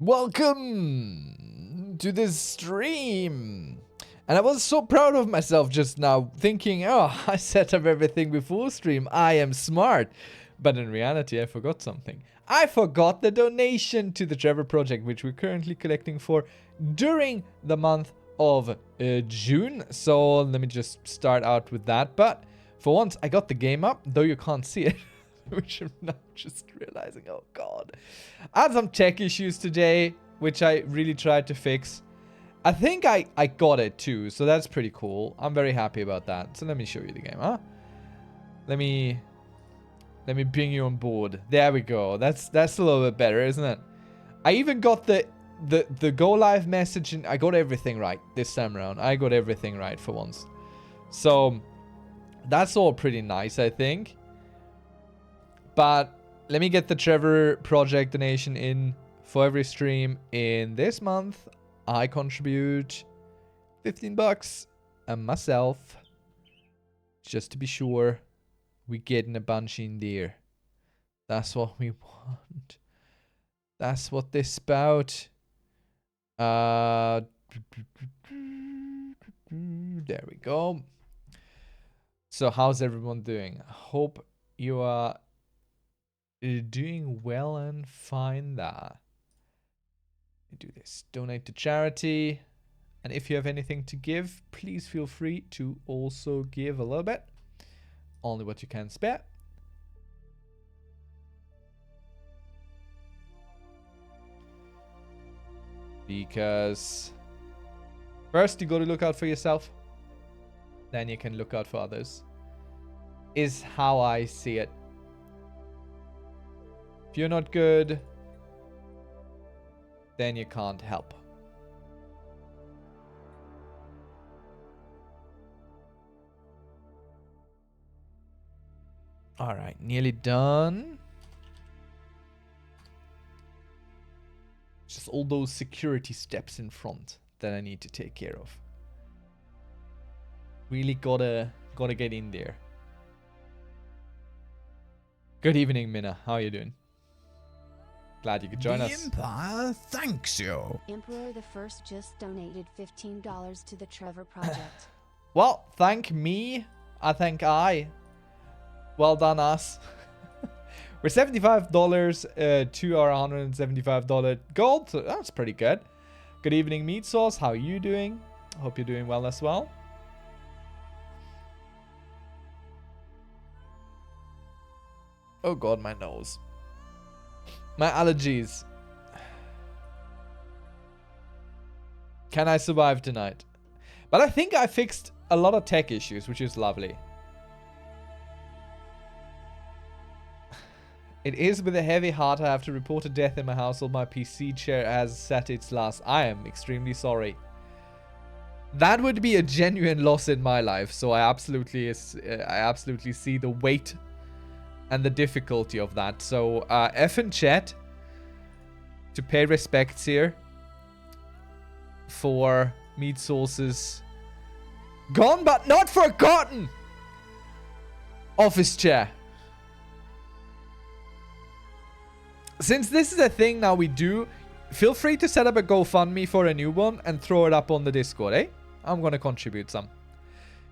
Welcome to this stream. And I was so proud of myself just now, thinking, oh, I set up everything before stream. I am smart. But in reality, I forgot something. I forgot the donation to the Trevor project, which we're currently collecting for during the month of June. So let me just start out with that. But for once, I got the game up, though you can't see it. Which I'm now just realizing, oh god. I had some tech issues today, which I really tried to fix. I think I got it too, so that's pretty cool. I'm very happy about that. So let me show you the game, huh? Let me bring you on board. There we go. That's a little bit better, isn't it? I even got the go live message, and I got everything right this time around. I got everything right for once. So that's all pretty nice, I think. But let me get the Trevor project donation in for every stream in this month. I contribute 15 bucks and myself, just to be sure we getting a bunch in there. That's what we want. That's what this about. There we go. So how's everyone doing? I hope you are doing well and fine there. Do this. Donate to charity. And if you have anything to give, please feel free to also give a little bit. Only what you can spare. Because first you got to look out for yourself. Then you can look out for others. Is how I see it. If you're not good, then you can't help. All right, nearly done. Just all those security steps in front that I need to take care of. Really gotta get in there. Good evening, Minna. How are you doing? Glad you could join us. The Empire thanks you. Imperor the First just donated $15 to the Trevor project. Well, thank me. I thank I. Well done, us. We're $75 to our $175 gold, so that's pretty good. Good evening, Meat Sauce. How are you doing? Hope you're doing well as well. Oh god, my nose. My allergies. Can I survive tonight? But I think I fixed a lot of tech issues, which is lovely. It is with a heavy heart I have to report a death in my household. My PC chair has set its last. I am extremely sorry. That would be a genuine loss in my life, so I absolutely see the weight and the difficulty of that. So F in chat to pay respects here for Meat Sauce's gone but not forgotten office chair. Since this is a thing now we do, feel free to set up a GoFundMe for a new one and throw it up on the Discord, eh? I'm gonna contribute some.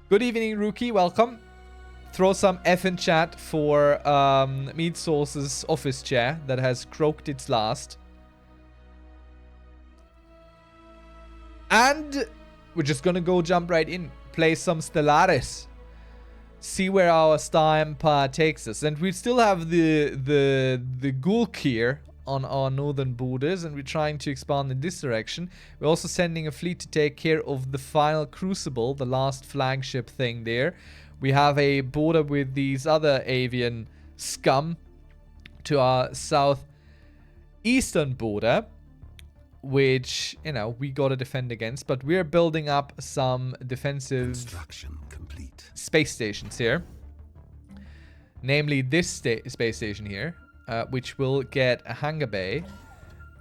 Good evening, Rookie. Welcome. Throw some F in chat for Meat Sauce's office chair that has croaked its last. And we're just gonna go jump right in. Play some Stellaris. See where our Star Empire takes us. And we still have the Gulk here on our northern borders, and we're trying to expand in this direction. We're also sending a fleet to take care of the final Crucible, the last flagship thing there. We have a border with these other avian scum to our southeastern border, which, you know, we gotta defend against. But we're building up some defensive Construction complete. space stations here. Namely this space station here, which will get a hangar bay.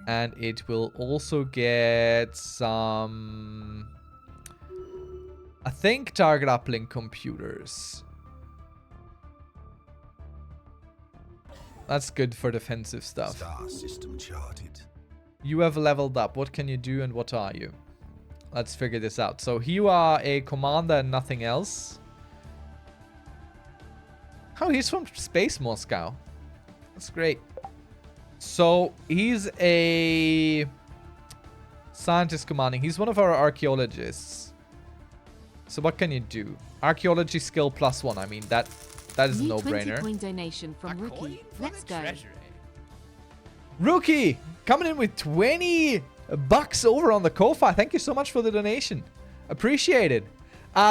And it will also get some, I think, target uplink computers. That's good for defensive stuff. Star system charted. You have leveled up. What can you do and what are you? Let's figure this out. So you are a commander and nothing else. Oh, he's from Space Moscow. That's great. So he's a scientist commanding. He's one of our archaeologists. So what can you do? Archaeology skill +1. I mean, that is a no-brainer. 20 coin donation from Rookie. Let's go. Rookie coming in with 20 bucks over on the Ko-Fi. Thank you so much for the donation. Appreciate it.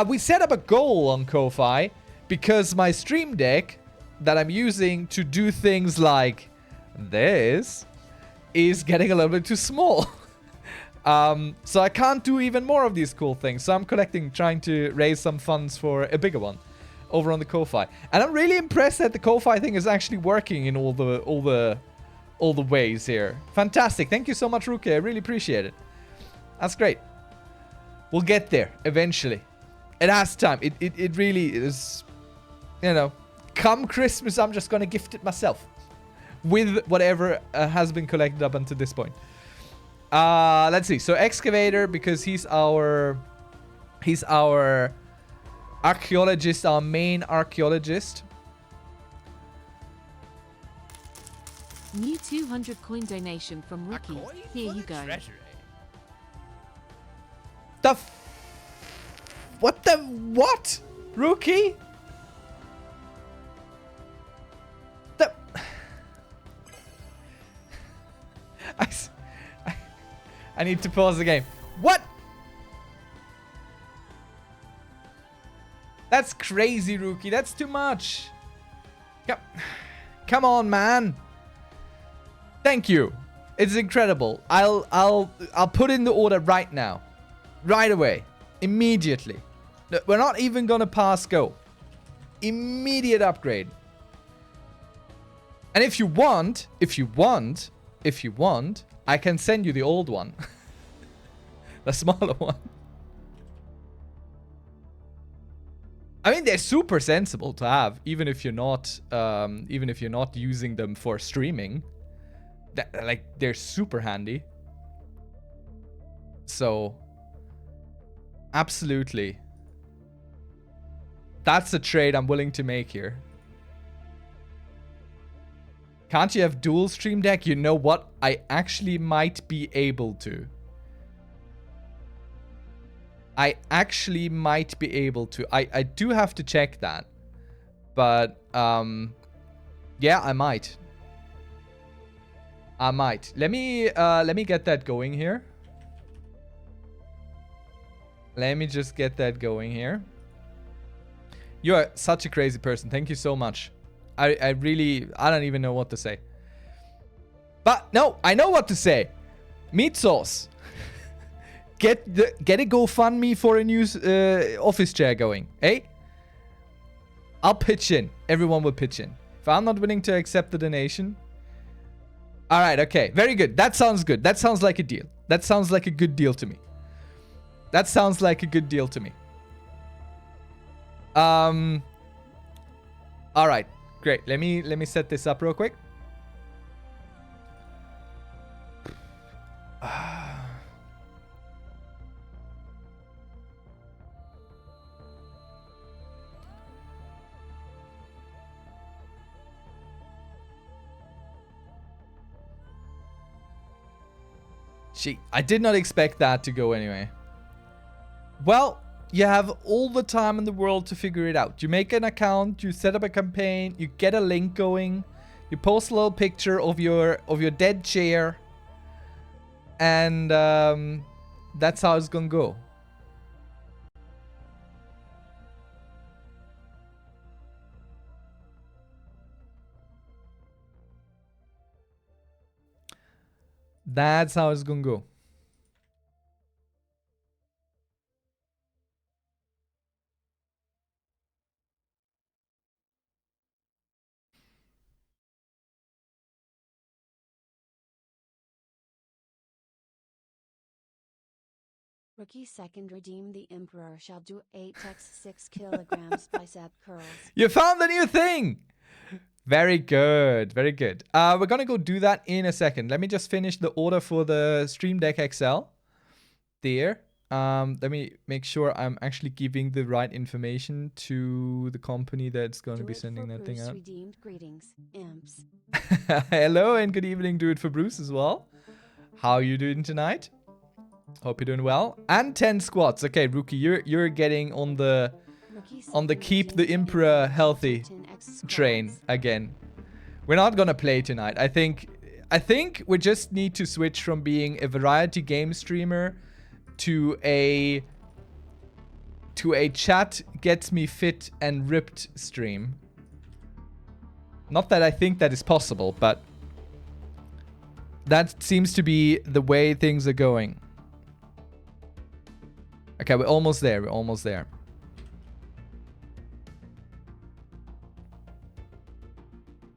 We set up a goal on Ko-Fi because my stream deck that I'm using to do things like this is getting a little bit too small. So I can't do even more of these cool things. So I'm trying to raise some funds for a bigger one over on the Ko-Fi. And I'm really impressed that the Ko-Fi thing is actually working in all the ways here. Fantastic. Thank you so much, Ruki. I really appreciate it. That's great. We'll get there eventually. It has time. It really is, you know, come Christmas, I'm just going to gift it myself with whatever has been collected up until this point. Let's see. So excavator, because he's our archaeologist, our main archaeologist. New 200 coin donation from Rookie. Here you go. What? Rookie? I need to pause the game. What? That's crazy, Rookie. That's too much. Come on, man. Thank you. It's incredible. I'll put in the order right now. Right away. Immediately. No, we're not even gonna pass go. Immediate upgrade. And if you want, I can send you the old one. The smaller one. I mean, they're super sensible to have, even if you're not using them for streaming. Like, they're super handy. So, absolutely. That's a trade I'm willing to make here. Can't you have dual stream deck? You know what? I actually might be able to. I do have to check that. But, yeah, I might. Let me get that going here. Let me just get that going here. You are such a crazy person. Thank you so much. I don't even know what to say. But no, I know what to say. Meat sauce. Get a GoFundMe for a new office chair going, eh? I'll pitch in. Everyone will pitch in. If I'm not willing to accept the donation. All right, okay. Very good. That sounds good. That sounds like a deal. That sounds like a good deal to me. All right. Great. Let me set this up real quick. Gee, I did not expect that to go anyway. Well, you have all the time in the world to figure it out. You make an account, you set up a campaign, you get a link going, you post a little picture of your dead chair, and that's how it's gonna go. That's how it's gonna go. Rookie second redeem the Imperor shall do 8x 6 kilograms bicep curls. You found a new thing! Very good. Very good. We're gonna go do that in a second. Let me just finish the order for the Stream Deck XL. There. Let me make sure I'm actually giving the right information to the company that's going to be sending that thing out. Redeemed greetings, imps. Hello and good evening, Do It For Bruce as well. How are you doing tonight? Hope you're doing well. And 10 squats. Okay, Rookie, you're getting on the keep the Imperor healthy train again. We're not gonna play tonight. I think we just need to switch from being a variety game streamer to a chat gets me fit and ripped stream. Not that I think that is possible, but that seems to be the way things are going. Okay, we're almost there. We're almost there.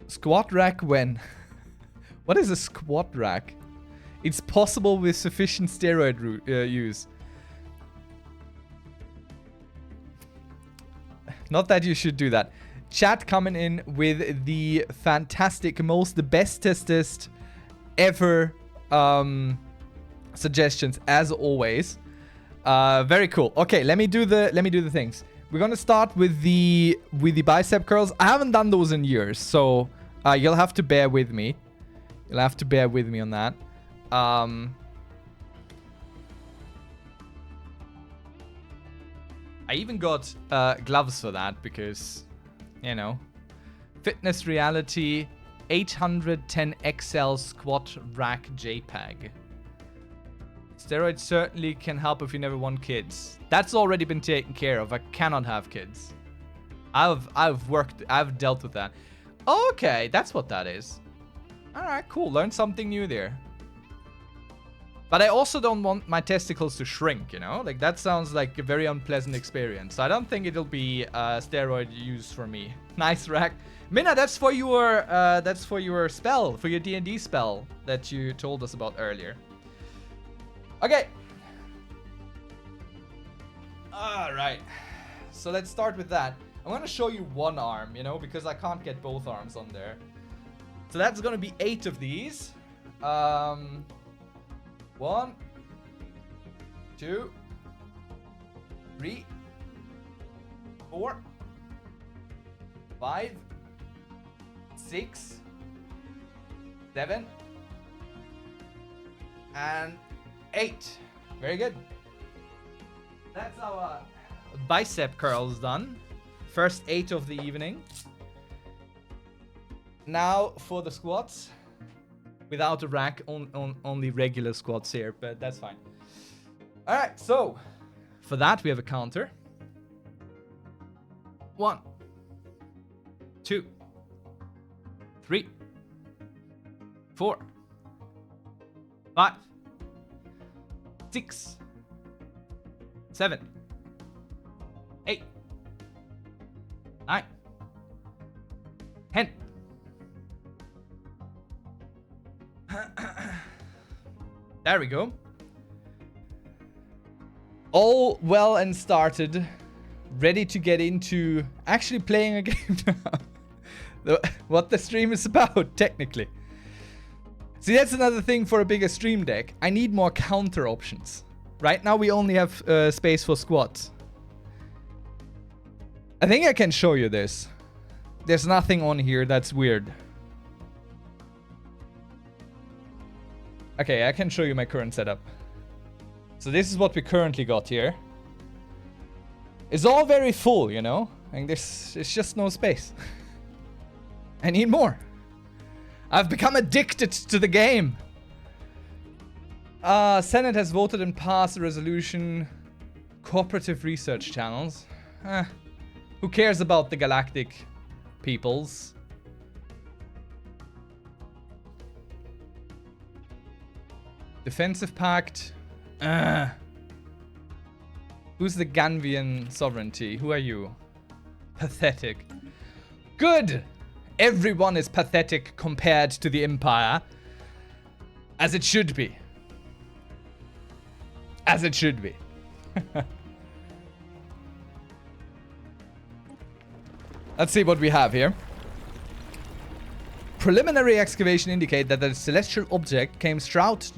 Squat rack when? What is a squat rack? It's possible with sufficient steroid use. Not that you should do that. Chat coming in with the fantastic, the bestest ever suggestions as always. Very cool. Okay, let me do the things. We're gonna start with the bicep curls. I haven't done those in years, so you'll have to bear with me. You'll have to bear with me on that. I even got gloves for that because, you know, Fitness Reality 810 XL squat rack JPEG. Steroids certainly can help if you never want kids. That's already been taken care of. I cannot have kids. I've dealt with that. Okay, that's what that is. Alright, cool. Learned something new there. But I also don't want my testicles to shrink, you know? Like, that sounds like a very unpleasant experience. I don't think it'll be steroid use for me. Nice rack. Minna, that's for your spell, for your D&D spell that you told us about earlier. Okay. Alright. So let's start with that. I'm gonna show you one arm, you know, because I can't get both arms on there. So that's gonna be 8 of these. 1, 2, 3, 4, 5, 6, 7, and 8. Very good. That's our bicep curls done. First 8 of the evening. Now for the squats. Without a rack, only regular squats here, but that's fine. Alright, so for that we have a counter. 1, 2, 3, 4, 5, 6, 7, 8, 9, 10. There we go. All well and started. Ready to get into actually playing a game now. What the stream is about, technically. See, that's another thing for a bigger stream deck. I need more counter options. Right now we only have space for squats. I think I can show you this. There's nothing on here that's weird. Okay, I can show you my current setup. So this is what we currently got here. It's all very full, you know? And there's just no space. I need more. I've become addicted to the game. Senate has voted and passed a resolution. Cooperative research channels. Who cares about the galactic peoples? Defensive pact. Who's the Ganvian sovereignty? Who are you? Pathetic. Good! Everyone is pathetic compared to the Empire. As it should be. As it should be. Let's see what we have here. Preliminary excavation indicate that the celestial object came straight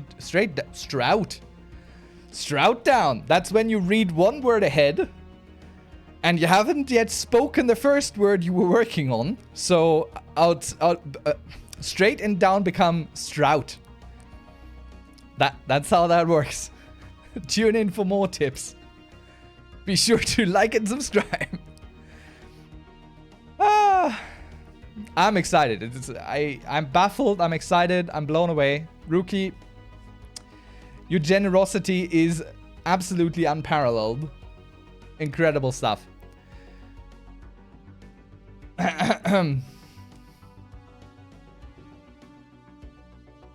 down. That's when you read one word ahead and you haven't yet spoken the first word you were working on. So straight and down become strout. That's how that works. Tune in for more tips. Be sure to like and subscribe. I'm excited. I'm baffled. I'm excited. I'm blown away. Rookie, your generosity is absolutely unparalleled. Incredible stuff. All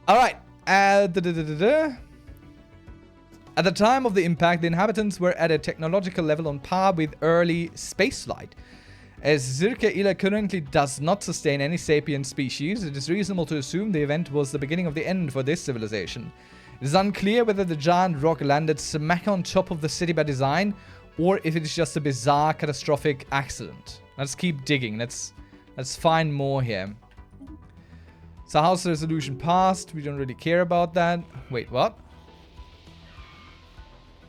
right. At the time of the impact, the inhabitants were at a technological level on par with early spaceflight. As Zirka Ila currently does not sustain any sapient species, it is reasonable to assume the event was the beginning of the end for this civilization. It is unclear whether the giant rock landed smack on top of the city by design, or if it is just a bizarre, catastrophic accident. Let's keep digging. Let's find more here. So house resolution passed. We don't really care about that. Wait, what?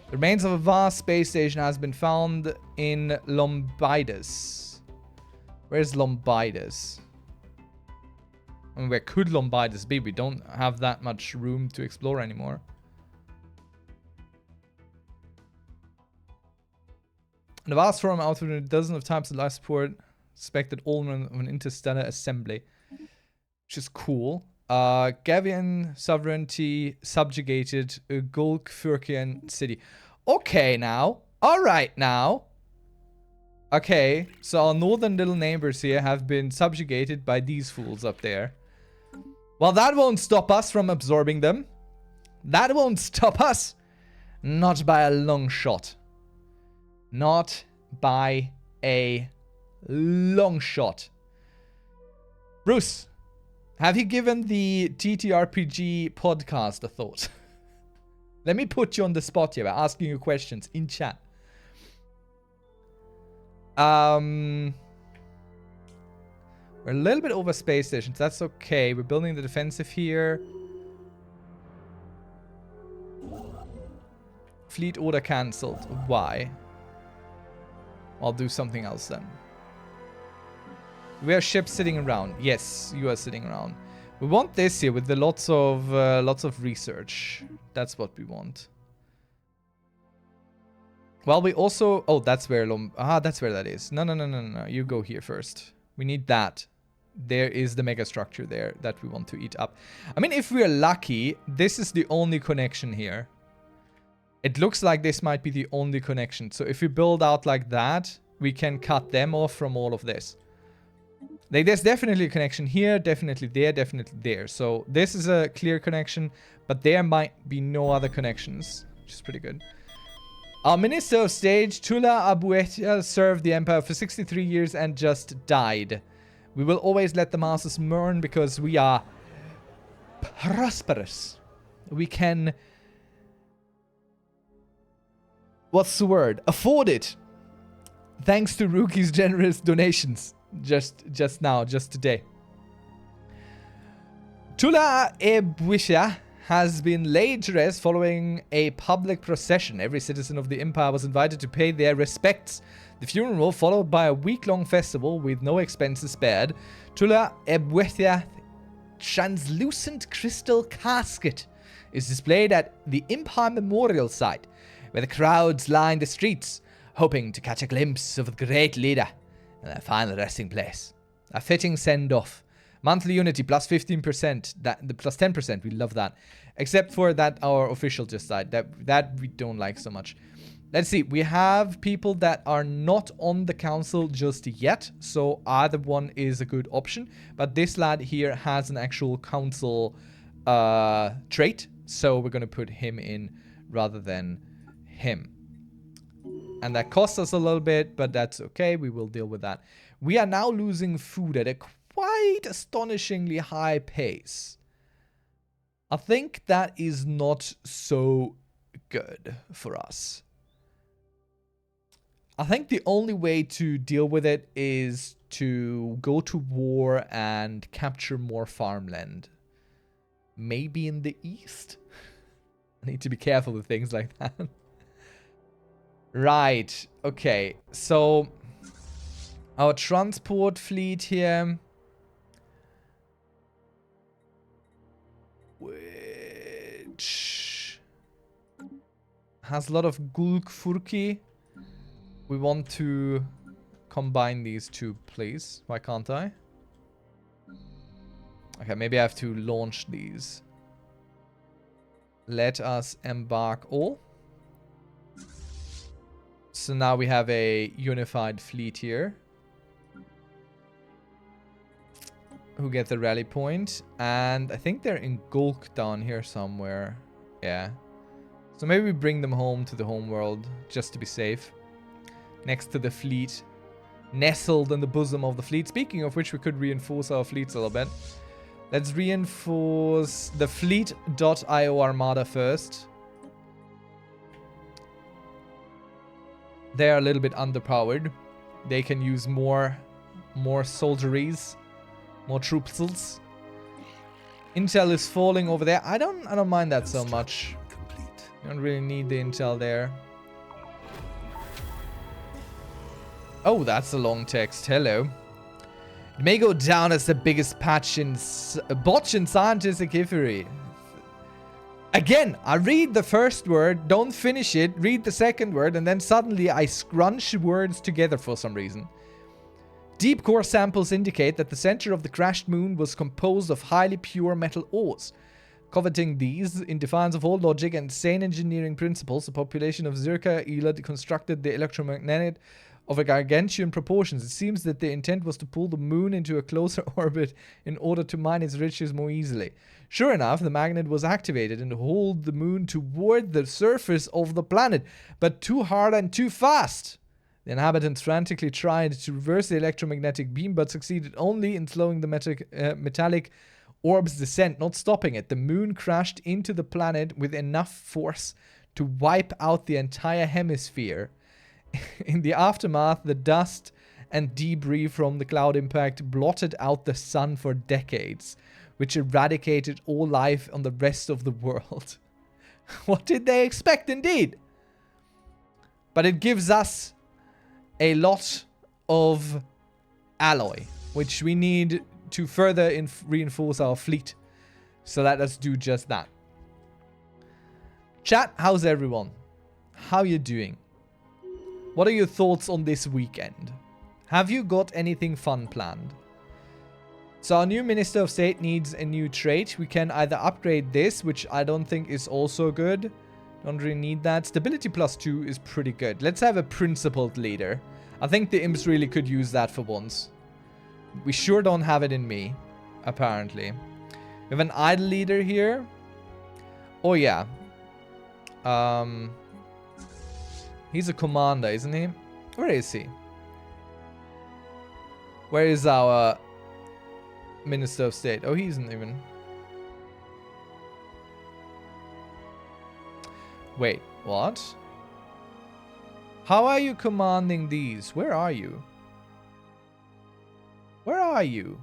The remains of a vast space station has been found in Lombidus. Where's Lombidus? I mean, where could Lombidus be? We don't have that much room to explore anymore. The vast forum outfitted a dozen of types of life support, suspected all of an interstellar assembly. Which is cool. Gavian sovereignty subjugated a Golkfurkian city. Okay, now. Alright, now. Okay, so our northern little neighbors here have been subjugated by these fools up there. Well, that won't stop us from absorbing them. That won't stop us. Not by a long shot. Not by a long shot. Bruce, have you given the TTRPG podcast a thought? Let me put you on the spot here by asking you questions in chat. We're a little bit over space stations. That's okay. We're building the defensive here. Fleet order cancelled. Why? I'll do something else then. We have ships sitting around. Yes, you are sitting around. We want this here with the lots of research. That's what we want. Well, we also... Oh, that's where... that's where that is. No. You go here first. We need that. There is the mega structure there that we want to eat up. I mean, if we're lucky, this is the only connection here. It looks like this might be the only connection. So if we build out like that, we can cut them off from all of this. Like, there's definitely a connection here, definitely there. So this is a clear connection, but there might be no other connections, which is pretty good. Our Minister of State, Tula Abuetia, served the Empire for 63 years and just died. We will always let the masses mourn because we are prosperous. We can... What's the word? Afford it. Thanks to Rookie's generous donations. Just today. Tula Abuetia has been laid to rest following a public procession. Every citizen of the Empire was invited to pay their respects. The funeral, followed by a week-long festival with no expenses spared. Tula Abuetia's translucent crystal casket is displayed at the Empire Memorial Site, where the crowds line the streets, hoping to catch a glimpse of the great leader and their final resting place. A fitting send-off. Monthly unity plus 15%. The plus 10%. We love that. Except for that our official just died. That we don't like so much. Let's see. We have people that are not on the council just yet. So either one is a good option. But this lad here has an actual council trait. So we're going to put him in rather than him. And that costs us a little bit, but that's okay. We will deal with that. We are now losing food at a quite astonishingly high pace. I think that is not so good for us. I think the only way to deal with it is to go to war and capture more farmland. Maybe in the east? I need to be careful with things like that. Right. Okay. So our transport fleet here, which has a lot of Gulk Furki. We want to combine these two, please. Why can't I? Okay, maybe I have to launch these. Let us embark all. So now we have a unified fleet here. Who get the rally point. And I think they're in Gulk down here somewhere. Yeah. So maybe we bring them home to the home world just to be safe. Next to the fleet. Nestled in the bosom of the fleet. Speaking of which, we could reinforce our fleets a little bit. Let's reinforce the fleet.io armada first. They're a little bit underpowered. They can use more soldieries, more troopsels. Intel is falling over there. I don't mind that so much. You don't really need the intel there. Oh, that's a long text. Hello. It may go down as the biggest botch in scientific history. Again, I read the first word, don't finish it, read the second word, and then suddenly I scrunch words together for some reason. Deep core samples indicate that the center of the crashed moon was composed of highly pure metal ores. Coveting these, in defiance of all logic and sane engineering principles, the population of Zirka Ela constructed the electromagnet of a gargantuan proportions. It seems that the intent was to pull the moon into a closer orbit in order to mine its riches more easily. Sure enough, the magnet was activated and hauled the moon toward the surface of the planet, but too hard and too fast. The inhabitants frantically tried to reverse the electromagnetic beam, but succeeded only in slowing the metallic orb's descent, not stopping it. The moon crashed into the planet with enough force to wipe out the entire hemisphere. In the aftermath, the dust and debris from the cloud impact blotted out the sun for decades, which eradicated all life on the rest of the world. What did they expect, indeed? But it gives us a lot of alloy, which we need to further reinforce our fleet. So let us do just that. Chat, how's everyone? How you doing? What are your thoughts on this weekend? Have you got anything fun planned? So our new Minister of State needs a new trait. We can either upgrade this, which I don't think is also good. Don't really need that. Stability +2 is pretty good. Let's have a principled leader. I think the imps really could use that for once. We sure don't have it in me, apparently. We have an idle leader here. Oh yeah. He's a commander, isn't he? Where is he? Where is our Minister of State? Oh, he isn't even. Wait, what? How are you commanding these? Where are you? Where are you?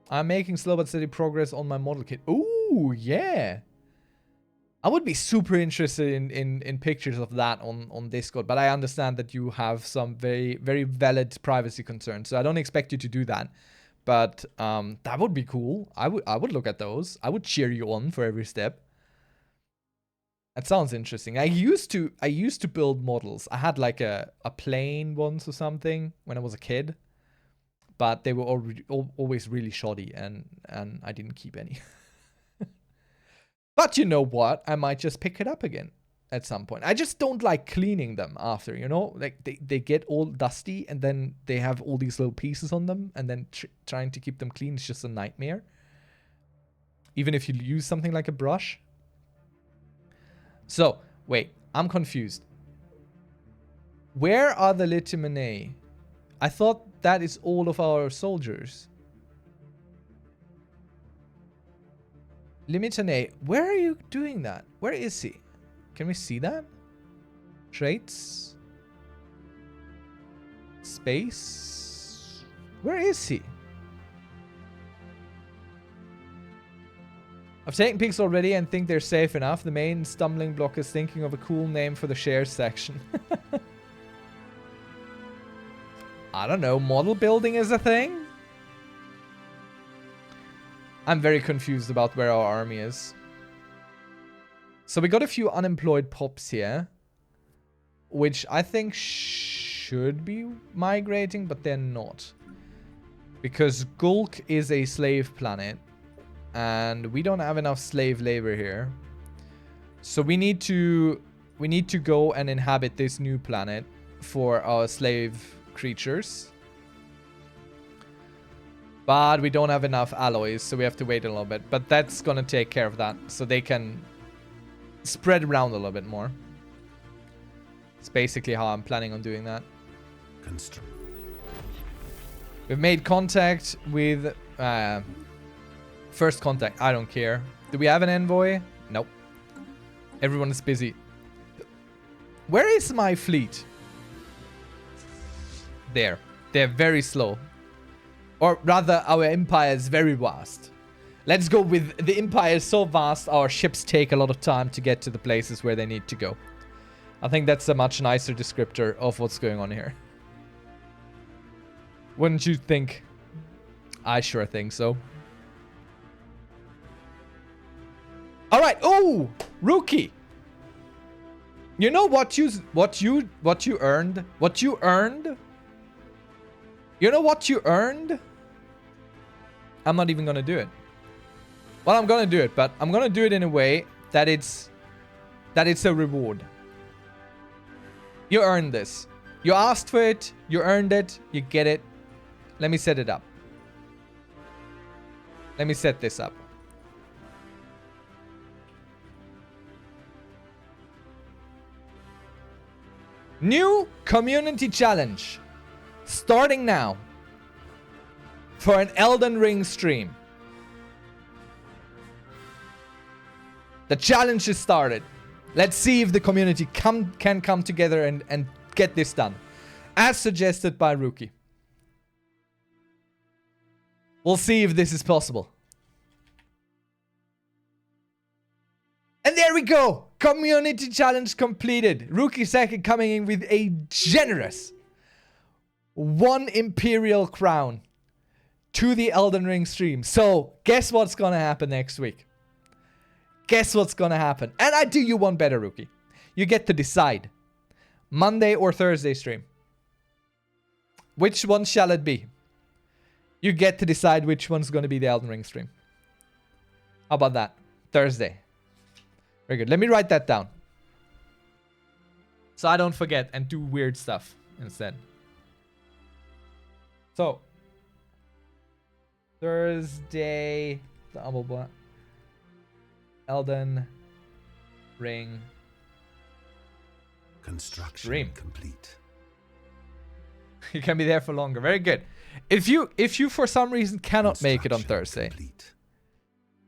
I'm making slow but steady progress on my model kit. Ooh, yeah. I would be super interested in pictures of that on Discord, but I understand that you have some very, very valid privacy concerns, so I don't expect you to do that. But that would be cool. I would look at those. I would cheer you on for every step. That sounds interesting. I used to build models. I had like a plane once or something when I was a kid, but they were always really shoddy, and I didn't keep any. But you know what? I might just pick it up again at some point. I just don't like cleaning them after, you know? Like, they get all dusty, and then they have all these little pieces on them, and then trying to keep them clean is just a nightmare. Even if you use something like a brush. So, wait. I'm confused. Where are the Litimenae? I thought that is all of our soldiers. Limitane, where are you doing that? Where is he? Can we see that? Traits. Space. Where is he? I've taken pics already and think they're safe enough. The main stumbling block is thinking of a cool name for the shares section. I don't know. Model building is a thing? I'm very confused about where our army is. So we got a few unemployed pops here, which I think should be migrating, but they're not. Because Gulk is a slave planet, and we don't have enough slave labor here. So we need to go and inhabit this new planet for our slave creatures. But we don't have enough alloys, so we have to wait a little bit. But that's gonna take care of that, so they can spread around a little bit more. It's basically how I'm planning on doing that. We've made contact with... first contact, I don't care. Do we have an envoy? Nope. Everyone is busy. Where is my fleet? There. They're very slow. Or rather, our empire is very vast. Let's go with the empire is so vast, our ships take a lot of time to get to the places where they need to go. I think that's a much nicer descriptor of what's going on here. Wouldn't you think? I sure think so. Alright, oh! Rookie! You know what you earned? What you earned? You know what you earned? I'm not even gonna do it. Well, I'm gonna do it, but I'm gonna do it in a way that it's a reward. You earned this. You asked for it, you earned it, you get it. Let me set it up. Let me set this up. New community challenge. Starting now. For an Elden Ring stream. The challenge is started. Let's see if the community can come together and get this done. As suggested by Rookie. We'll see if this is possible. And there we go! Community challenge completed. Rookie second coming in with a generous 1 Imperial crown to the Elden Ring stream. So, guess what's gonna happen next week? Guess what's gonna happen? And I do you one better, Rookie. You get to decide. Monday or Thursday stream. Which one shall it be? You get to decide which one's gonna be the Elden Ring stream. How about that? Thursday. Very good. Let me write that down. So I don't forget and do weird stuff instead. So. Thursday. Double blah. Elden Ring. Construction stream. Complete. You can be there for longer. Very good. If you for some reason cannot make it on Thursday, Complete.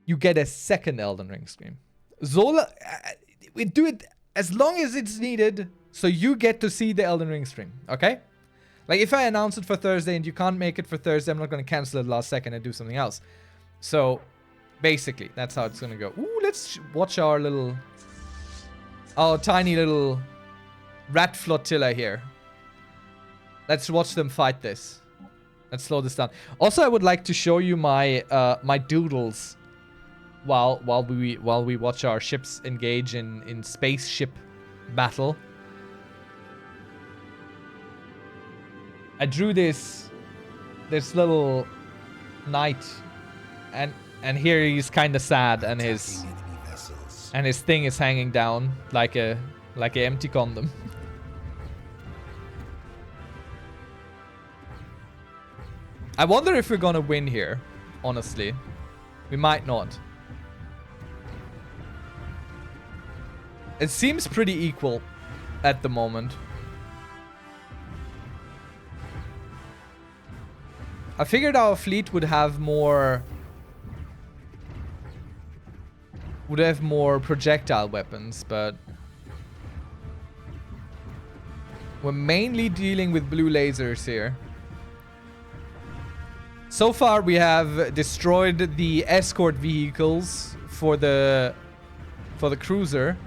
you get a second Elden Ring stream. Zola, we do it as long as it's needed, so you get to see the Elden Ring stream, okay? Like, if I announce it for Thursday and you can't make it for Thursday, I'm not going to cancel it last second and do something else. So, basically, that's how it's going to go. Ooh, let's watch our tiny little rat flotilla here. Let's watch them fight this. Let's slow this down. Also, I would like to show you my my doodles while we watch our ships engage in spaceship battle. I drew this little knight, and here he's kind of sad, and his thing is hanging down like a empty condom. I wonder if we're gonna win here, honestly. We might not. It seems pretty equal at the moment. I figured our fleet would have more projectile weapons, but We're mainly dealing with blue lasers here. So far, we have destroyed the escort vehicles for the cruiser.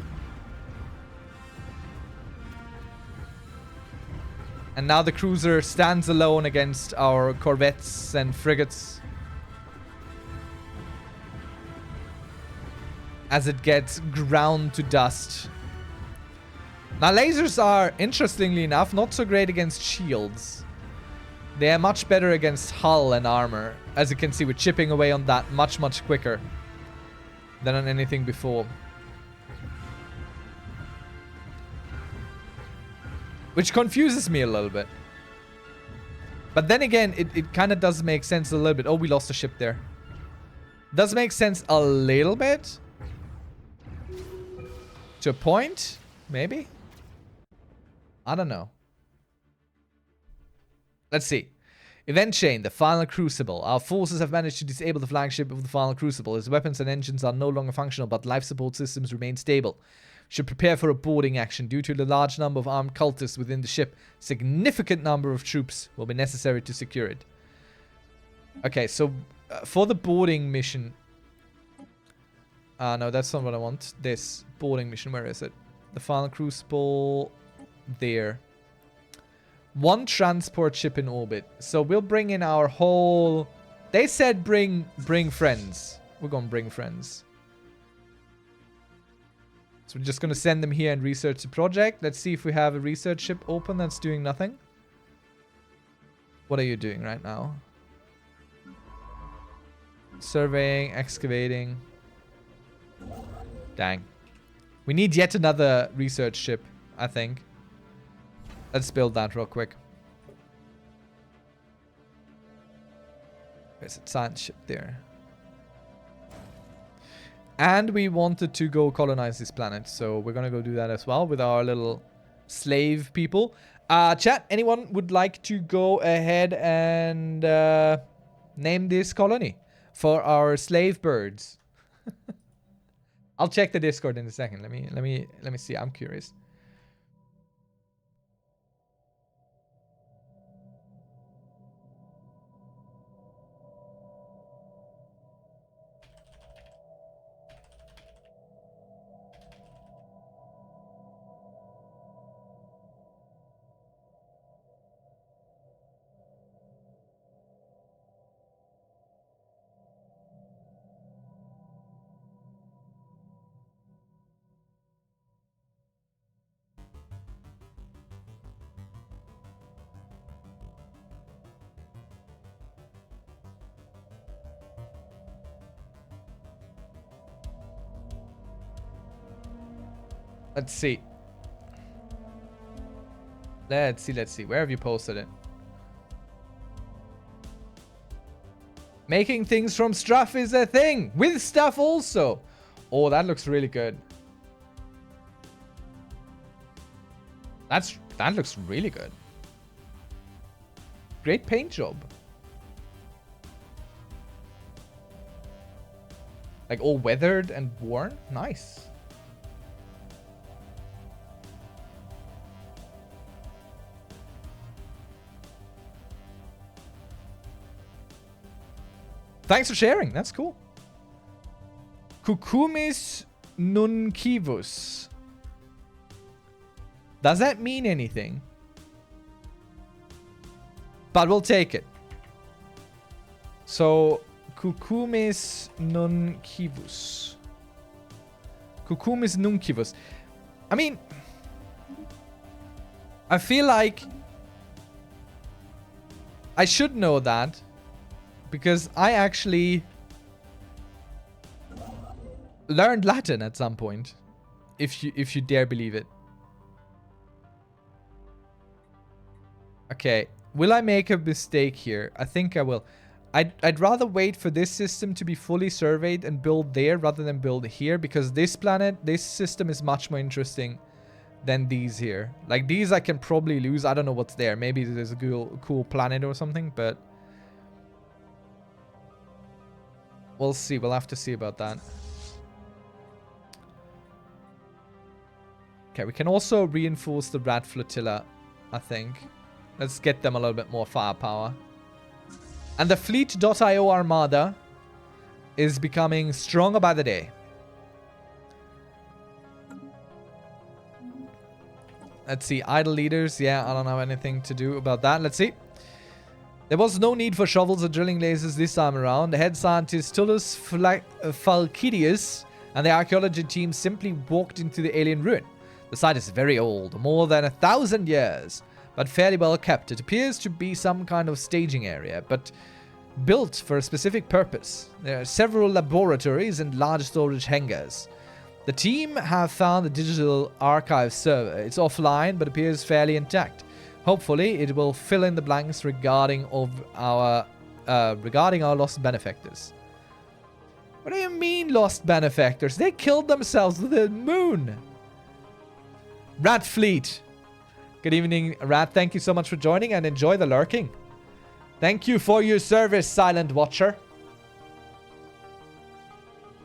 And now the cruiser stands alone against our corvettes and frigates. As it gets ground to dust. Now lasers are, interestingly enough, not so great against shields. They are much better against hull and armor. As you can see, we're chipping away on that much, much quicker than on anything before. Which confuses me a little bit. But then again, it kind of does make sense a little bit. Oh, we lost a ship there. Does make sense a little bit. To a point, maybe? I don't know. Let's see. Event chain, the final crucible. Our forces have managed to disable the flagship of the final crucible. Its weapons and engines are no longer functional, but life support systems remain stable. Should prepare for a boarding action. Due to the large number of armed cultists within the ship, significant number of troops will be necessary to secure it. Okay, so for the boarding mission... no, that's not what I want. This boarding mission, where is it? The final crucible... There. One transport ship in orbit. So we'll bring in our whole... They said bring friends. We're gonna bring friends. So we're just gonna send them here and research the project. Let's see if we have a research ship open that's doing nothing. What are you doing right now? Surveying, excavating. Dang. We need yet another research ship, I think. Let's build that real quick. There's a science ship there. And we wanted to go colonize this planet, so we're gonna go do that as well with our little slave people. Chat, anyone would like to go ahead and name this colony for our slave birds? I'll check the Discord in a second. Let me see. I'm curious. Let's see. Let's see. Where have you posted it? Making things from stuff is a thing. With stuff also. Oh, that looks really good. That looks really good. Great paint job. Like all weathered and worn. Nice. Thanks for sharing. That's cool. Cucumis nuncivus. Does that mean anything? But we'll take it. So, Cucumis nuncivus. Cucumis nuncivus. I mean, I feel like I should know that. Because I actually learned Latin at some point, if you dare believe it. Okay, will I make a mistake here? I think I will. I'd rather wait for this system to be fully surveyed and build there rather than build here, because this planet, this system is much more interesting than these here. Like these I can probably lose. I don't know what's there. Maybe there's a cool planet or something, but we'll see. We'll have to see about that. Okay, we can also reinforce the rat flotilla I think. Let's get them a little bit more firepower. And the Fleet.io armada is becoming stronger by the day. Let's see. Idle leaders. Yeah, I don't have anything to do about that. Let's see. There was no need for shovels or drilling lasers this time around. The head scientist Tullus Falcidius and the archaeology team simply walked into the alien ruin. The site is very old, more than 1,000 years, but fairly well kept. It appears to be some kind of staging area, but built for a specific purpose. There are several laboratories and large storage hangars. The team have found the digital archive server. It's offline, but appears fairly intact. Hopefully, it will fill in the blanks regarding our lost benefactors. What do you mean, lost benefactors? They killed themselves with the moon. Rat Fleet. Good evening, Rat. Thank you so much for joining and enjoy the lurking. Thank you for your service, Silent Watcher.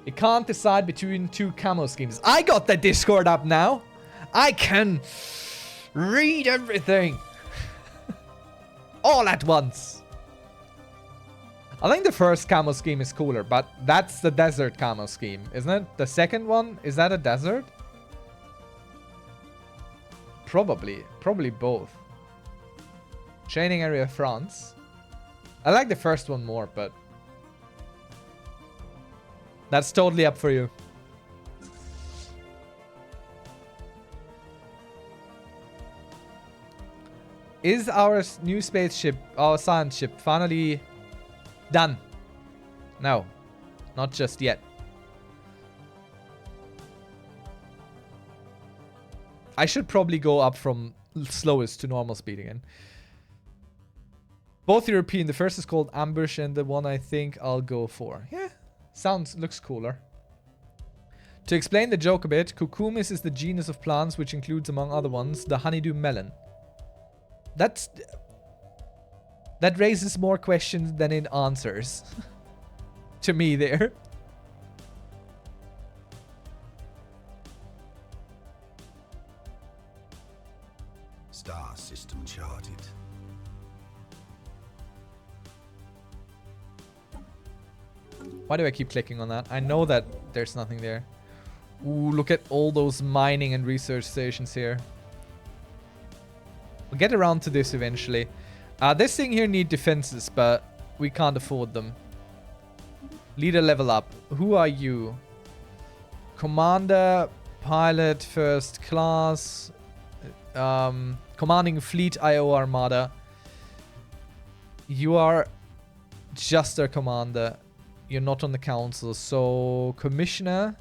You can't decide between two camo schemes. I got the Discord up now. I can read everything. All at once. I think the first camo scheme is cooler, but that's the desert camo scheme, isn't it? The second one, is that a desert? Probably both. Training area France. I like the first one more, but that's totally up for you. Is our new spaceship, our science ship, finally done? No, not just yet. I should probably go up from slowest to normal speed again. Both European. The first is called Ambush, and the one I think I'll go for. Yeah, looks cooler. To explain the joke a bit, Cucumis is the genus of plants which includes, among other ones, the honeydew melon. That raises more questions than it answers. To me there. Star system charted. Why do I keep clicking on that? I know that there's nothing there. Ooh, look at all those mining and research stations here. We'll get around to this eventually. This thing here needs defenses, but we can't afford them. Leader level up. Who are you? Commander, pilot, first class, commanding fleet IO armada. You are just our commander. You're not on the council. So, commissioner.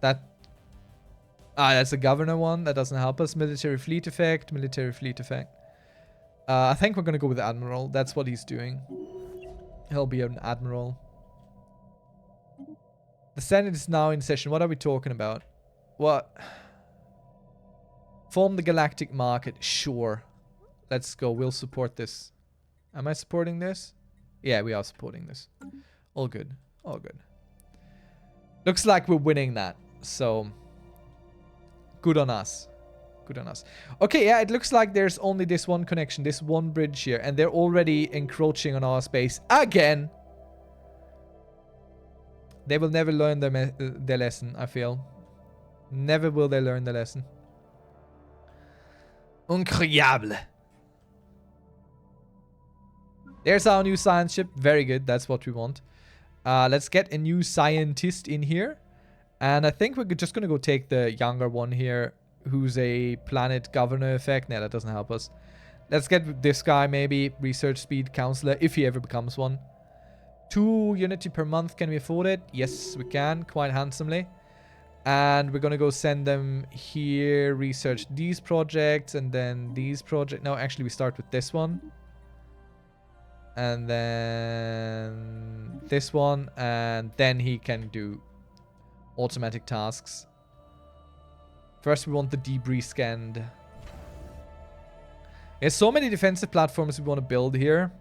That's a governor one. That doesn't help us. Military fleet effect. Military fleet effect. I think we're going to go with the admiral. That's what he's doing. He'll be an admiral. The Senate is now in session. What are we talking about? What? Form the galactic market. Sure. Let's go. We'll support this. Am I supporting this? Yeah, we are supporting this. All good. All good. Looks like we're winning that. So, good on us. Good on us. Okay, yeah, it looks like there's only this one connection, this one bridge here, and they're already encroaching on our space again. They will never learn their lesson, I feel. Never will they learn the lesson. Incroyable. There's our new science ship. Very good. That's what we want. Let's get a new scientist in here. And I think we're just going to go take the younger one here, who's a planet governor effect. Nah, that doesn't help us. Let's get this guy, maybe. Research speed counselor, if he ever becomes one. 2 unity per month. Can we afford it? Yes, we can. Quite handsomely. And we're going to go send them here. Research these projects and then these projects. No, actually, we start with this one. And then this one. And then he can do automatic tasks. First, we want the debris scanned. There's so many defensive platforms we want to build here.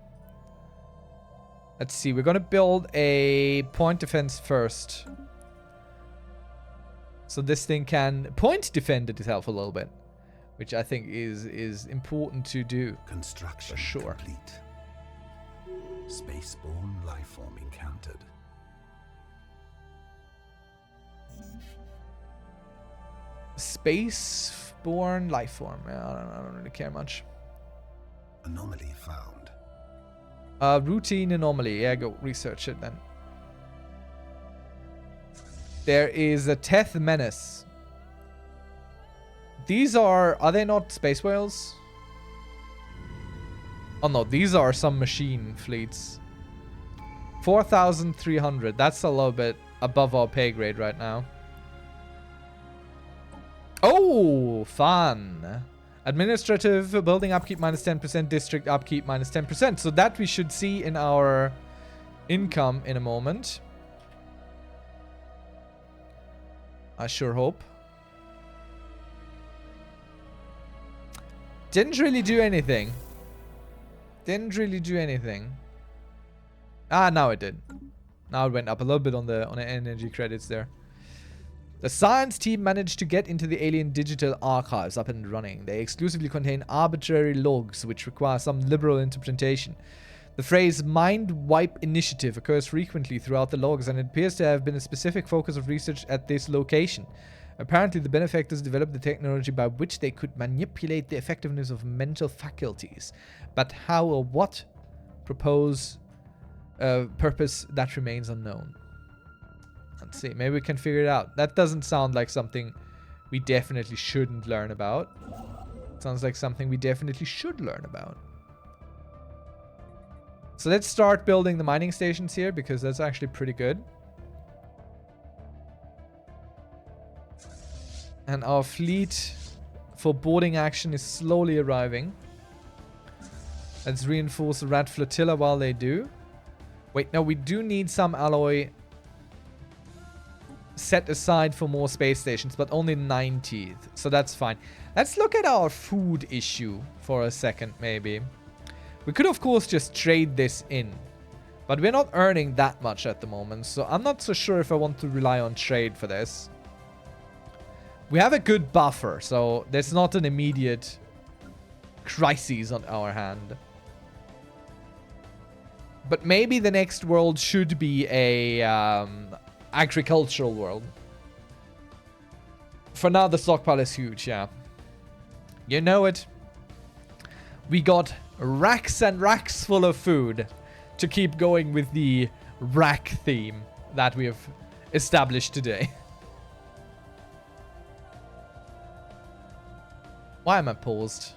Let's see. We're going to build a point defense first. So this thing can point defend itself a little bit. which I think is important to do. Construction For sure. complete. Spaceborne lifeform encountered. Spaceborne life form. Yeah, I don't really care much. Anomaly found. Routine anomaly. Yeah, go research it then. There is a Teth menace. These are they not space whales? Oh no, these are some machine fleets. 4,300. That's a little bit above our pay grade right now. Oh, fun. Administrative building upkeep minus 10%, district upkeep minus 10%. So that we should see in our income in a moment. I sure hope. Didn't really do anything. Didn't really do anything. Ah, now it did. Now it went up a little bit on the energy credits there. The science team managed to get into the alien digital archives up and running. They exclusively contain arbitrary logs which require some liberal interpretation. The phrase mind wipe initiative occurs frequently throughout the logs, and it appears to have been a specific focus of research at this location. Apparently, the benefactors developed the technology by which they could manipulate the effectiveness of mental faculties. But how or what purpose that remains unknown. Let's see. Maybe we can figure it out. That doesn't sound like something we definitely shouldn't learn about. Sounds like something we definitely should learn about. So let's start building the mining stations here, because that's actually pretty good. And our fleet for boarding action is slowly arriving. Let's reinforce the Rat Flotilla while they do. Wait, no, we do need some alloy set aside for more space stations, but only 90. So that's fine. Let's look at our food issue for a second, maybe. We could, of course, just trade this in. But we're not earning that much at the moment, so I'm not so sure if I want to rely on trade for this. We have a good buffer, so there's not an immediate crisis on our hand. But maybe the next world should be a agricultural world. For now, the stockpile is huge, yeah. You know it. We got racks and racks full of food to keep going with the rack theme that we have established today. Why am I paused?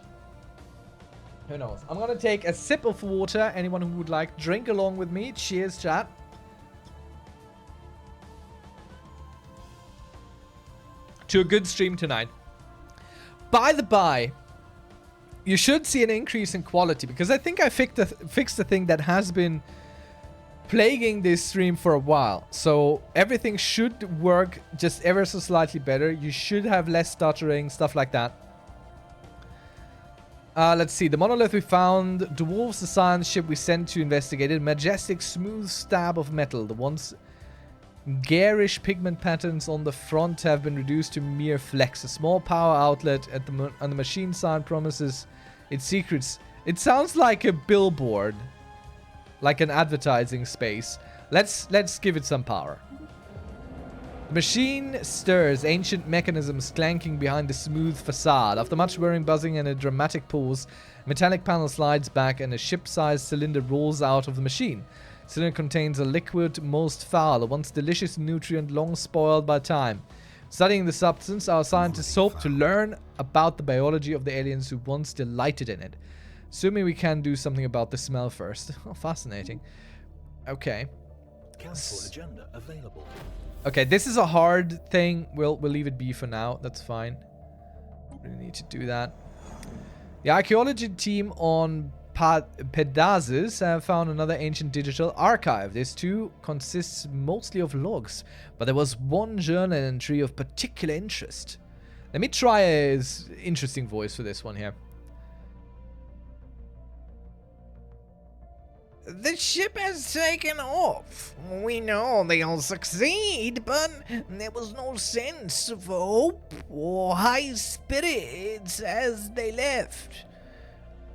Who knows? I'm gonna take a sip of water. Anyone who would like, drink along with me. Cheers, chat. To a good stream tonight. By the by, you should see an increase in quality, because I think I fixed the thing that has been plaguing this stream for a while. So everything should work just ever so slightly better. You should have less stuttering, stuff like that. Let's see. The monolith we found dwarfs the science ship we sent to investigate it. Majestic, smooth stab of metal. The once garish pigment patterns on the front have been reduced to mere flecks. A small power outlet on the machine side promises its secrets. It sounds like a billboard, like an advertising space. Let's give it some power. The machine stirs, ancient mechanisms clanking behind the smooth facade. After much whirring, buzzing, and a dramatic pause, a metallic panel slides back and a ship-sized cylinder rolls out of the machine. The cylinder contains a liquid most foul, a once delicious nutrient long spoiled by time. Studying the substance, our scientists hope to learn about the biology of the aliens who once delighted in it. Assuming we can do something about the smell first. Oh, fascinating. Okay. Council agenda available. Okay, this is a hard thing. We'll leave it be for now. That's fine. Really need to do that. The archaeology team on Pedazes have found another ancient digital archive. This too consists mostly of logs, but there was one journal entry of particular interest. Let me try his interesting voice for this one here. The ship has taken off. We know they'll succeed, but there was no sense of hope or high spirits as they left.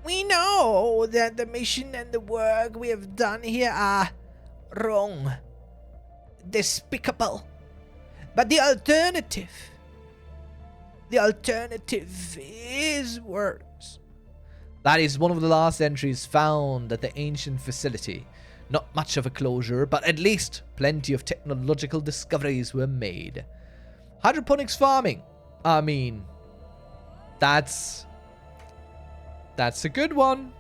We know that the mission and the work we have done here are wrong, despicable. But the alternative is worse. That is one of the last entries found at the ancient facility. Not much of a closure, but at least plenty of technological discoveries were made. Hydroponics farming. I mean, that's a good one.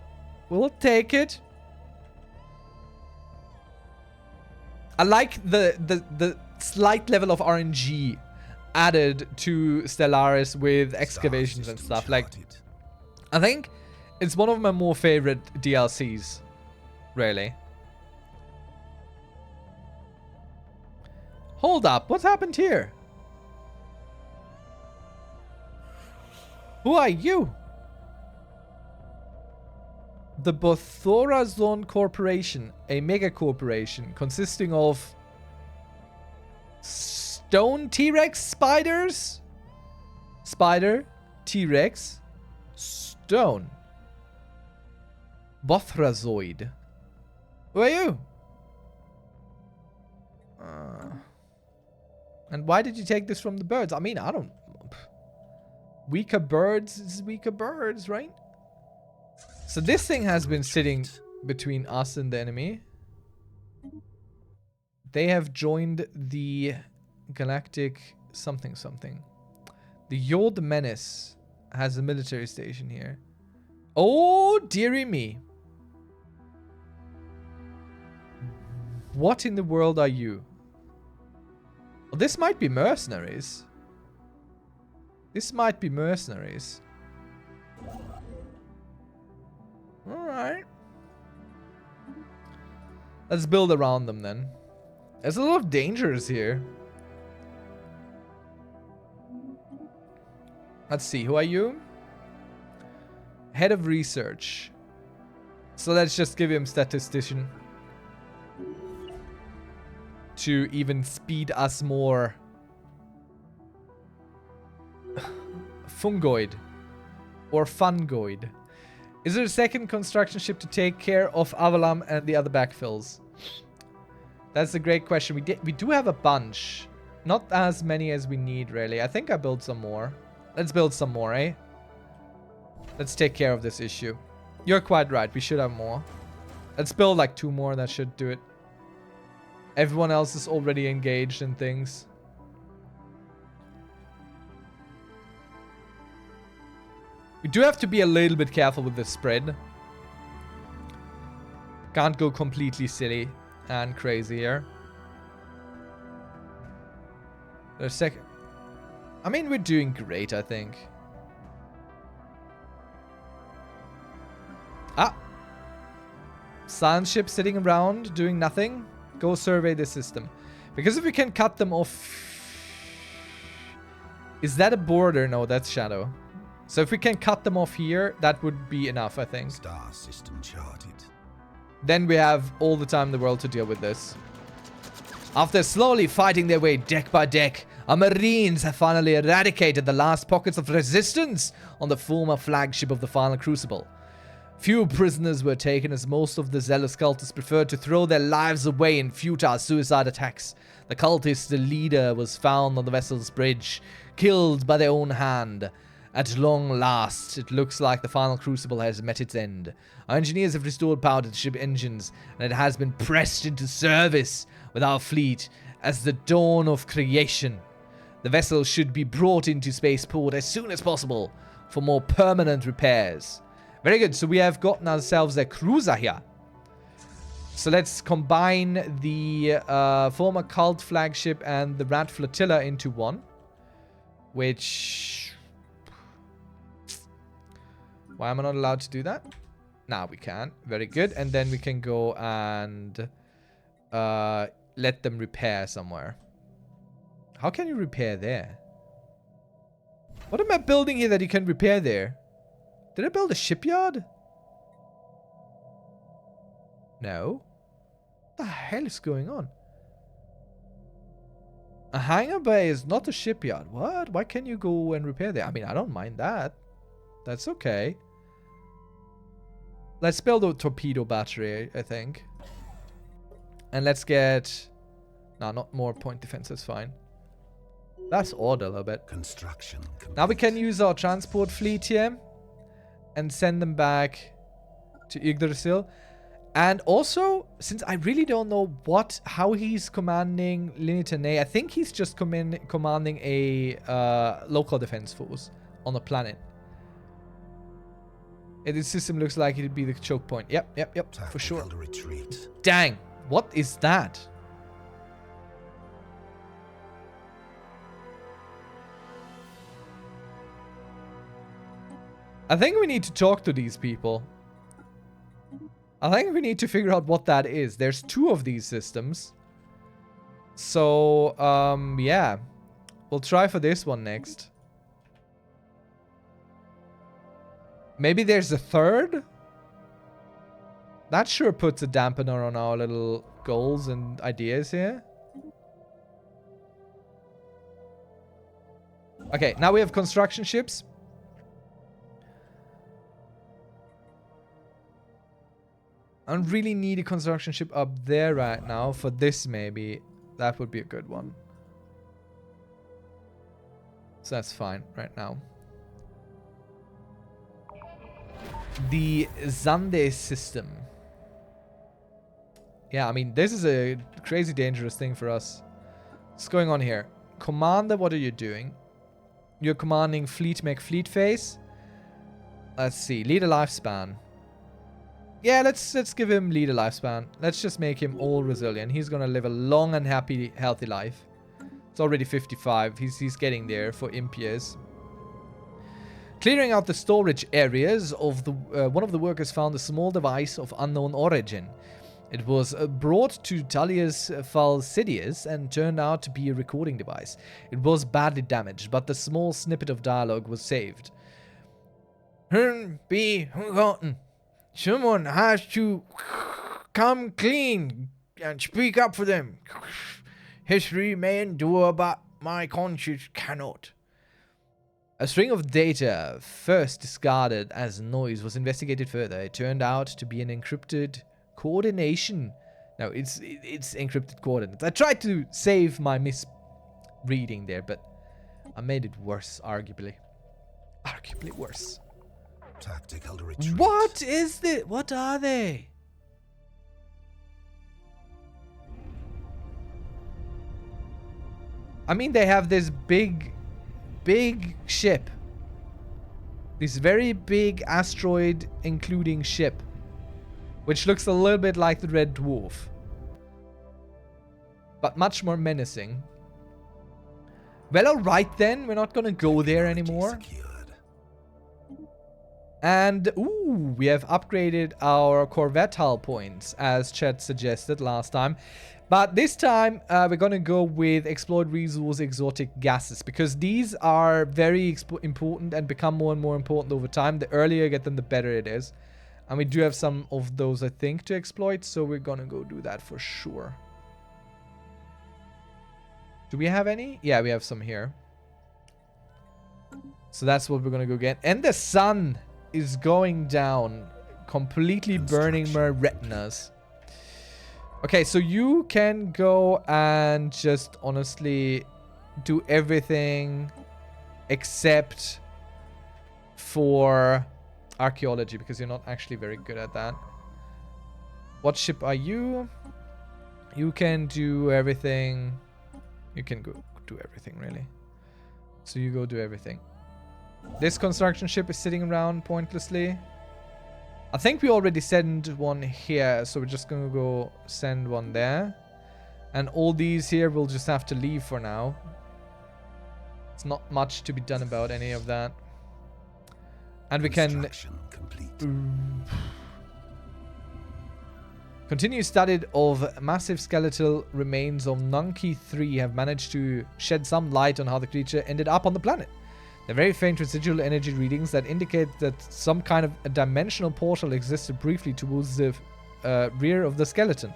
We'll take it. I like the slight level of RNG added to Stellaris with excavations and stuff. Like, I think it's one of my more favorite DLCs, really. Hold up, what happened here? Who are you? The Bothorazon Corporation, a mega corporation consisting of stone T-Rex spiders? Spider, T-Rex, stone. Bothrazoid. Who are you? And why did you take this from the birds? I mean, I don't... Weaker birds is weaker birds, right? So this thing has been sitting between us and the enemy. They have joined the Galactic something something. The Yod Menace has a military station here. Oh, dearie me. What in the world are you? Well, this might be mercenaries. This might be mercenaries. Alright. Let's build around them then. There's a lot of dangers here. Let's see, who are you? Head of research. So let's just give him statistician. To even speed us more. Fungoid. Or fungoid. Is there a second construction ship to take care of Avalam and the other backfills? That's a great question. We do have a bunch. Not as many as we need, really. I think I built some more. Let's build some more, eh? Let's take care of this issue. You're quite right. We should have more. Let's build like 2 more. That should do it. Everyone else is already engaged in things. We do have to be a little bit careful with the spread. Can't go completely silly and crazy here. There's a second. I mean, we're doing great, I think. Ah. Science ship sitting around doing nothing. Go survey the system. Because if we can cut them off... Is that a border? No, that's shadow. So if we can cut them off here, that would be enough, I think. Star system charted. Then we have all the time in the world to deal with this. After slowly fighting their way deck by deck, our Marines have finally eradicated the last pockets of resistance on the former flagship of the final Crucible. Few prisoners were taken as most of the zealous cultists preferred to throw their lives away in futile suicide attacks. The cultist leader was found on the vessel's bridge, killed by their own hand. At long last, it looks like the final Crucible has met its end. Our engineers have restored power to the ship engines, and it has been pressed into service with our fleet as the dawn of creation. The vessel should be brought into spaceport as soon as possible for more permanent repairs. Very good, so we have gotten ourselves a cruiser here. So let's combine the former cult flagship and the Rat Flotilla into one. Which... Why am I not allowed to do that? Now we can. Very good. And then we can go and let them repair somewhere. How can you repair there? What am I building here that you can repair there? Did I build a shipyard? No. What the hell is going on? A hangar bay is not a shipyard. What? Why can't you go and repair there? I mean, I don't mind that. That's okay. Let's build a torpedo battery, I think. And let's get... No, not more point defense. That's fine. That's odd a little bit. Construction complete. Now we can use our transport fleet here. And send them back to Yggdrasil. And also, since I really don't know how he's commanding Linitane, I think he's just commanding a local defense force on the planet. This system looks like it'd be the choke point. Yep, for sure. Tactical retreat. Dang, what is that? I think we need to talk to these people. I think we need to figure out what that is. There's 2 of these systems. So, yeah. We'll try for this one next. Maybe there's a 3rd? That sure puts a dampener on our little goals and ideas here. Okay, now we have construction ships. I don't really need a construction ship up there right now. For this, maybe. That would be a good one. So that's fine right now. The Zande system. Yeah, I mean, this is a crazy dangerous thing for us. What's going on here? Commander, what are you doing? You're commanding fleet, make fleet phase. Let's see. Lead a lifespan. Yeah, let's give him lead a lifespan. Let's just make him all resilient. He's gonna live a long and happy, healthy life. It's already 55. He's getting there for imp years. Clearing out the storage areas of the one of the workers found a small device of unknown origin. It was brought to Tullius Falcidius and turned out to be a recording device. It was badly damaged, but the small snippet of dialogue was saved. Be forgotten. Someone has to come clean and speak up for them. History may endure, but my conscience cannot. A string of data, first discarded as noise, was investigated further. It turned out to be an encrypted coordination. No, it's encrypted coordinates. I tried to save my misreading there, but I made it worse, arguably. Arguably worse. Tactical retreat. What is this? What are they? I mean, they have this big ship. This very big asteroid including ship. Which looks a little bit like the Red Dwarf. But much more menacing. Well, alright then. We're not gonna go there anymore. Secured. And, ooh, we have upgraded our Corvette hull points, as Chet suggested last time. But this time, we're going to go with exploit resource exotic gases, because these are very important and become more and more important over time. The earlier you get them, the better it is. And we do have some of those, I think, to exploit, so we're going to go do that for sure. Do we have any? Yeah, we have some here. So that's what we're going to go get. And the sun is going down, completely burning my retinas. Okay, so you can go and just honestly do everything except for archaeology, because you're not actually very good at that. What ship are you? You can do everything. You can go do everything, really. So you go do everything. This construction ship is sitting around pointlessly. I think we already sent one here, so we're just gonna go send one there. And all these here we'll just have to leave for now. It's not much to be done about any of that. And we can continue study of massive skeletal remains of Nunki 3 have managed to shed some light on how the creature ended up on the planet. The very faint residual energy readings that indicate that some kind of a dimensional portal existed briefly towards the rear of the skeleton.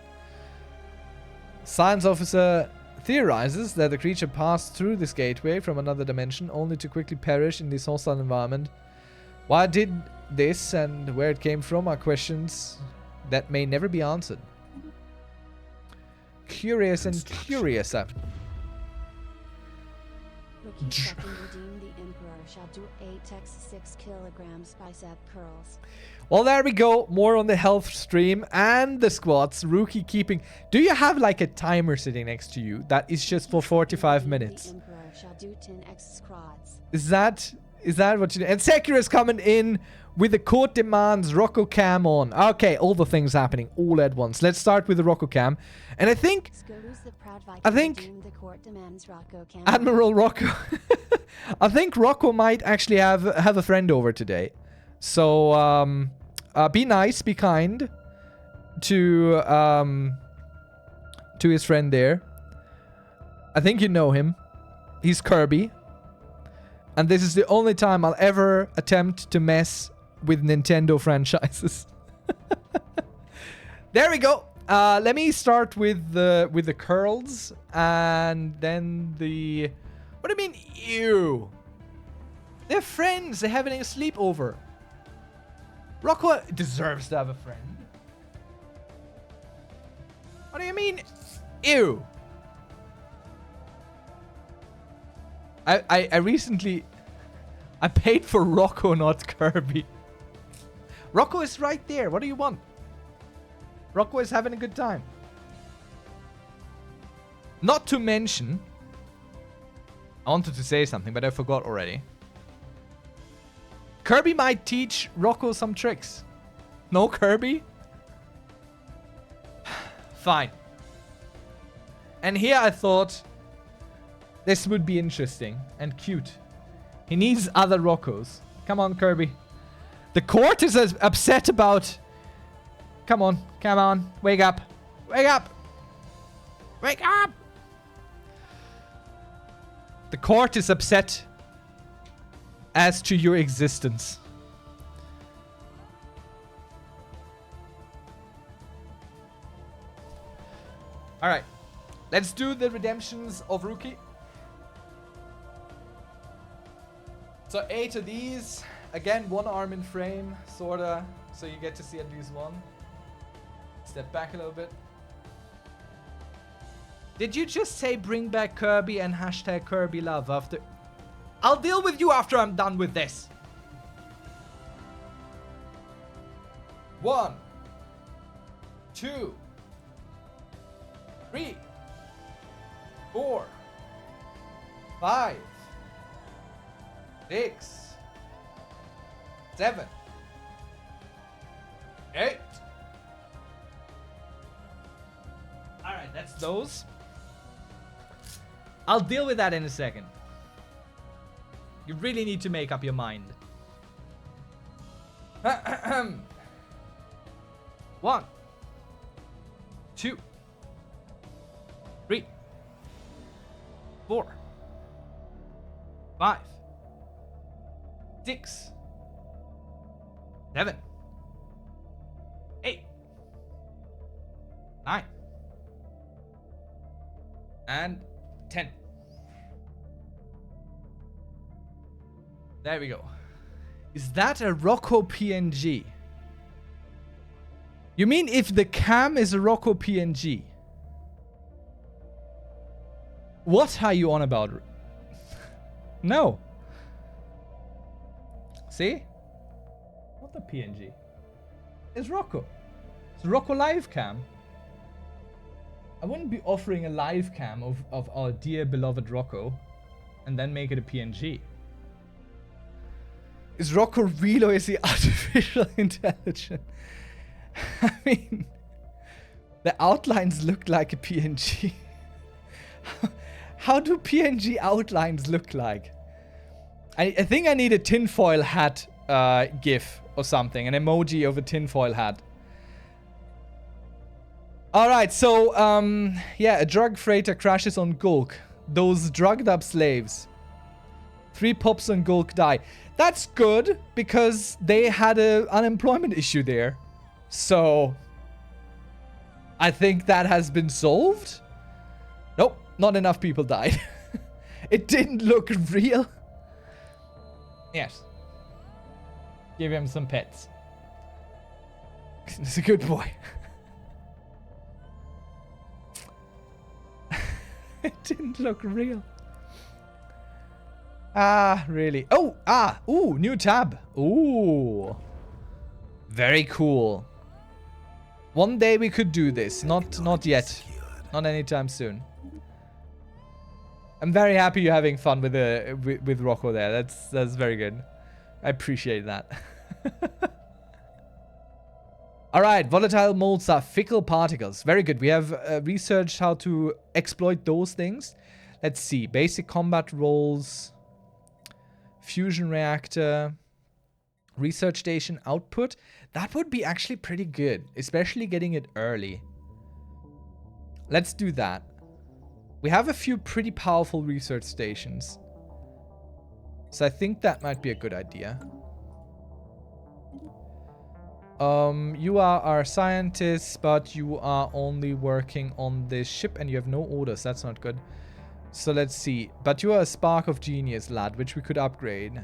Science officer theorizes that the creature passed through this gateway from another dimension only to quickly perish in this hostile environment. Why it did this and where it came from are questions that may never be answered. Curious and curiouser. Rookie second redeem the Emperor shall do 8x6 kilograms bicep curls. Well, there we go. More on the health stream and the squats. Rookie keeping. Do you have like a timer sitting next to you that is just for 45 minutes? The Emperor shall do 10x squats. Is that what you do? And Sekiro is coming in with the court demands Rocco Cam on. Okay, all the things happening all at once. Let's start with the Rocco Cam. And I think The court demands Rocco Cam. Admiral Rocco. I think Rocco might actually have a friend over today. So be nice, be kind to his friend there. I think you know him. He's Kirby. And this is the only time I'll ever attempt to mess with Nintendo franchises. There we go. Let me start with the curls and then the... What do you mean, ew? They're friends. They're having a sleepover. Rocco deserves to have a friend. What do you mean, ew? I recently... I paid for Rocco, not Kirby. Rocco is right there. What do you want? Rocco is having a good time. Not to mention... I wanted to say something, but I forgot already. Kirby might teach Rocco some tricks. No, Kirby? Fine. And here I thought... this would be interesting and cute. He needs other Roccos. Come on, Kirby. The court is as upset about... Come on, come on. Wake up. Wake up. Wake up. The court is upset as to your existence. Alright. Let's do the redemptions of Rookie. So 8 of these. Again, one arm in frame, sorta. So you get to see at least one. Step back a little bit. Did you just say bring back Kirby and hashtag Kirby love after... I'll deal with you after I'm done with this. 1, 2, 3, 4, 5, 6, 7, 8. Alright, that's those. I'll deal with that in a second. You really need to make up your mind. 1, 2, 3, 4, 5, 6, 7, 8, 9, and 10. There we go. Is that a Rocco PNG? You mean if the cam is a Rocco PNG? What are you on about? No. See? What the PNG? It's Rocco. It's Rocco live cam. I wouldn't be offering a live cam of our dear beloved Rocco and then make it a PNG. Is Rocco real or is he artificial intelligent? I mean, the outlines look like a PNG. How do PNG outlines look like? I think I need a tinfoil hat gif or something. An emoji of a tinfoil hat. Alright, so, yeah, a drug freighter crashes on Gulk. Those drugged up slaves. 3 pops on Gulk die. That's good, because they had an unemployment issue there. So, I think that has been solved. Nope, not enough people died. It didn't look real. Yes. Give him some pets. He's a good boy. It didn't look real. Ah, really? Oh, ooh, new tab. Ooh. Very cool. One day we could do this. Not yet. Secured. Not anytime soon. I'm very happy you're having fun with Rocco there. That's very good. I appreciate that. All right, volatile molds are fickle particles. Very good. We have researched how to exploit those things. Let's see. Basic combat roles. Fusion reactor. Research station output. That would be actually pretty good, especially getting it early. Let's do that. We have a few pretty powerful research stations. So I think that might be a good idea. You are our scientists, but you are only working on this ship and you have no orders. That's not good. So let's see. But you are a spark of genius, lad, which we could upgrade.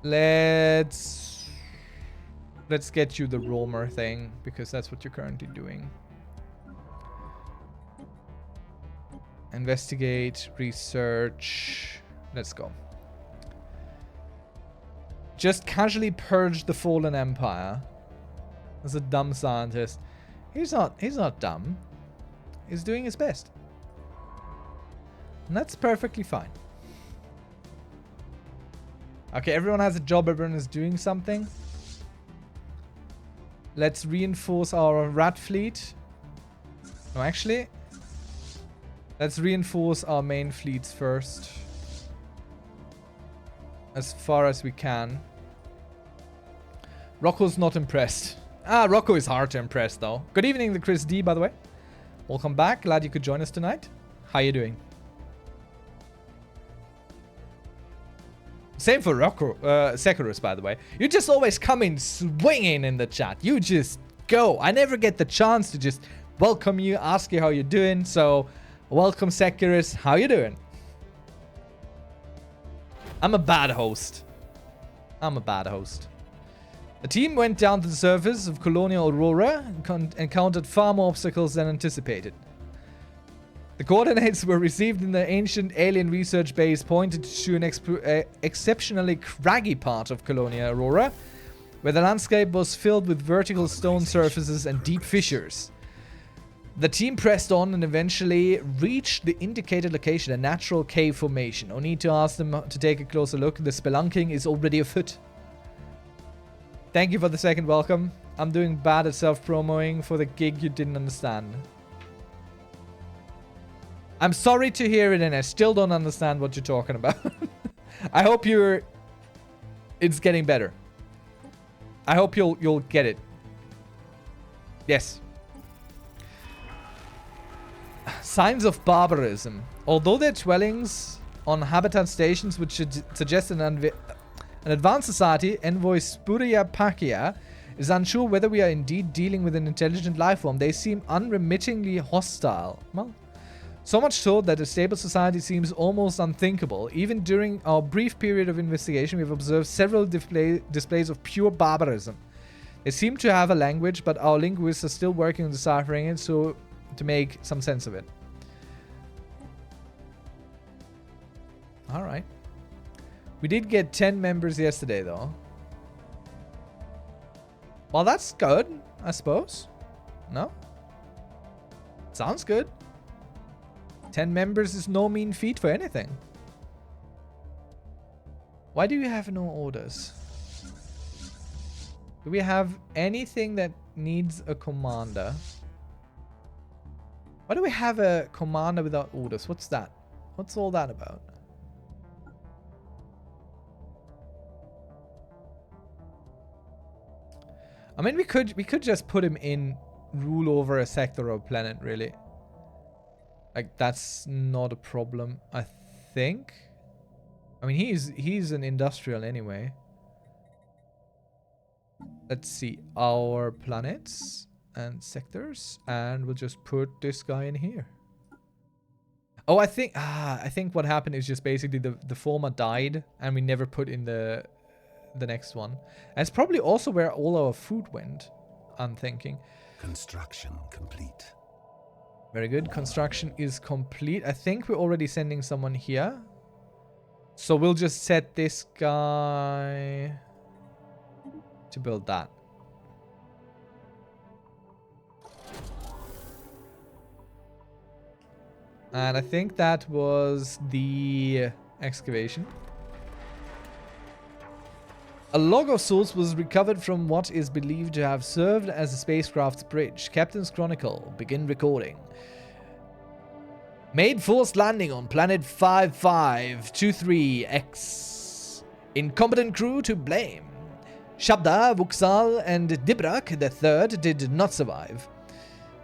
Let's get you the roamer thing, because that's what you're currently doing. Investigate, research. Let's go. Just casually purge the fallen empire. As a dumb scientist. He's not dumb. He's doing his best. And that's perfectly fine. Okay, everyone has a job, everyone is doing something. Let's reinforce our rat fleet. No, actually. Let's reinforce our main fleets first. As far as we can. Rocco's not impressed. Rocco is hard to impress though. Good evening, the Chris D, by the way. Welcome back. Glad you could join us tonight. How you doing? Same for Rocco, Sekurus, by the way. You just always come in swinging in the chat. You just go. I never get the chance to just welcome you, ask you how you're doing. So, welcome Sekurus. How you doing? I'm a bad host. The team went down to the surface of Colonial Aurora and encountered far more obstacles than anticipated. The coordinates were received in the ancient alien research base pointed to an exceptionally craggy part of Colonia Aurora, where the landscape was filled with vertical stone surfaces and deep fissures. The team pressed on and eventually reached the indicated location, a natural cave formation. No need to ask them to take a closer look. The spelunking is already afoot. Thank you for the second welcome. I'm doing bad at self-promoing for the gig you didn't understand. I'm sorry to hear it and I still don't understand what you're talking about. I hope it's getting better. I hope you'll get it. Yes. Signs of barbarism. Although their dwellings on habitat stations which should suggest an advanced society, Envoy Spuria Pakia is unsure whether we are indeed dealing with an intelligent life form. They seem unremittingly hostile. Well, so much so that a stable society seems almost unthinkable. Even during our brief period of investigation, we have observed several displays of pure barbarism. They seem to have a language, but our linguists are still working on deciphering it, so to make some sense of it. Alright. We did get 10 members yesterday, though. Well, that's good, I suppose. No? Sounds good. 10 members is no mean feat for anything. Why do you have no orders? Do we have anything that needs a commander? Why do we have a commander without orders? What's that? What's all that about? I mean, we could just put him in rule over a sector or planet, really. Like, that's not a problem, I think. I mean, he's an industrial anyway. Let's see our planets and sectors, and we'll just put this guy in here. Oh, I think what happened is just basically the former died, and we never put in the next one. And it's probably also where all our food went, I'm thinking. Construction complete. Very good. Construction is complete. I think we're already sending someone here. So we'll just set this guy to build that. And I think that was the excavation. A log of sorts was recovered from what is believed to have served as a spacecraft's bridge. Captain's Chronicle. Begin recording. Made forced landing on planet 5523X. Incompetent crew to blame. Shabda, Vuxal, and Dibrak III did not survive.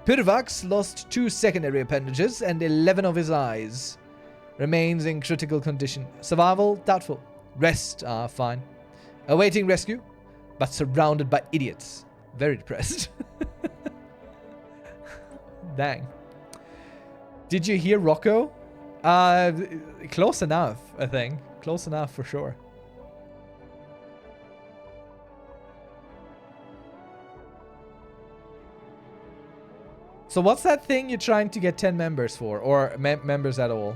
Purvax lost 2 secondary appendages and 11 of his eyes. Remains in critical condition. Survival, doubtful. Rest are fine. Awaiting rescue, but surrounded by idiots. Very depressed. Dang. Did you hear Rocco? Close enough, I think. Close enough for sure. So what's that thing you're trying to get 10 members for, or members at all?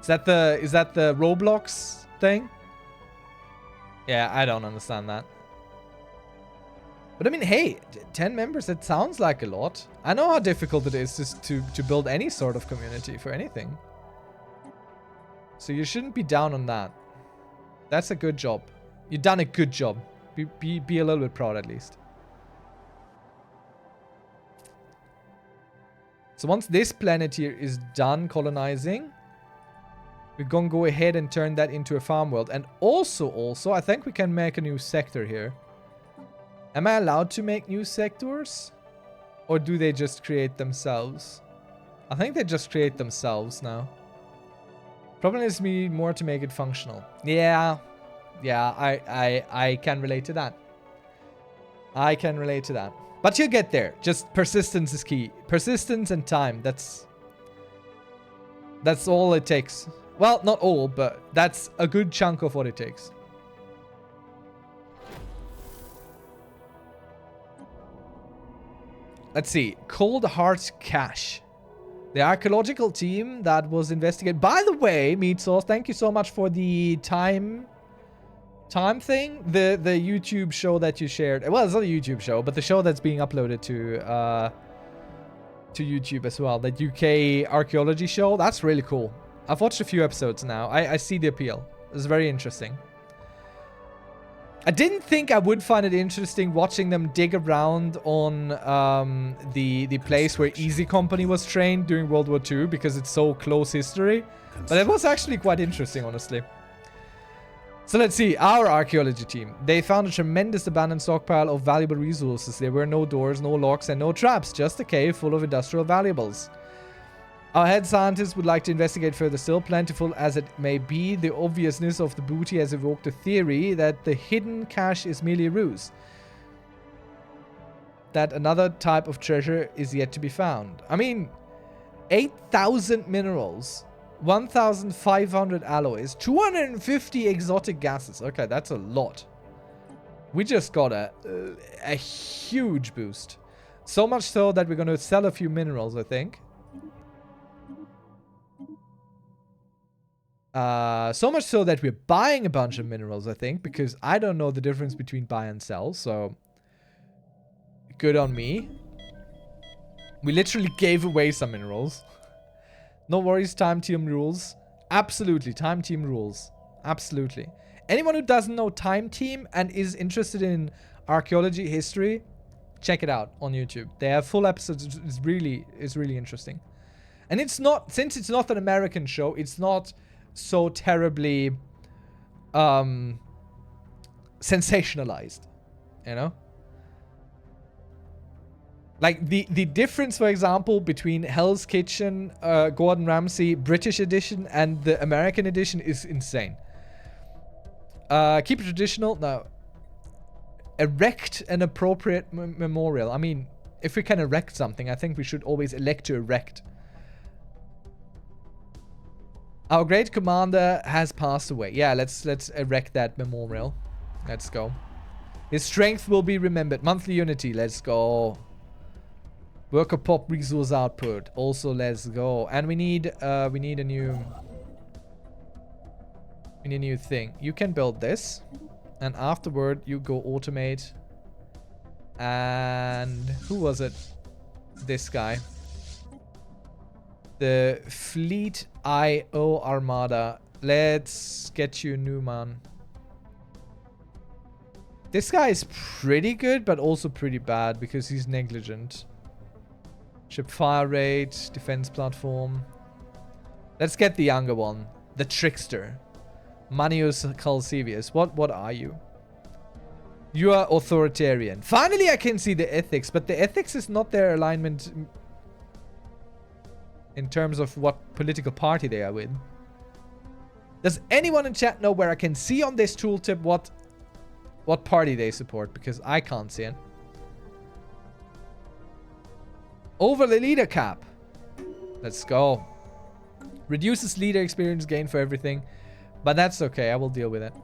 Is that the Roblox thing? Yeah, I don't understand that. But I mean, hey, 10 members, that sounds like a lot. I know how difficult it is just to build any sort of community for anything. So you shouldn't be down on that. That's a good job. You've done a good job. Be a little bit proud at least. So once this planet here is done colonizing, we're gonna go ahead and turn that into a farm world. And also, I think we can make a new sector here. Am I allowed to make new sectors? Or do they just create themselves? I think they just create themselves now. Problem is me more to make it functional. Yeah, I can relate to that. I can relate to that. But you'll get there. Just persistence is key. Persistence and time. That's all it takes. Well, not all, but that's a good chunk of what it takes. Let's see. Cold Heart Cache. The archaeological team that was investigated. By the way, Meat Sauce, thank you so much for the time thing. The YouTube show that you shared. Well, it's not a YouTube show, but the show that's being uploaded to YouTube as well. That UK archaeology show. That's really cool. I've watched a few episodes now. I see the appeal. It's very interesting. I didn't think I would find it interesting watching them dig around on the place where Easy Company was trained during World War II because it's so close history. But it was actually quite interesting, honestly. So let's see. Our archaeology team. They found a tremendous abandoned stockpile of valuable resources. There were no doors, no locks, and no traps. Just a cave full of industrial valuables. Our head scientist would like to investigate further still. Plentiful as it may be, the obviousness of the booty has evoked a theory that the hidden cache is merely a ruse. That another type of treasure is yet to be found. I mean, 8,000 minerals, 1,500 alloys, 250 exotic gases. Okay, that's a lot. We just got a huge boost. So much so that we're going to sell a few minerals, I think. So much so that we're buying a bunch of minerals, I think, because I don't know the difference between buy and sell, so good on me. We literally gave away some minerals. No worries, time team rules. Absolutely, time team rules. Absolutely. Anyone who doesn't know time team and is interested in archaeology history, check it out on YouTube. They have full episodes. It's really interesting. And it's not, since it's not an American show, it's not so terribly sensationalized, you know? Like the difference, for example, between Hell's Kitchen, Gordon Ramsay British edition and the American edition is insane. Keep it traditional. No. erect an appropriate memorial. I mean, if we can erect something, I think we should always elect to erect. Our great commander has passed away. Yeah, let's erect that memorial. Let's go. His strength will be remembered. Monthly unity. Let's go. Worker pop resource output. Also, let's go. And we need a new thing. You can build this, and afterward you go automate. And who was it? This guy. The Fleet IO Armada. Let's get you a new man. This guy is pretty good, but also pretty bad because he's negligent. Ship fire rate, defense platform. Let's get the younger one. The Trickster. Manius Calcivius. What are you? You are authoritarian. Finally, I can see the ethics, but the ethics is not their alignment in terms of what political party they are with. Does anyone in chat know where I can see on this tooltip what party they support? Because I can't see it. Over the leader cap. Let's go. Reduces leader experience gain for everything. But that's okay. I will deal with it.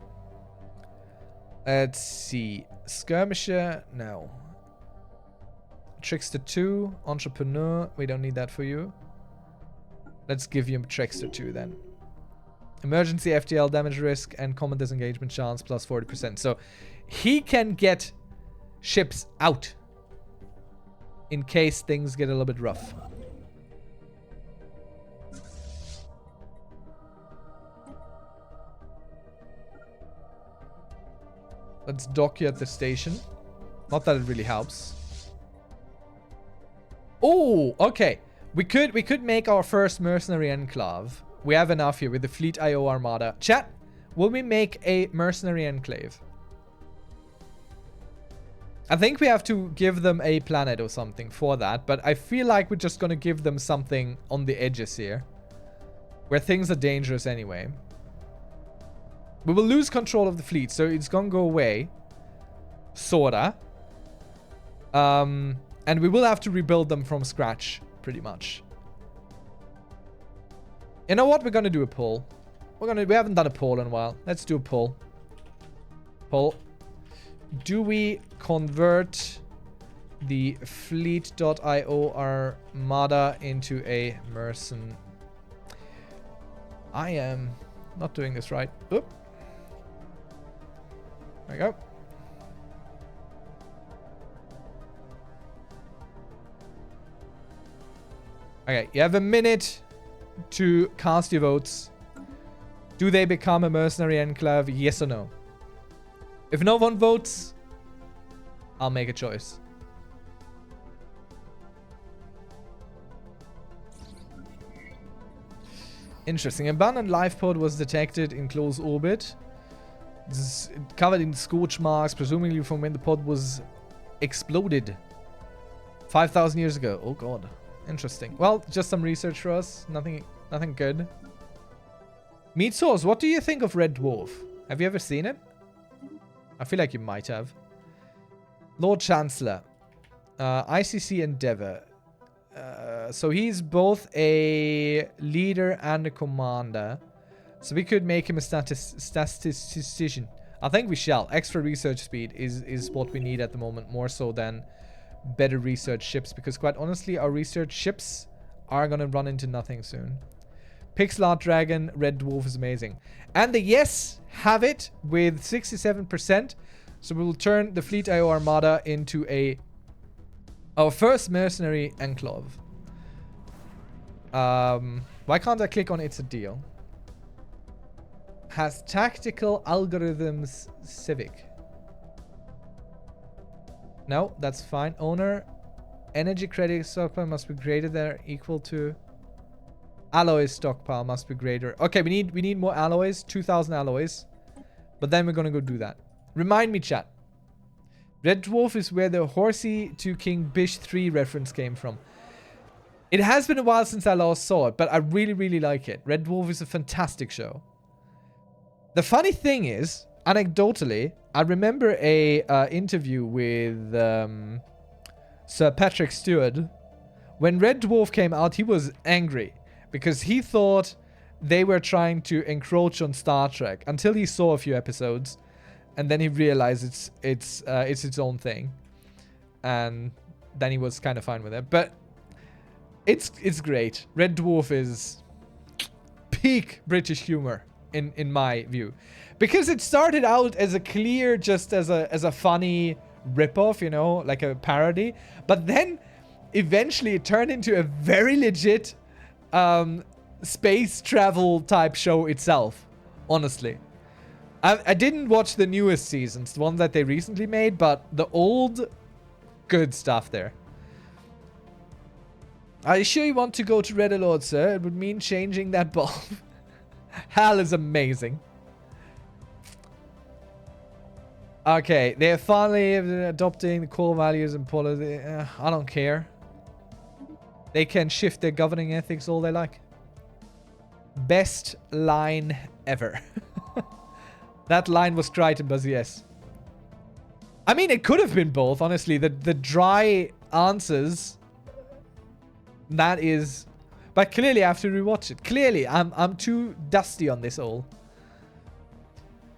Let's see. Skirmisher. No. Trickster 2. Entrepreneur. We don't need that for you. Let's give you Trickster 2 then. Emergency FTL damage risk and combat disengagement chance plus 40%. So he can get ships out in case things get a little bit rough. Let's dock you at the station. Not that it really helps. Oh, okay. We could make our first mercenary enclave. We have enough here with the Fleet IO Armada. Chat, will we make a mercenary enclave? I think we have to give them a planet or something for that, but I feel like we're just gonna give them something on the edges here, where things are dangerous anyway. We will lose control of the fleet, so it's gonna go away. Sorta. And we will have to rebuild them from scratch, pretty much. You know what? We're gonna do a poll. We haven't done a poll in a while. Let's do a poll. Poll. Do we convert the Fleet.io Armada into a mercen? I am not doing this right. Oop. There we go. Okay, you have a minute to cast your votes. Do they become a mercenary enclave? Yes or no? If no one votes, I'll make a choice. Interesting. Abandoned life pod was detected in close orbit. This is covered in scorch marks, presumably from when the pod was exploded 5,000 years ago. Oh god. Interesting. Well, just some research for us. Nothing good. Meat Sauce, what do you think of Red Dwarf? Have you ever seen it? I feel like you might have. Lord Chancellor. ICC Endeavor. So he's both a leader and a commander. So we could make him a statistician. I think we shall. Extra research speed is what we need at the moment. More so than better research ships. Because quite honestly, our research ships are going to run into nothing soon. Pixel Art Dragon, Red Dwarf is amazing. And the yes have it with 67%. So we will turn the Fleet IO Armada into our first mercenary enclave. Why can't I click on it's a deal? Has tactical algorithms civic. No, that's fine. Owner, energy credit stockpile must be greater than or equal to. Alloys stockpile must be greater. Okay, we need more alloys. 2,000 alloys. But then we're gonna go do that. Remind me, chat. Red Dwarf is where the Horsey to King Bish 3 reference came from. It has been a while since I last saw it, but I really, really like it. Red Dwarf is a fantastic show. The funny thing is, anecdotally, I remember a interview with Sir Patrick Stewart. When Red Dwarf came out, he was angry because he thought they were trying to encroach on Star Trek until he saw a few episodes, and then he realized it's its own thing, and then he was kind of fine with it. But it's great. Red Dwarf is peak British humor in my view, because it started out as a clear, just as a funny ripoff, you know, like a parody, but then eventually it turned into a very legit space travel type show itself, honestly. I didn't watch the newest seasons, the one that they recently made, but the old, good stuff there. Are you sure you want to go to Red Alert, sir? It would mean changing that bulb. Hal is amazing. Okay, they're finally adopting the core values and policy. I don't care. They can shift their governing ethics all they like. Best line ever. That line was Crichton, but yes. I mean, it could have been both, honestly. The dry answers, that is... But clearly I have to rewatch it. Clearly, I'm too dusty on this all.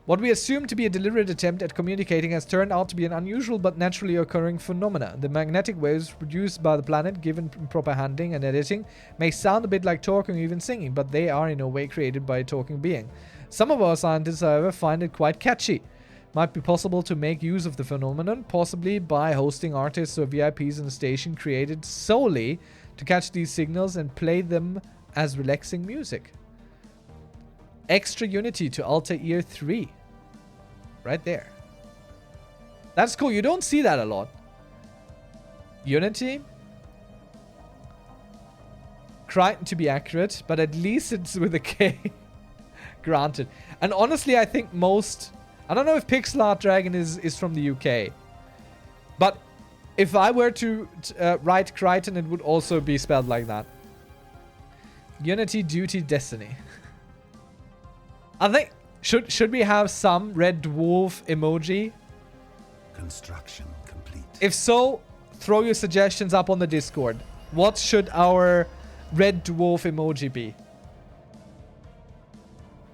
What we assume to be a deliberate attempt at communicating has turned out to be an unusual but naturally occurring phenomena. The magnetic waves produced by the planet, given proper handling and editing, may sound a bit like talking or even singing, but they are in no way created by a talking being. Some of our scientists, however, find it quite catchy. Might be possible to make use of the phenomenon, possibly by hosting artists or VIPs in a station created solely to catch these signals and play them as relaxing music. Extra Unity to Altair 3. Right there. That's cool. You don't see that a lot. Unity. Crichton to be accurate, but at least it's with a K. Granted. And honestly, I think most... I don't know if Pixel Art Dragon is from the UK. But if I were to write Crichton, it would also be spelled like that. Unity, Duty, Destiny. I think... Should we have some Red Dwarf emoji? Construction complete. If so, throw your suggestions up on the Discord. What should our Red Dwarf emoji be?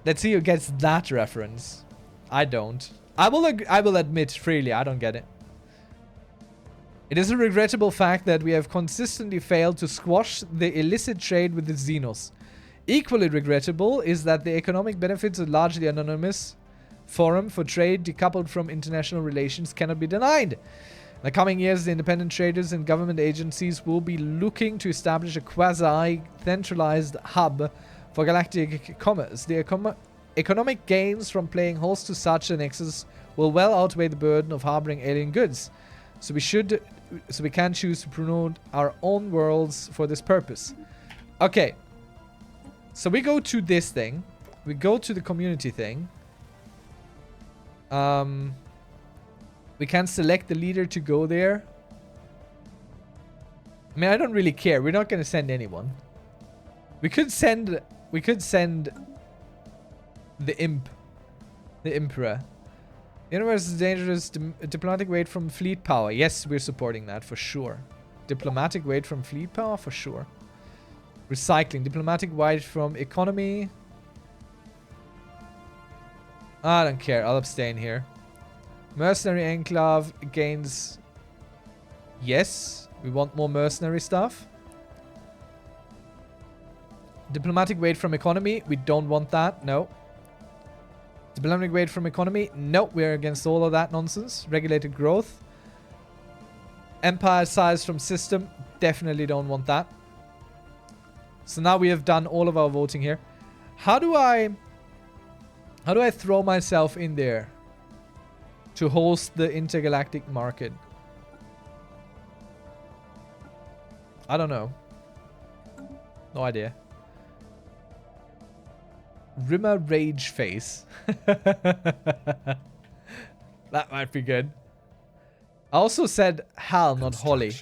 Let's see who gets that reference. I don't. I will admit freely, I don't get it. It is a regrettable fact that we have consistently failed to squash the illicit trade with the Xenos. Equally regrettable is that the economic benefits of largely anonymous forum for trade decoupled from international relations cannot be denied. In the coming years, the independent traders and government agencies will be looking to establish a quasi-centralized hub for galactic commerce. The economic gains from playing host to such a nexus will well outweigh the burden of harboring alien goods. So we can choose to promote our own worlds for this purpose. Okay. So we go to this thing. We go to the community thing. We can select the leader to go there. I mean, I don't really care. We're not going to send anyone. We could send the imp. The Imperor. The universe is dangerous. Diplomatic weight from fleet power. Yes, we're supporting that for sure. Diplomatic weight from fleet power for sure. Recycling. Diplomatic weight from economy. I don't care. I'll abstain here. Mercenary enclave gains... Yes. We want more mercenary stuff. Diplomatic weight from economy. We don't want that. No. Diplomatic weight from economy. No. We're against all of that nonsense. Regulated growth. Empire size from system. Definitely don't want that. So now we have done all of our voting here. How do I throw myself in there to host the intergalactic market? I don't know. No idea. Rimmer Rage Face. That might be good. I also said Hal, not Holly.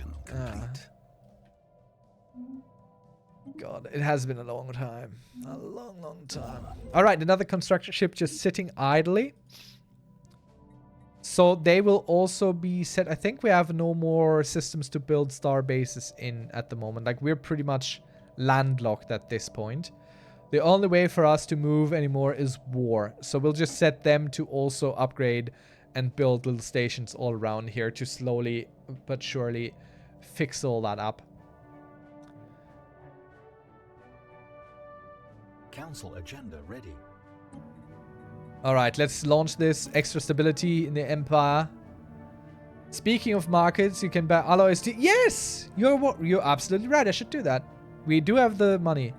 God, it has been a long time. A long, long time. Alright, another construction ship just sitting idly. So they will also be set. I think we have no more systems to build star bases in at the moment. Like, we're pretty much landlocked at this point. The only way for us to move anymore is war. So we'll just set them to also upgrade and build little stations all around here to slowly but surely fix all that up. Council agenda ready. Alright, let's launch this. Extra stability in the Empire. Speaking of markets, you can buy alloys. Yes! You're absolutely right. I should do that. We do have the money.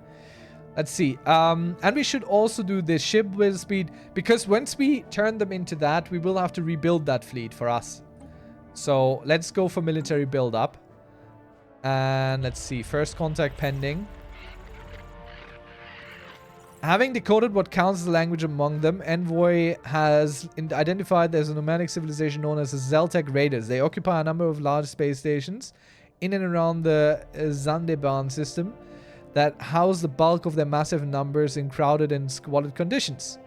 Let's see. And we should also do this ship with speed. Because once we turn them into that, we will have to rebuild that fleet for us. So let's go for military build-up. And let's see. First contact pending. Having decoded what counts as a language among them, Envoy has identified there's a nomadic civilization known as the Zeltec Raiders. They occupy a number of large space stations in and around the Zandeban system that house the bulk of their massive numbers in crowded and squalid conditions.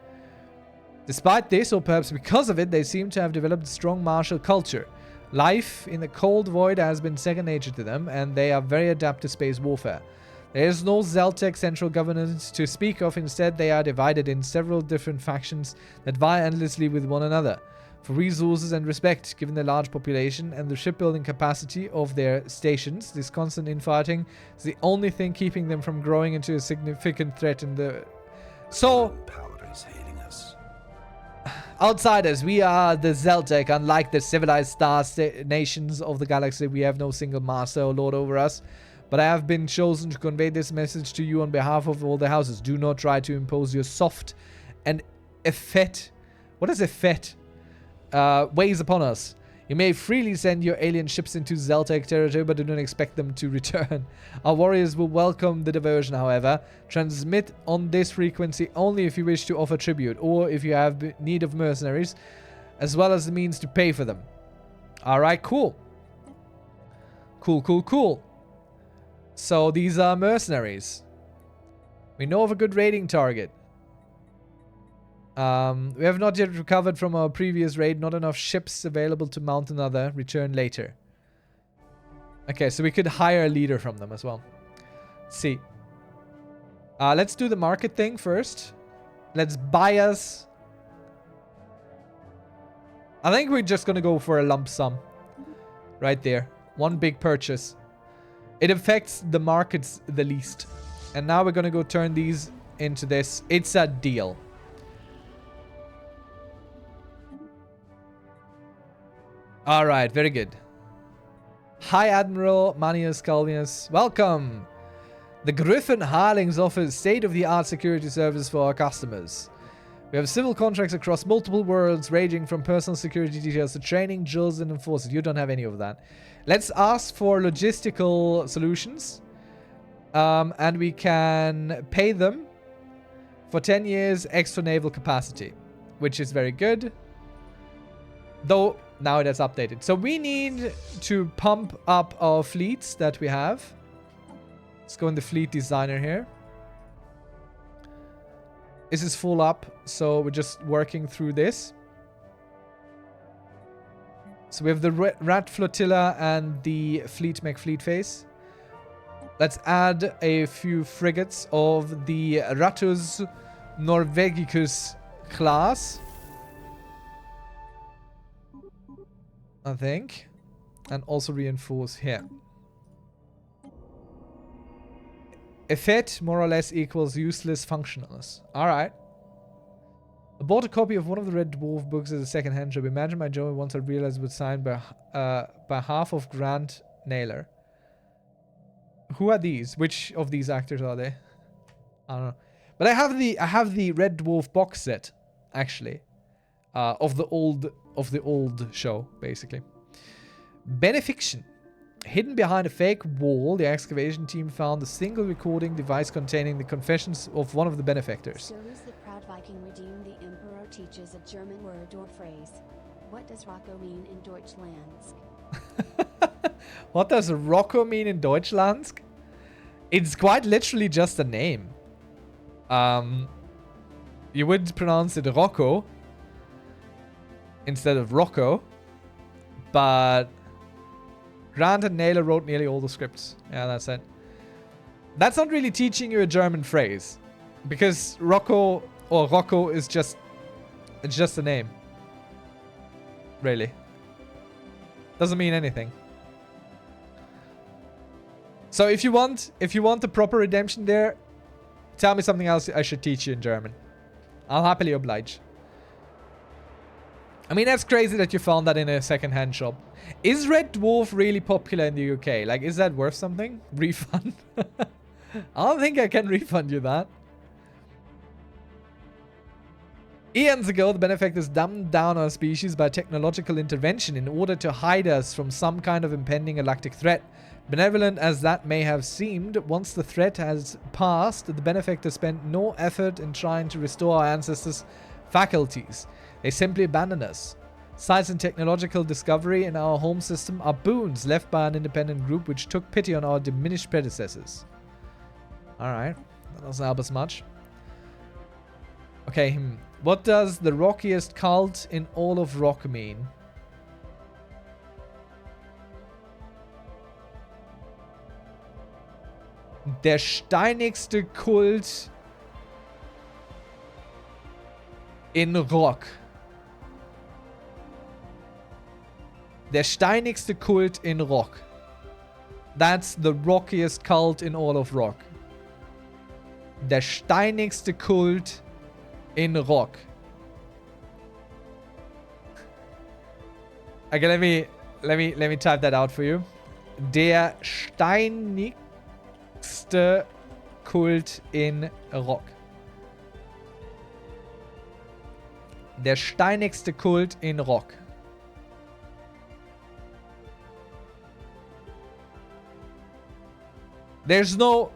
Despite this, or perhaps because of it, they seem to have developed a strong martial culture. Life in the cold void has been second nature to them, and they are very adept to space warfare. There is no Zeltec central governance to speak of. Instead, they are divided in several different factions that vie endlessly with one another for resources and respect. Given the large population and the shipbuilding capacity of their stations, this constant infighting is the only thing keeping them from growing into a significant threat in the... So, Power is hailing us. outsiders, we are the Zeltec. Unlike the civilized star nations of the galaxy, we have no single master or lord over us. But I have been chosen to convey this message to you on behalf of all the houses. Do not try to impose your soft and effete... What is effete? Ways upon us. You may freely send your alien ships into Zeltec territory, but do not expect them to return. Our warriors will welcome the diversion, however. Transmit on this frequency only if you wish to offer tribute, or if you have need of mercenaries, as well as the means to pay for them. Alright, cool. Cool. So these are mercenaries. We know of a good raiding target. We have not yet recovered from our previous raid. Not enough ships available to mount another. Return later. Okay, so we could hire a leader from them as well. Let's see. Let's do the market thing first. Let's buy us. I think we're just going to go for a lump sum. Right there. One big purchase. It affects the markets the least. And now we're going to go turn these into this. It's a deal. Alright, very good. Hi, Admiral Manius Calvius. Welcome. The Griffin Hirelings offers state-of-the-art security service for our customers. We have civil contracts across multiple worlds, ranging from personal security details to training, drills, and enforcers. You don't have any of that. Let's ask for logistical solutions. And we can pay them for 10 years extra naval capacity, which is very good. Though, now it has updated. So we need to pump up our fleets that we have. Let's go in the fleet designer here. This is full up, so we're just working through this. So we have the Rat Flotilla and the Fleet McFleet face. Let's add a few frigates of the Ratus Norvegicus class. I think. And also reinforce here. Effect more or less equals useless functionalness. Alright. I bought a copy of one of the Red Dwarf books as a second-hand job. Imagine my joy once I realized it was signed by half of Grant Naylor. Who are these? Which of these actors are they? I don't know. But I have the Red Dwarf box set, actually. Of the old show, basically. Benefiction. Hidden behind a fake wall, the excavation team found a single recording device containing the confessions of one of the benefactors. So is the proud Viking redeemed the Emperor teaches a German word or phrase. What does Rocco mean in Deutschlandsk? What does Rocco mean in Deutschlandsk? It's quite literally just a name. You would pronounce it Rocco. instead of Rocco. But Grant and Naylor wrote nearly all the scripts. Yeah, that's it. That's not really teaching you a German phrase. Because Rocco or Rocco is just... It's just a name. Really. Doesn't mean anything. So if you want the proper redemption there, tell me something else I should teach you in German. I'll happily oblige. I mean, that's crazy that you found that in a second-hand shop. Is Red Dwarf really popular in the UK? Like, is that worth something? Refund? I don't think I can refund you that. Eons ago, the benefactors dumbed down our species by technological intervention in order to hide us from some kind of impending galactic threat. Benevolent as that may have seemed, once the threat has passed, the benefactors spent no effort in trying to restore our ancestors' faculties. They simply abandoned us. Science and technological discovery in our home system are boons left by an independent group which took pity on our diminished predecessors. Alright, that doesn't help us much. Okay, what does the rockiest cult in all of rock mean? Der steinigste Kult in Rock. Der steinigste Kult in Rock. That's the rockiest cult in all of Rock. Der steinigste Kult in Rock. Okay, let me type that out for you. Der steinigste Kult in Rock. Der steinigste Kult in Rock. There's no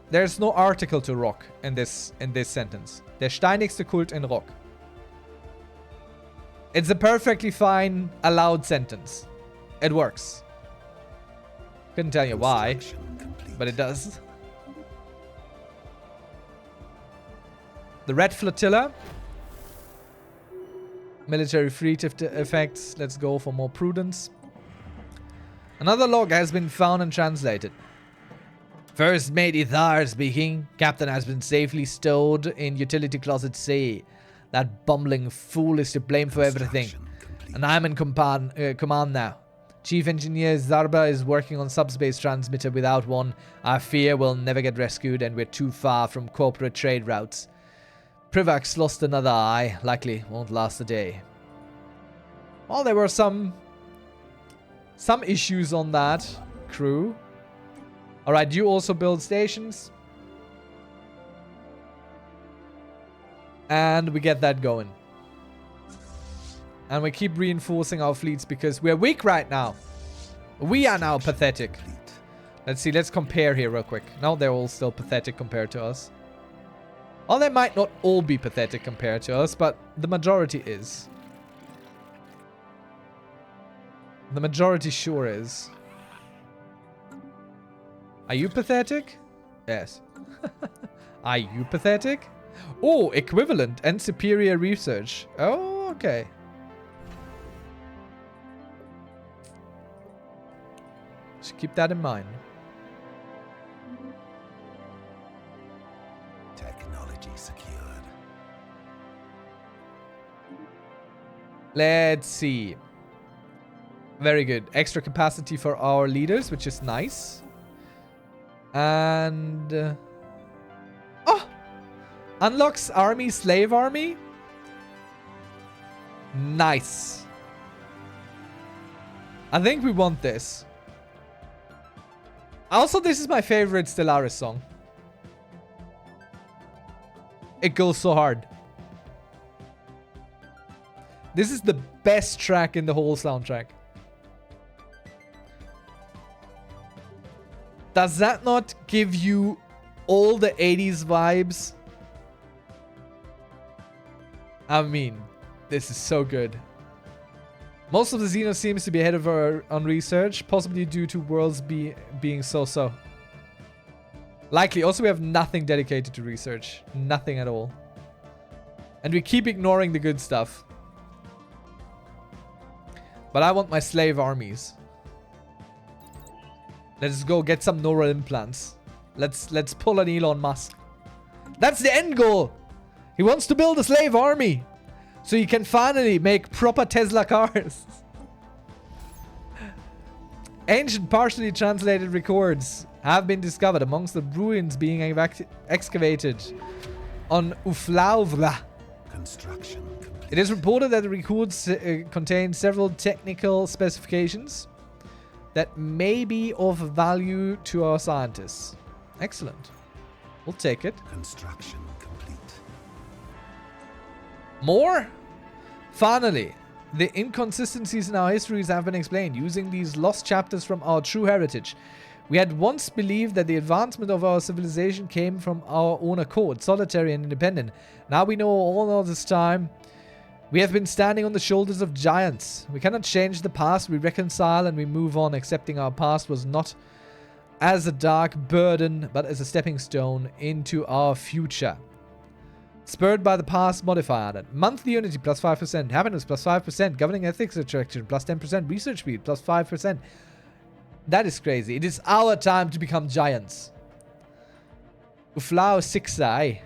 article to Rock in this sentence. Der steinigste Kult in Rock. It's a perfectly fine allowed sentence. It works. Couldn't tell you why, but it does. The Red Flotilla. Military fleet effects. Let's go for more prudence. Another log has been found and translated. First Mate Ithar speaking. Captain has been safely stowed in utility closet C. That bumbling fool is to blame for everything. And I'm in command now. Chief Engineer Zarba is working on subspace transmitter. Without one, I fear we'll never get rescued and we're too far from corporate trade routes. Privax lost another eye. Likely won't last a day. Well, there were some issues on that crew. Alright, you also build stations. And we get that going. And we keep reinforcing our fleets because we're weak right now. We are now pathetic. Let's see, let's compare here real quick. No, they're all still pathetic compared to us. Well, they might not all be pathetic compared to us, but the majority is. The majority sure is. Are you pathetic? Yes. Are you pathetic? Oh, equivalent and superior research. Oh, okay. Just keep that in mind. Technology secured. Let's see. Very good. Extra capacity for our leaders, which is nice. And... oh! Unlocks army, slave army. Nice. I think we want this. Also, this is my favorite Stellaris song. It goes so hard. This is the best track in the whole soundtrack. Does that not give you all the 80s vibes? I mean, this is so good. Most of the Xeno seems to be ahead of her on research, possibly due to worlds being so-so. Likely. Also, we have nothing dedicated to research. Nothing at all. And we keep ignoring the good stuff. But I want my slave armies. Let's go get some neural implants. Let's pull an Elon Musk. That's the end goal. He wants to build a slave army. So he can finally make proper Tesla cars. Ancient partially translated records have been discovered amongst the ruins being excavated on Uflauvla. Construction complete. It is reported that the records contain several technical specifications that may be of value to our scientists. Excellent. We'll take it. Construction complete. More? Finally, the inconsistencies in our histories have been explained using these lost chapters from our true heritage. We had once believed that the advancement of our civilization came from our own accord, solitary and independent. Now we know all of this time we have been standing on the shoulders of giants. We cannot change the past. We reconcile and we move on, accepting our past was not as a dark burden, but as a stepping stone into our future. Spurred by the past modifier added. Monthly unity plus 5%. Happiness plus 5%. Governing ethics attraction plus 10%. Research speed plus 5%. That is crazy. It is our time to become giants. Uflao 6i.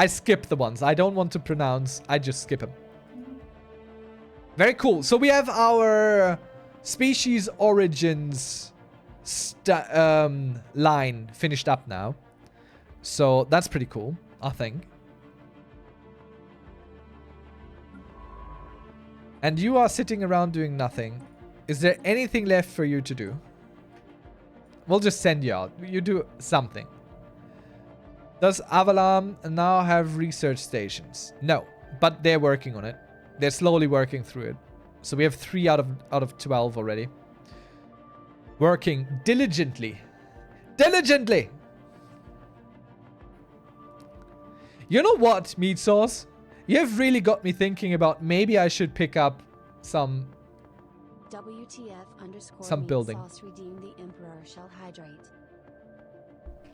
I skip the ones. I don't want to pronounce. I just skip them. Very cool. So we have our species origins line finished up now. So that's pretty cool, I think. And you are sitting around doing nothing. Is there anything left for you to do? We'll just send you out. You do something. Does Avalam now have research stations? No, but they're working on it. They're slowly working through it. So we have 3 out of 12 already. Working diligently. Diligently! You know what, Meat Sauce? You have really got me thinking about maybe I should pick up some WTF_meat building. sauce redeem the Emperor shall hydrate.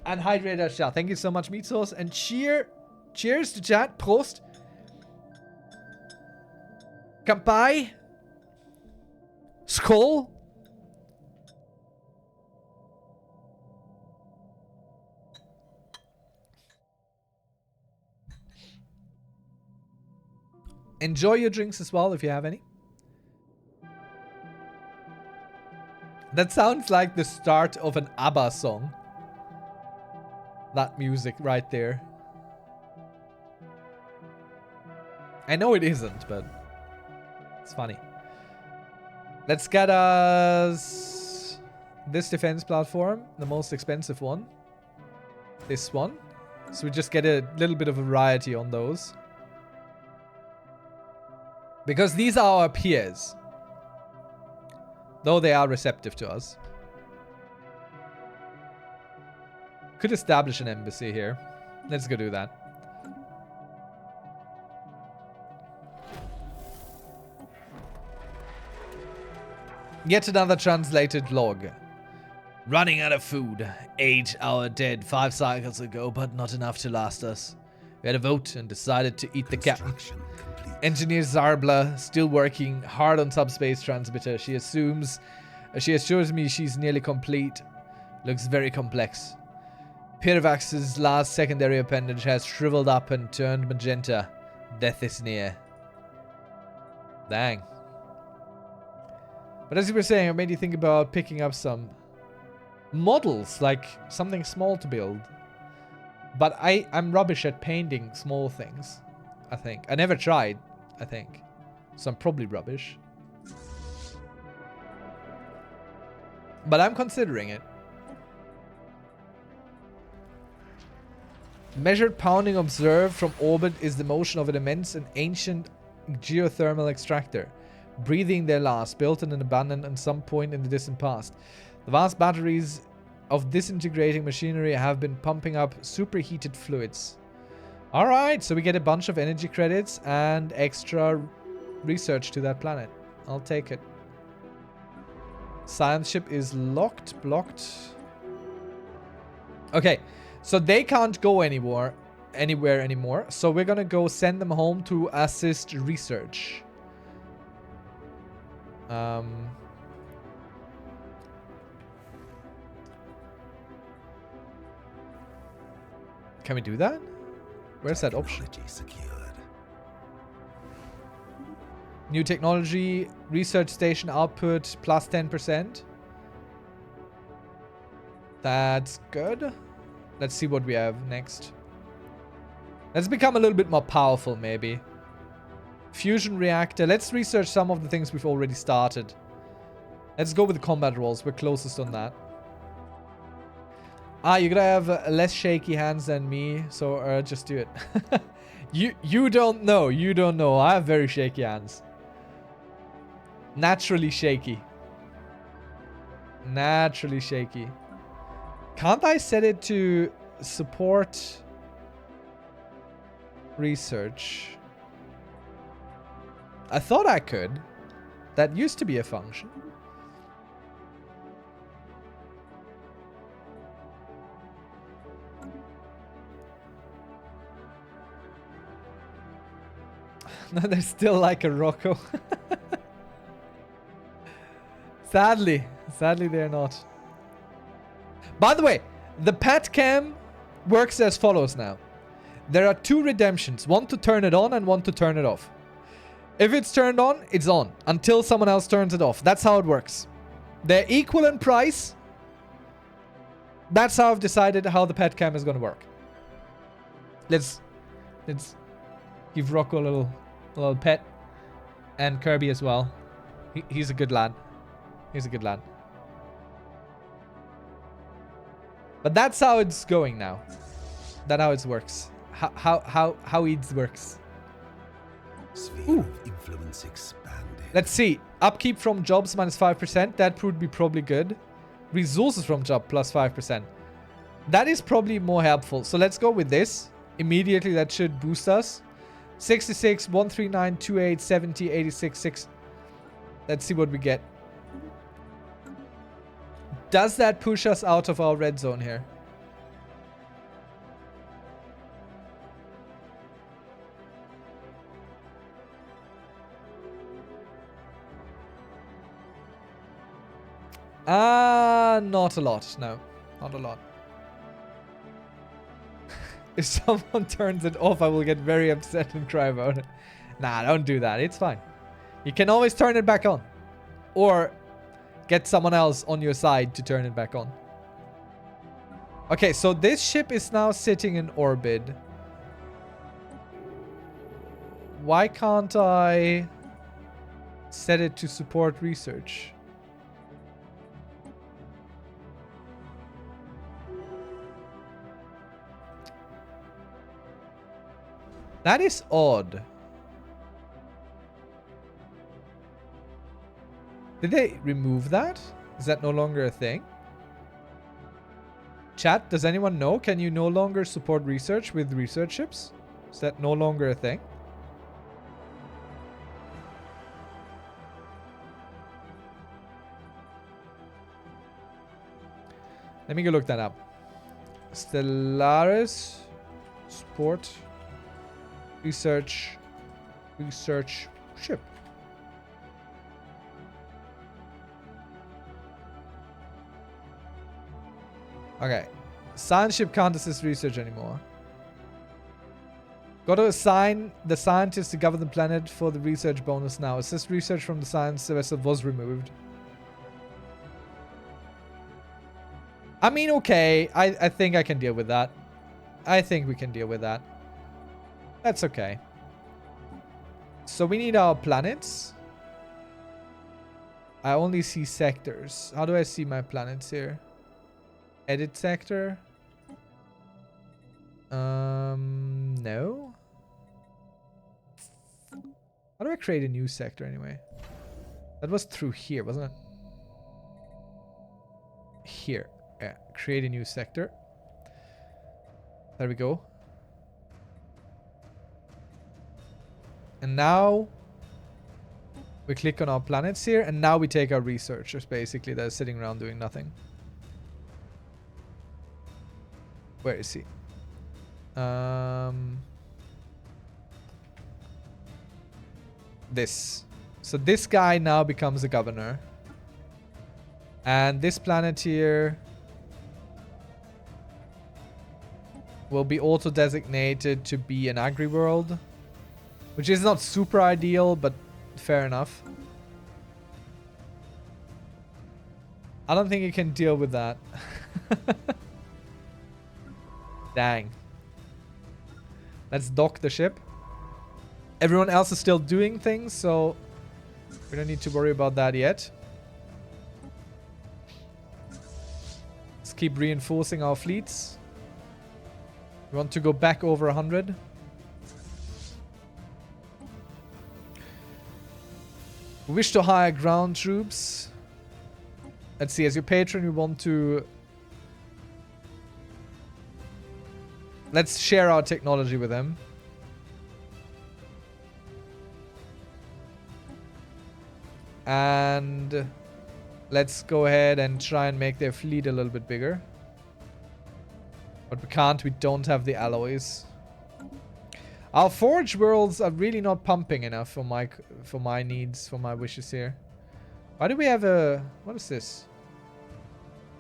And hydrate our shell. Thank you so much, Meat Sauce. And cheers to chat. Prost. Kampai. Skål. Enjoy your drinks as well if you have any. That sounds like the start of an ABBA song. That music right there. I know it isn't, but it's funny. Let's get us this defense platform, the most expensive one. This one. So we just get a little bit of variety on those. Because these are our peers. Though they are receptive to us. Could establish an embassy here. Let's go do that. Yet another translated log. Running out of food. 8 hour dead 5 cycles ago, but not enough to last us. We had a vote and decided to eat the captain. Construction complete. Engineer Zarbla still working hard on subspace transmitter. She assures me she's nearly complete. Looks very complex. Pirvax's last secondary appendage has shriveled up and turned magenta. Death is near. Dang. But as you were saying, it made you think about picking up some models, like something small to build. But I'm rubbish at painting small things, I think. I never tried, I think. So I'm probably rubbish. But I'm considering it. Measured pounding observed from orbit is the motion of an immense and ancient geothermal extractor, breathing their last, built in an abandoned at some point in the distant past. The vast batteries of disintegrating machinery have been pumping up superheated fluids. Alright, so we get a bunch of energy credits and extra research to that planet. I'll take it. Science ship is locked, blocked. Okay, so they can't go anywhere anymore. So we're gonna go send them home to assist research. Can we do that? Where's that option? Technology secured. New technology, research station output plus 10%. That's good. Let's see what we have next. Let's become a little bit more powerful, maybe. Fusion reactor. Let's research some of the things we've already started. Let's go with the combat rolls. We're closest on that. Ah, you're gonna have less shaky hands than me, so just do it. You don't know. You don't know. I have very shaky hands. Naturally shaky. Naturally shaky. Can't I set it to support research? I thought I could. That used to be a function. No, they're still like a Rocco. Sadly they're not. By the way, the pet cam works as follows now. There are two redemptions, one to turn it on and one to turn it off. If it's turned on, it's on until someone else turns it off. That's how it works. They're equal in price. That's how I've decided how the pet cam is going to work. Let's give Rocco a little pet, and Kirby as well. He's a good lad. He's a good lad. But that's how it's going now. That's how it works. How it works. Sphere of influence expanded. Let's see. Upkeep from jobs minus 5%. That would be probably good. Resources from job plus 5%. That is probably more helpful. So let's go with this. Immediately that should boost us. 66, 139, 28, 70, 86, 6. Let's see what we get. Does that push us out of our red zone here? Not a lot. No, not a lot. If someone turns it off, I will get very upset and cry about it. Nah, don't do that. It's fine. You can always turn it back on. Or get someone else on your side to turn it back on. Okay, so this ship is now sitting in orbit. Why can't I set it to support research? That is odd. Did they remove that? Is that no longer a thing? Chat, does anyone know? Can you no longer support research with research ships? Is that no longer a thing? Let me go look that up. Stellaris support research ship. Okay. Science ship can't assist research anymore. Got to assign the scientists to govern the planet for the research bonus now. Assist research from the science vessel was removed. I mean, okay. I think I can deal with that. I think we can deal with that. That's okay. So we need our planets. I only see sectors. How do I see my planets here? Edit sector? No. How do I create a new sector anyway? That was through here, wasn't it? Here. Yeah. Create a new sector. There we go. And now we click on our planets here, and now we take our researchers basically that are sitting around doing nothing. Where is he? This. So this guy now becomes a governor. And this planet here will be auto-designated to be an agri-world. Which is not super ideal, but fair enough. I don't think you can deal with that. Dang. Let's dock the ship. Everyone else is still doing things, so we don't need to worry about that yet. Let's keep reinforcing our fleets. We want to go back over 100. We wish to hire ground troops. Let's see, as your patron, we want to... Let's share our technology with them. And let's go ahead and try and make their fleet a little bit bigger. But we can't, we don't have the alloys. Our forge worlds are really not pumping enough for my needs, for my wishes here. Why do we have a... What is this?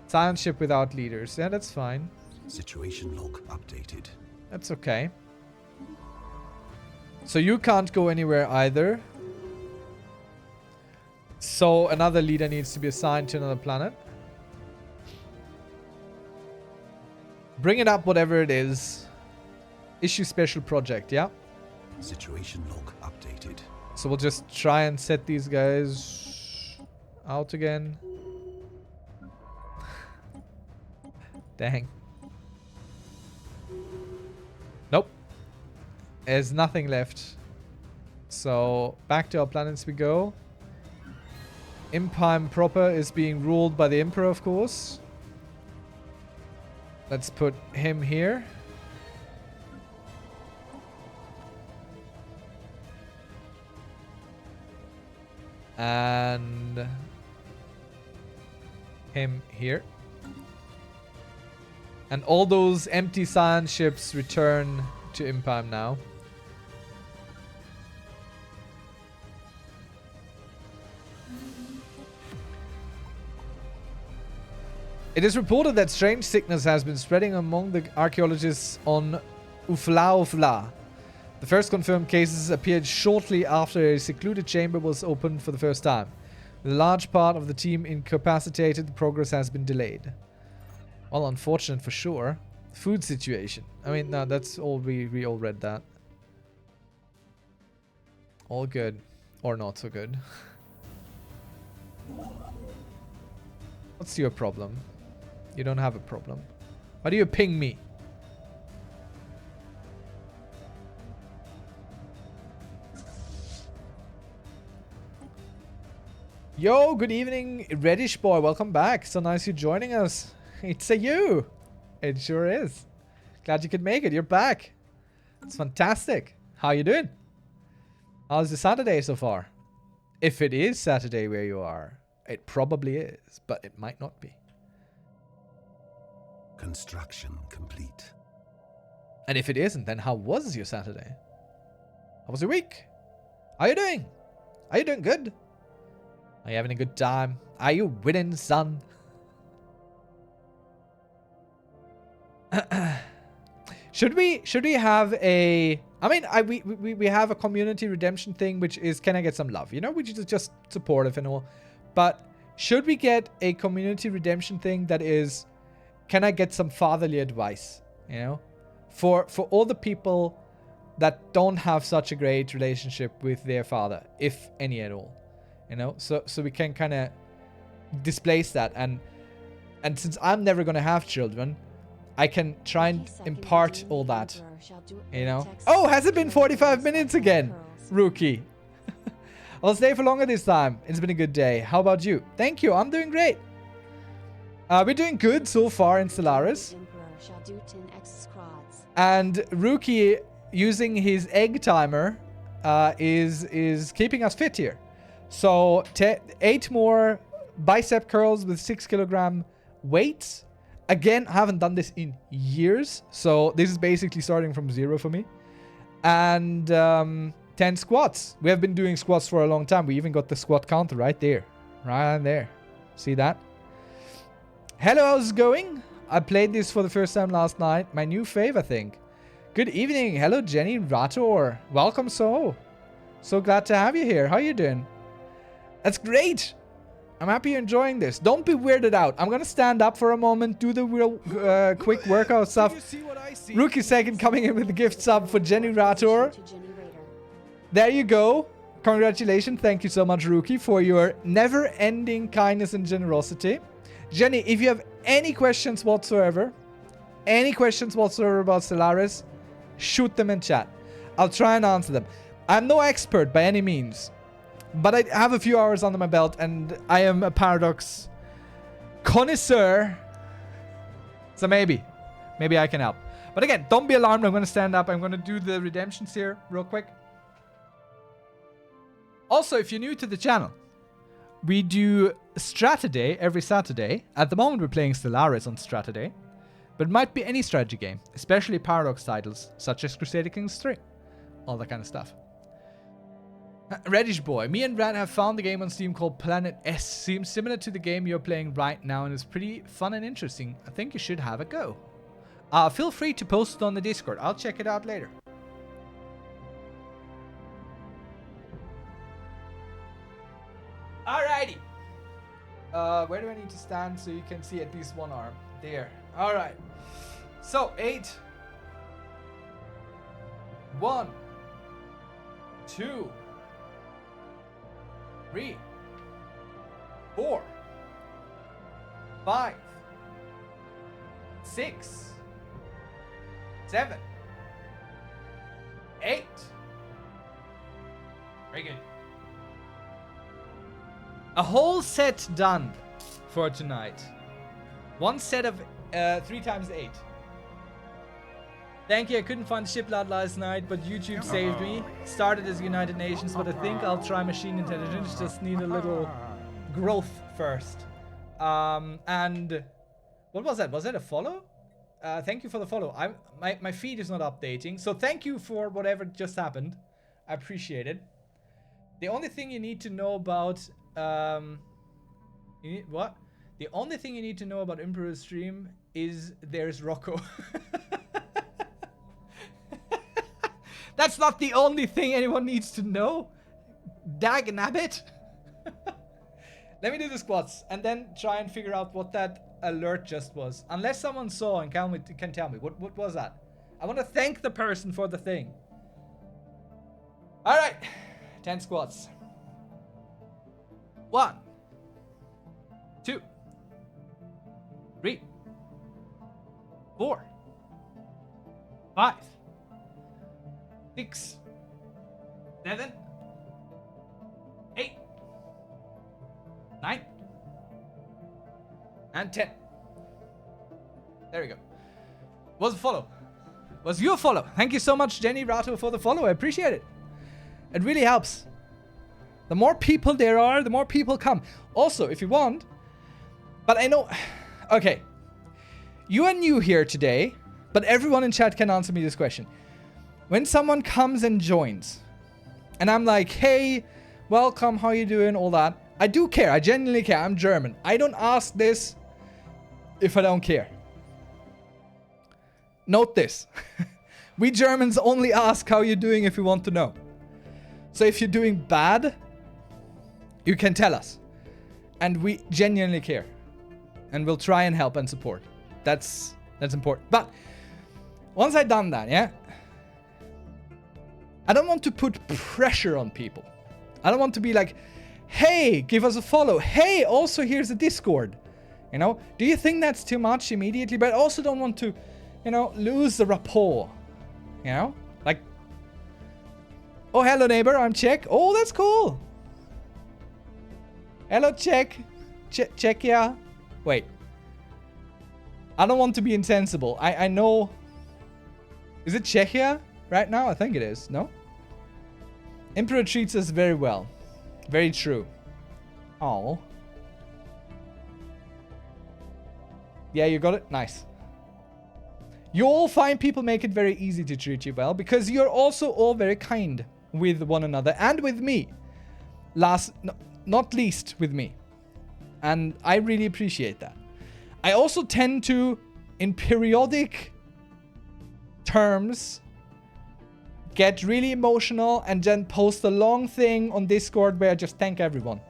Science ship without leaders. Yeah, that's fine. Situation log updated. That's okay. So you can't go anywhere either. So another leader needs to be assigned to another planet. Bring it up, whatever it is. Issue special project, yeah? Situation log updated. So we'll just try and set these guys out again. Dang. Nope. There's nothing left. So back to our planets we go. Impime proper is being ruled by the Emperor, of course. Let's put him here. And him here. And all those empty science ships return to Impime now. It is reported that strange sickness has been spreading among the archaeologists on Ufla. The first confirmed cases appeared shortly after a secluded chamber was opened for the first time. With a large part of the team incapacitated, the progress has been delayed. Well, unfortunate for sure. Food situation. I mean, no, that's all we all read that. All good. Or not so good. What's your problem? You don't have a problem. Why do you ping me? Yo, good evening, Reddish boy. Welcome back. So nice you joining us. It's a you. It sure is. Glad you could make it. You're back. It's fantastic. How you doing? How's the Saturday so far? If it is Saturday where you are, it probably is, but it might not be. Construction complete. And if it isn't, then how was your Saturday? How was your week? How you doing? Are you doing good? Are you having a good time? Are you winning, son? Should we have a... I mean, we have a community redemption thing, which is, can I get some love? You know, which is just supportive and all. But should we get a community redemption thing that is, can I get some fatherly advice? You know, for all the people that don't have such a great relationship with their father, if any at all. You know, so we can kind of displace that, and since I'm never gonna have children, I can try and impart all that, you know. Oh, has it been 45 minutes again, rookie? I'll stay for longer this time. It's been a good day. How about you? Thank you. I'm doing great. We're doing good so far in Stellaris. And rookie, using his egg timer, is keeping us fit here. So 8 more bicep curls with 6 kilogram weights. Again, I haven't done this in years, so this is basically starting from 0 for me. And 10 squats. We have been doing squats for a long time. We even got the squat counter right there. Right there. See that? Hello, how's it going? I played this for the first time last night. My new fave, I think. Good evening. Hello, Jenny Rator. Welcome, So glad to have you here. How you doing? That's great. I'm happy you're enjoying this. Don't be weirded out. I'm gonna stand up for a moment, do the real quick workout stuff. Rookie second coming in with the gift sub for Jenny Rator. There you go. Congratulations. Thank you so much, Rookie, for your never-ending kindness and generosity. Jenny, if you have any questions whatsoever about Stellaris, shoot them in chat. I'll try and answer them. I'm no expert by any means, but I have a few hours under my belt, and I am a Paradox connoisseur. So maybe I can help. But again, don't be alarmed. I'm going to stand up. I'm going to do the redemptions here real quick. Also, if you're new to the channel, we do Strategy every Saturday. At the moment, we're playing Stellaris on Strategy, but it might be any strategy game, especially Paradox titles, such as Crusader Kings 3. All that kind of stuff. Reddish Boy. Me and Rat have found the game on Steam called Planet S. Seems similar to the game you're playing right now and is pretty fun and interesting. I think you should have a go. Feel free to post it on the Discord. I'll check it out later. Alrighty. Where do I need to stand so you can see at least one arm? There. Alright. So, 8. 1. 2. 3. 4. 5. 6. 7. 8. Very good. A whole set done for tonight. One set of 3 times 8. Thank you. I couldn't find the shipload last night, but YouTube saved me. Started as United Nations, but I think I'll try Machine Intelligence. Just need a little growth first. And what was that? Was that a follow? Thank you for the follow. My feed is not updating, so thank you for whatever just happened. I appreciate it. The only thing you need to know about what? The only thing you need to know about Imperor's stream is there's Rocco. That's not the only thing anyone needs to know. Dag nabbit. Let me do the squats and then try and figure out what that alert just was. Unless someone saw and can tell me. What was that? I want to thank the person for the thing. Alright. 10 squats. 1. 2. 3. 4. 5. 6. 7. 8. 9. And 10. There we go. Was a follow. Was your follow. Thank you so much, Jenny Rato, for the follow. I appreciate it. It really helps. The more people there are, the more people come. Also, if you want, but I know, okay, you are new here today, but everyone in chat can answer me this question. When someone comes and joins, and I'm like, hey, welcome, how you doing, all that, I do care, I genuinely care, I'm German. I don't ask this if I don't care. Note this. We Germans only ask how you're doing if we want to know. So if you're doing bad, you can tell us. And we genuinely care. And we'll try and help and support. That's important. But once I've done that, yeah, I don't want to put pressure on people. I don't want to be like, hey, give us a follow. Hey, also here's a Discord. You know, do you think that's too much immediately? But I also don't want to, you know, lose the rapport. You know, like, oh, hello neighbor, I'm Czech. Oh, that's cool. Hello, Czech. Czechia. Wait. I don't want to be insensible. I know. Is it Czechia right now? I think it is. No? Emperor treats us very well. Very true. Oh. Yeah, you got it? Nice. You all fine people make it very easy to treat you well because you're also all very kind. with one another and with me. Not least with me. And I really appreciate that. I also tend to, in periodic terms, get really emotional and then post a long thing on Discord where I just thank everyone.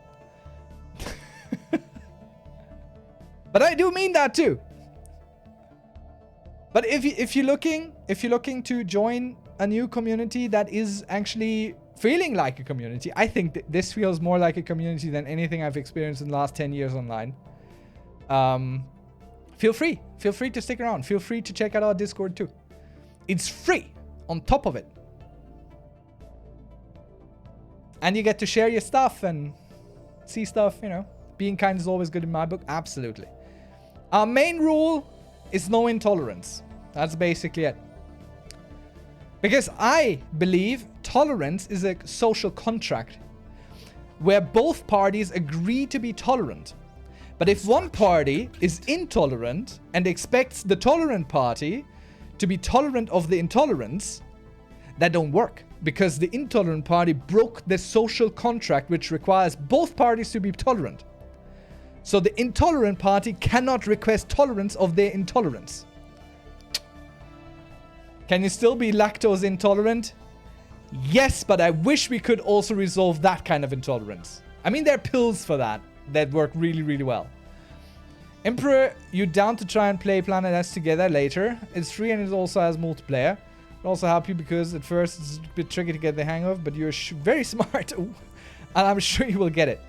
But I do mean that too. But if you're looking to join a new community that is actually feeling like a community, I think this feels more like a community than anything I've experienced in the last 10 years online. Feel free to stick around. Feel free to check out our Discord too. It's free on top of it. And you get to share your stuff and see stuff, you know. Being kind is always good in my book. Absolutely. Our main rule is no intolerance. That's basically it. Because I believe tolerance is a social contract where both parties agree to be tolerant. But if one party is intolerant and expects the tolerant party to be tolerant of the intolerance, that don't work. Because the intolerant party broke the social contract which requires both parties to be tolerant. So the intolerant party cannot request tolerance of their intolerance. Can you still be lactose intolerant? Yes, but I wish we could also resolve that kind of intolerance. I mean, there are pills for that work really, really well. Emperor, you down to try and play Planet S together later? It's free and it also has multiplayer. I'll also help you because at first it's a bit tricky to get the hang of, but you're very smart. And I'm sure you will get it.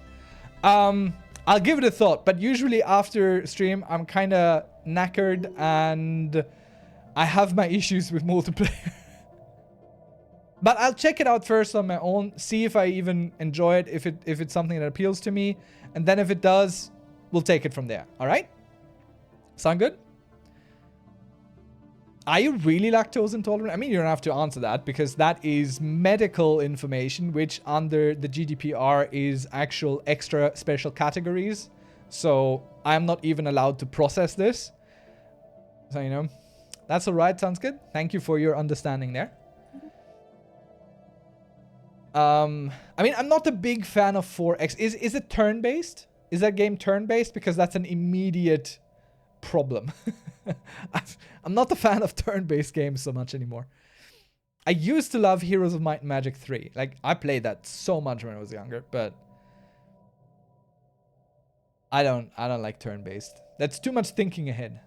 I'll give it a thought, but usually after stream, I'm kind of knackered and I have my issues with multiplayer. But I'll check it out first on my own, see if I even enjoy it, if it's something that appeals to me, and then if it does, we'll take it from there. All right? Sound good? Are you really lactose intolerant? I mean, you don't have to answer that because that is medical information, which under the GDPR is actual extra special categories. So I'm not even allowed to process this. So, you know, that's all right. Sounds good. Thank you for your understanding there. I mean, I'm not a big fan of 4X. Is it turn-based? Is that game turn-based? Because that's an immediate problem. I'm not a fan of turn-based games so much anymore. I used to love Heroes of Might and Magic 3. Like, I played that so much when I was younger, but I don't like turn-based. That's too much thinking ahead.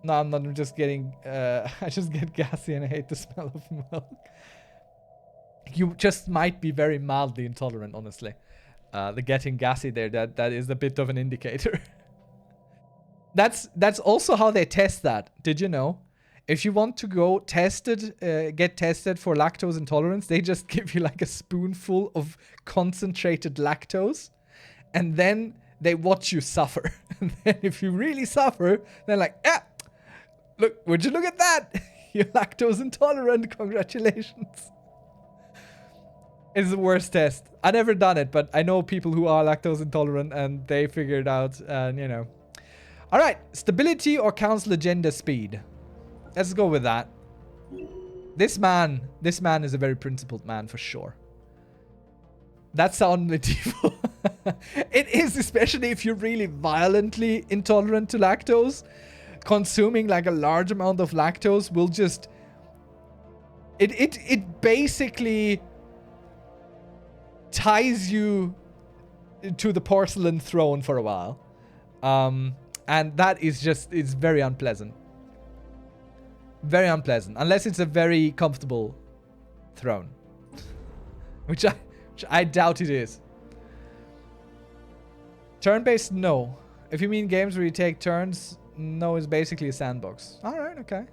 No, I'm not. I'm just getting I just get gassy and I hate the smell of milk. You just might be very mildly intolerant, honestly. The getting gassy there, that is a bit of an indicator. That's also how they test that. Did you know? If you want to go get tested for lactose intolerance, they just give you like a spoonful of concentrated lactose, and then they watch you suffer. And then if you really suffer, they're like, look, would you look at that? You're lactose intolerant. Congratulations. It's the worst test. I've never done it, but I know people who are lactose intolerant and they figure it out, and you know. All right, stability or council agenda speed. Let's go with that. This man is a very principled man for sure. That sounds medieval. It is, especially if you're really violently intolerant to lactose. Consuming like a large amount of lactose will just... It basically ties you to the porcelain throne for a while. And that is just, it's very unpleasant. Very unpleasant. Unless it's a very comfortable throne. Which I doubt it is. Turn-based, no. If you mean games where you take turns, no, it's basically a sandbox. Alright, okay.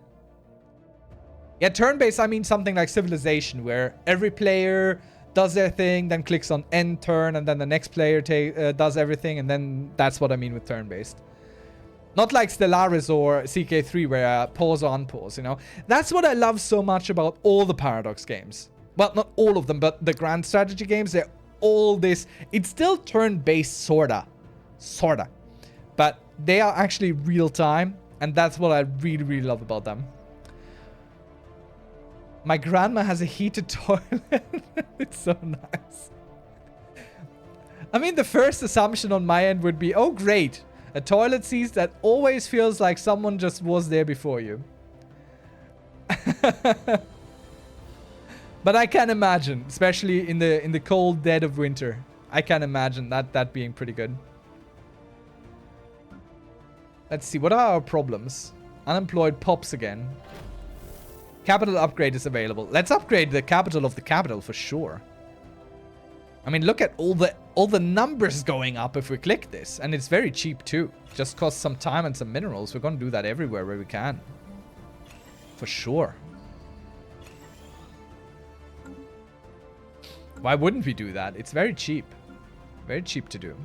Yeah, turn-based, I mean something like Civilization, where every player does their thing, then clicks on end turn, and then the next player does everything, and then that's what I mean with turn-based. Not like Stellaris or CK3 where pause on pause, you know. That's what I love so much about all the Paradox games. Well, not all of them, but the grand strategy games, they're all this. It's still turn-based, sorta. But they are actually real-time, and that's what I really, really love about them. My grandma has a heated toilet. It's so nice. I mean, the first assumption on my end would be, oh great, a toilet seat that always feels like someone just was there before you. But I can imagine, especially in the cold dead of winter, I can imagine that being pretty good. Let's see, what are our problems? Unemployed pops again. Capital upgrade is available. Let's upgrade the capital of the capital for sure. I mean, look at all the numbers going up if we click this. And it's very cheap too. Just costs some time and some minerals. We're going to do that everywhere where we can. For sure. Why wouldn't we do that? It's very cheap. Very cheap to do.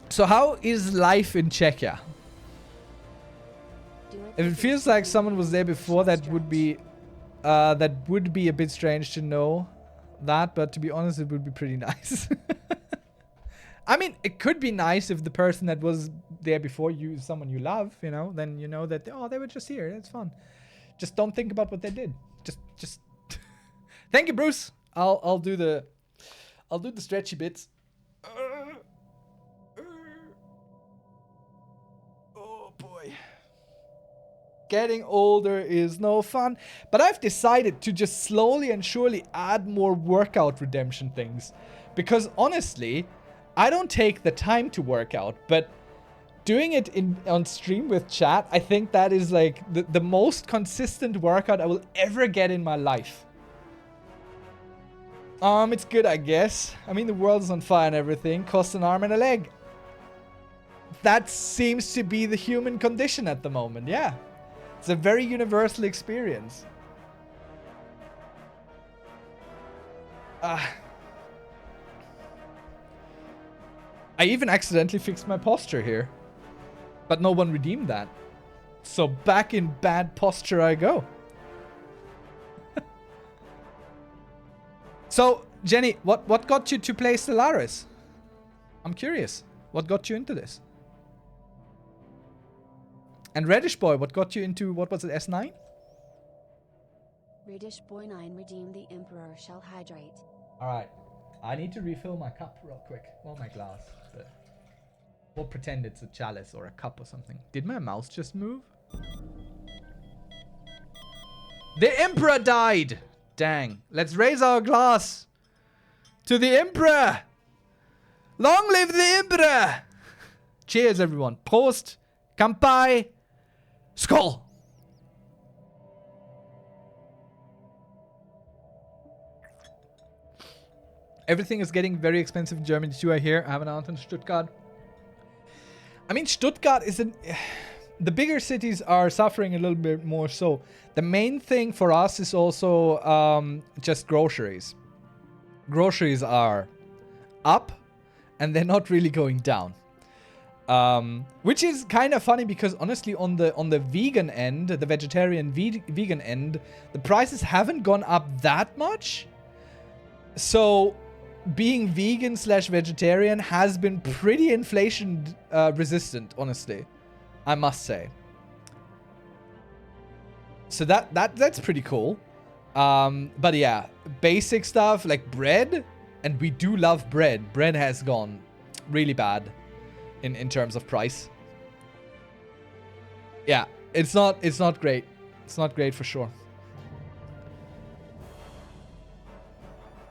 So how is life in Czechia? If it feels like someone was there before, that would be a bit strange to know that, but to be honest, it would be pretty nice. I mean, it could be nice if the person that was there before you is someone you love, you know, then you know that, oh, they were just here. That's fun. Just don't think about what they did. Just Thank you, Bruce. I'll do the stretchy bits. Oh boy. Getting older is no fun, but I've decided to just slowly and surely add more workout redemption things, because honestly, I don't take the time to work out, but doing it on stream with chat, I think that is like the most consistent workout I will ever get in my life. It's good, I guess. I mean, the world is on fire and everything. Costs an arm and a leg. That seems to be the human condition at the moment, yeah. It's a very universal experience. I even accidentally fixed my posture here. But no one redeemed that. So back in bad posture I go. So, Jenny, what got you to play Stellaris? I'm curious. What got you into this? And Reddish Boy, what got you into, what was it, S9? Reddish Boy 9 redeemed the Emperor Shell Hydrate. Alright. I need to refill my cup real quick. Well, my glass. But we'll pretend it's a chalice or a cup or something. Did my mouse just move? The Emperor died! Dang. Let's raise our glass to the Emperor! Long live the Emperor! Cheers, everyone. Prost! Kampai! Skål! Everything is getting very expensive in Germany too, I hear. I have an aunt in Stuttgart. I mean, Stuttgart is the bigger cities are suffering a little bit more so. The main thing for us is also just groceries. Groceries are up and they're not really going down. Which is kind of funny because honestly on the vegan end, the vegetarian vegan end, the prices haven't gone up that much. So being vegan / vegetarian has been pretty inflation resistant, honestly, I must say. So that's pretty cool. But yeah, basic stuff like bread, and we do love bread. Bread has gone really bad in terms of price. Yeah, it's not great. It's not great for sure.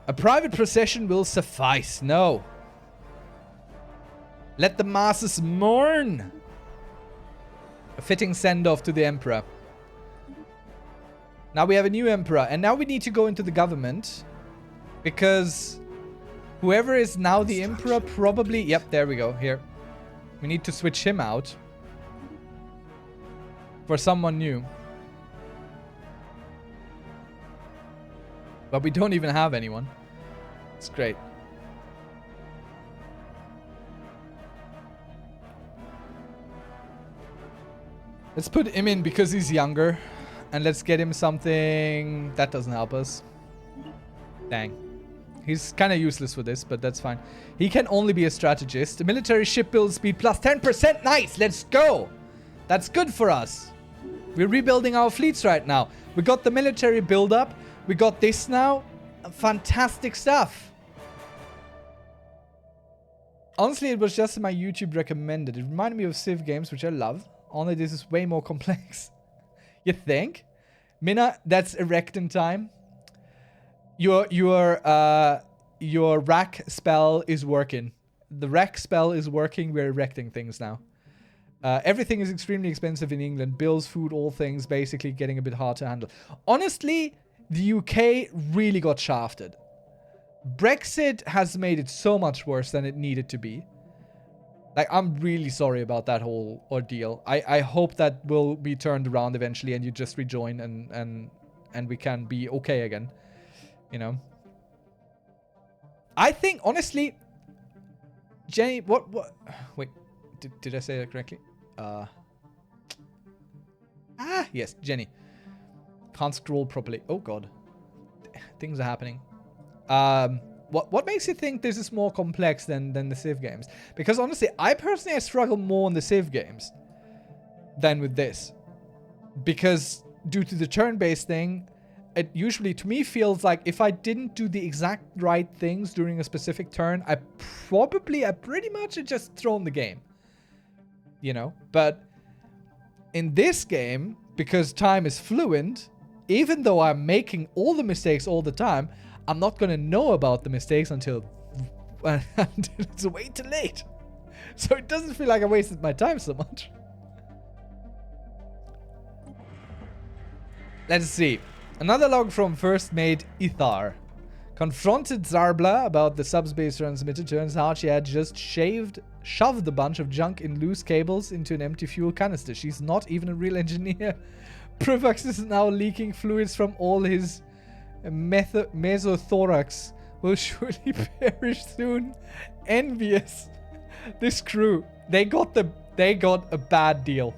A private procession will suffice. No. Let the masses mourn. A fitting send-off to the Emperor. Now we have a new Emperor. And now we need to go into the government. Because whoever is now the Emperor probably... Yep, there we go. Here. We need to switch him out. For someone new. But we don't even have anyone. It's great. Let's put him in because he's younger. And let's get him something... That doesn't help us. Dang. He's kind of useless for this, but that's fine. He can only be a strategist. Military ship build speed plus 10%. Nice! Let's go! That's good for us. We're rebuilding our fleets right now. We got the military build-up. We got this now. Fantastic stuff. Honestly, it was just my YouTube recommended. It reminded me of Civ games, which I love. Only this is way more complex. You think? Mina, that's erecting time. Your rack spell is working. The rack spell is working. We're erecting things now. Everything is extremely expensive in England. Bills, food, all things basically getting a bit hard to handle. Honestly, the UK really got shafted. Brexit has made it so much worse than it needed to be. Like, I'm really sorry about that whole ordeal. I hope that will be turned around eventually and you just rejoin and we can be okay again. You know? I think, honestly, Jenny, what? Wait, did I say that correctly? Yes, Jenny. Can't scroll properly. Oh, God. Things are happening. What makes you think this is more complex than the Civ games? Because honestly, I personally struggle more in the Civ games than with this. Because due to the turn-based thing, it usually, to me, feels like if I didn't do the exact right things during a specific turn, I pretty much had just thrown the game. You know? But in this game, because time is fluent, even though I'm making all the mistakes all the time, I'm not going to know about the mistakes until it's way too late. So it doesn't feel like I wasted my time so much. Let's see. Another log from First Mate Ithar. Confronted Zarbla about the subspace transmitter. Turns out she had just shoved a bunch of junk in loose cables into an empty fuel canister. She's not even a real engineer. Privax is now leaking fluids from all his mesothorax. Will surely perish soon. Envious. This crew. They got a bad deal.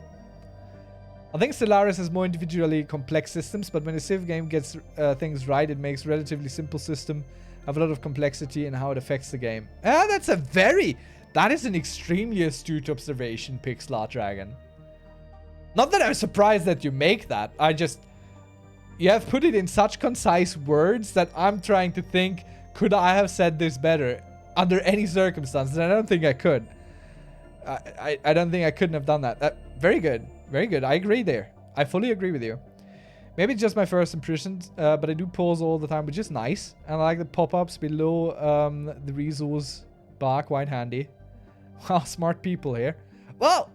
I think Stellaris has more individually complex systems, but when a Civ game gets things right, it makes a relatively simple system have a lot of complexity in how it affects the game. That is an extremely astute observation, Pixlar Dragon. Not that I'm surprised that you make that. You have put it in such concise words that I'm trying to think, could I have said this better under any circumstances? And I don't think I could. I don't think I couldn't have done that. Very good. Very good. I agree there. I fully agree with you. Maybe it's just my first impressions, but I do pause all the time, which is nice. And I like the pop-ups below the resource bar. Quite handy. Wow, smart people here. Well,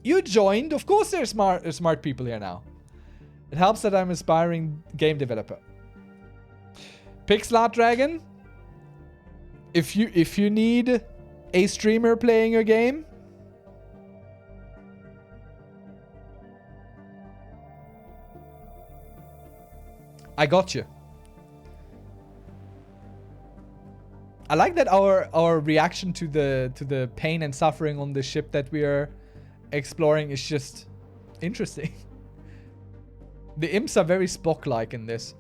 you joined. Of course there's smart people here now. It helps that I'm an aspiring game developer. Pixlar Dragon, if you need a streamer playing your game, I got you. I like that our reaction to the pain and suffering on the ship that we are exploring is just interesting. The imps are very Spock-like in this.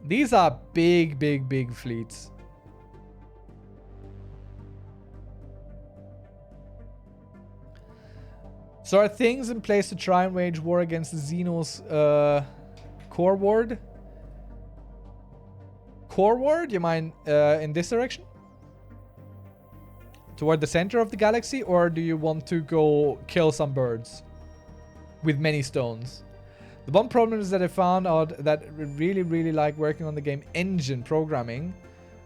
These are big, big, big fleets. So are things in place to try and wage war against the Xenos core ward? Core ward? You mean in this direction? Toward the center of the galaxy? Or do you want to go kill some birds? With many stones. The one problem is that I found out that I really, really like working on the game engine programming.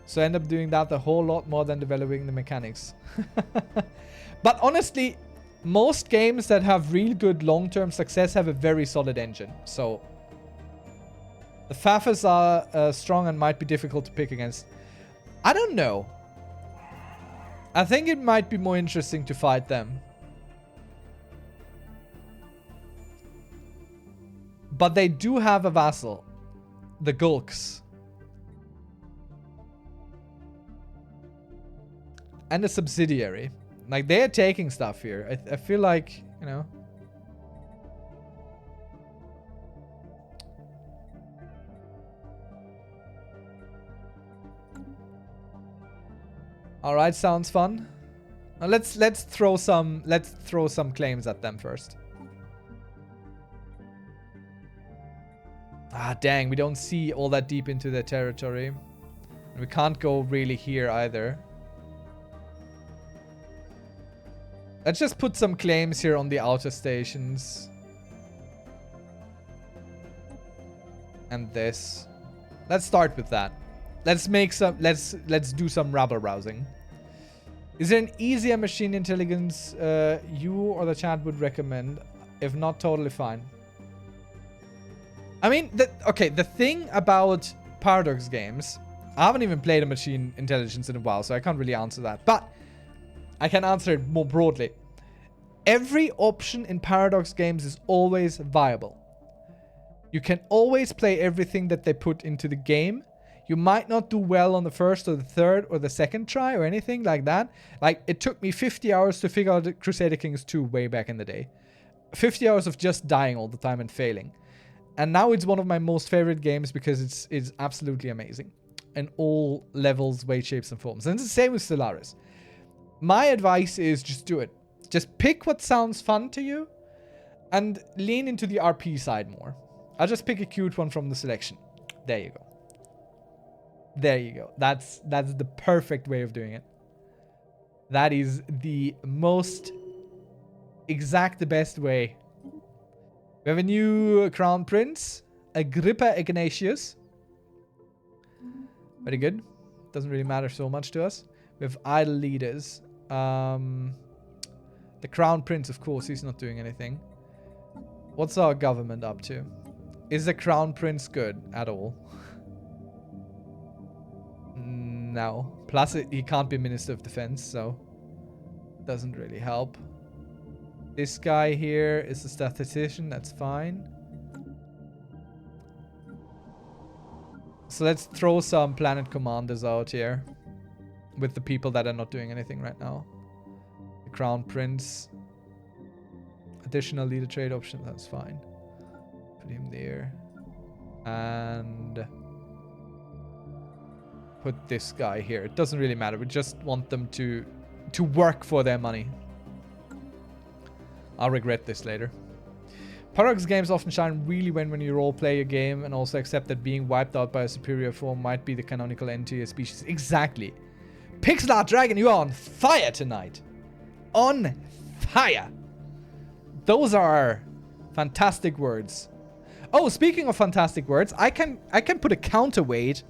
So I end up doing that a whole lot more than developing the mechanics. But honestly, most games that have real good long-term success have a very solid engine. So the Fafas are strong and might be difficult to pick against. I don't know. I think it might be more interesting to fight them. But they do have a vassal. The Gulks. And a subsidiary. Like, they're taking stuff here. I feel like, you know. All right, sounds fun. Now let's throw some claims at them first. Ah, dang, we don't see all that deep into their territory. And we can't go really here either. Let's just put some claims here on the outer stations. And this. Let's start with that. Let's make some, let's do some rabble rousing. Is there an easier machine intelligence you or the chat would recommend? If not, totally fine. I mean, okay, the thing about Paradox games, I haven't even played a machine intelligence in a while, so I can't really answer that. But I can answer it more broadly. Every option in Paradox games is always viable. You can always play everything that they put into the game. You might not do well on the first or the third or the second try or anything like that. Like, it took me 50 hours to figure out Crusader Kings 2 way back in the day. 50 hours of just dying all the time and failing. And now it's one of my most favorite games because it's absolutely amazing. In all levels, weight, shapes, and forms. And it's the same with Stellaris. My advice is just do it. Just pick what sounds fun to you and lean into the RP side more. I'll just pick a cute one from the selection. There you go. There you go. That's the perfect way of doing it. That is the most exact, the best way. We have a new Crown Prince, Agrippa Ignatius. Very good. Doesn't really matter so much to us. We have idle leaders. The Crown Prince, of course, he's not doing anything. What's our government up to? Is the Crown Prince good at all? No. Plus, he can't be Minister of Defense, so doesn't really help. This guy here is a statistician. That's fine. So let's throw some planet commanders out here with the people that are not doing anything right now. The Crown Prince. Additional leader trade option. That's fine. Put him there. And put this guy here. It doesn't really matter. We just want them to work for their money. I'll regret this later. Paradox games often shine really when you role-play a game and also accept that being wiped out by a superior form might be the canonical end to your species. Exactly. Pixel Art Dragon, you are on fire tonight. On fire. Those are fantastic words. Oh, speaking of fantastic words, I can put a counterweight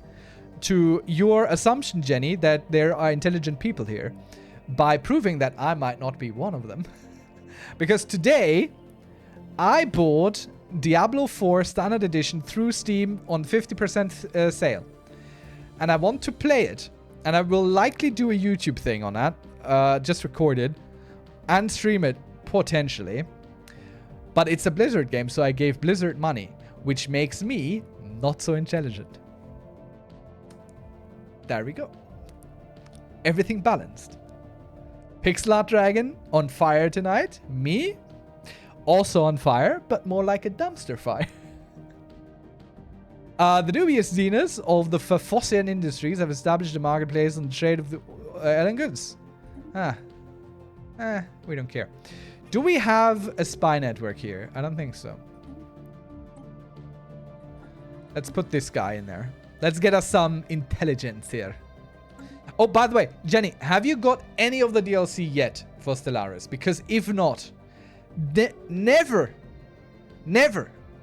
to your assumption, Jenny, that there are intelligent people here by proving that I might not be one of them. Because today, I bought Diablo 4 Standard Edition through Steam on 50% sale. And I want to play it. And I will likely do a YouTube thing on that. Just record it. And stream it, potentially. But it's a Blizzard game, so I gave Blizzard money. Which makes me not so intelligent. There we go. Everything balanced. Pixel Art Dragon on fire tonight. Me? Also on fire, but more like a dumpster fire. The dubious Xenas of the Phophosian Industries have established a marketplace on the trade of the alien goods. We don't care. Do we have a spy network here? I don't think so. Let's put this guy in there. Let's get us some intelligence here. Oh, by the way, Jenny, have you got any of the DLC yet for Stellaris? Because if not, never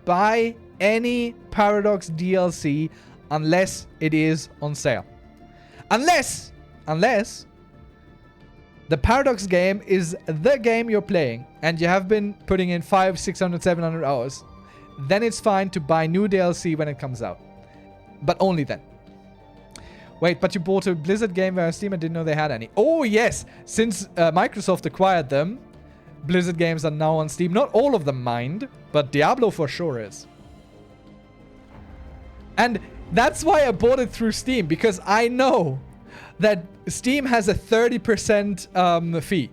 buy any Paradox DLC unless it is on sale. Unless the Paradox game is the game you're playing and you have been putting in 500, 600, 700 hours, then it's fine to buy new DLC when it comes out. But only then. Wait, but you bought a Blizzard game via Steam and didn't know they had any. Oh, yes. Since Microsoft acquired them, Blizzard games are now on Steam. Not all of them, mind, but Diablo for sure is. And that's why I bought it through Steam, because I know that Steam has a 30% fee.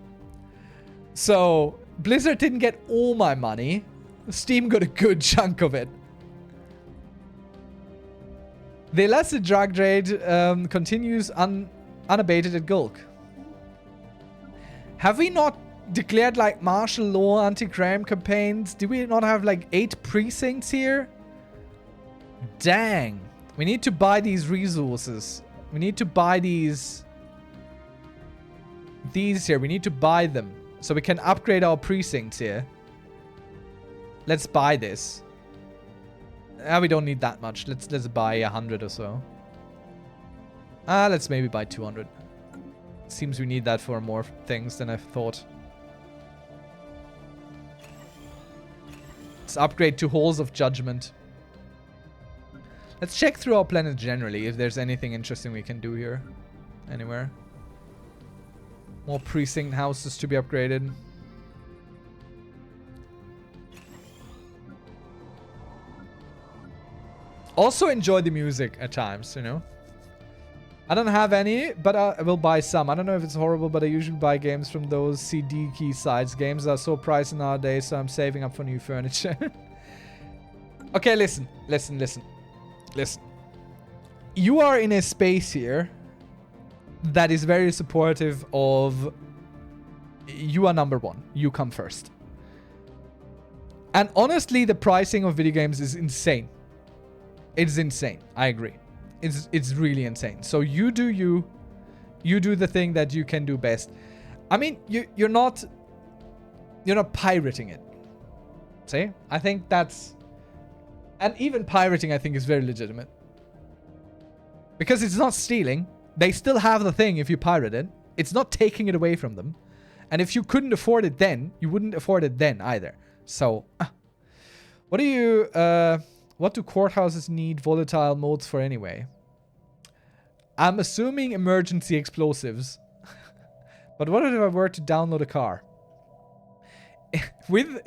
So Blizzard didn't get all my money. Steam got a good chunk of it. The illicit drug trade continues unabated at Gulk. Have we not declared like martial law anti-crime campaigns? Do we not have like 8 precincts here? Dang. We need to buy these resources. We need to buy these here. We need to buy them so we can upgrade our precincts here. Let's buy this. We don't need that much. Let's buy 100 or so. Let's maybe buy 200. Seems we need that for more things than I thought. Let's upgrade to Halls of Judgment. Let's check through our planet generally if there's anything interesting we can do here. Anywhere. More precinct houses to be upgraded. Also enjoy the music at times, you know. I don't have any, but I will buy some. I don't know if it's horrible, but I usually buy games from those CD key sites. Games are so pricey nowadays, so I'm saving up for new furniture. Okay, listen. You are in a space here that is very supportive of... You are number one. You come first. And honestly, the pricing of video games is insane. It's insane. I agree. It's really insane. So you do you. You do the thing that you can do best. I mean, you're not pirating it. See? I think that's... And even pirating, I think, is very legitimate. Because it's not stealing. They still have the thing if you pirate it. It's not taking it away from them. And if you couldn't afford it then, you wouldn't afford it then either. So, what do you... What do courthouses need volatile modes for anyway? I'm assuming emergency explosives. But what if I were to download a car? With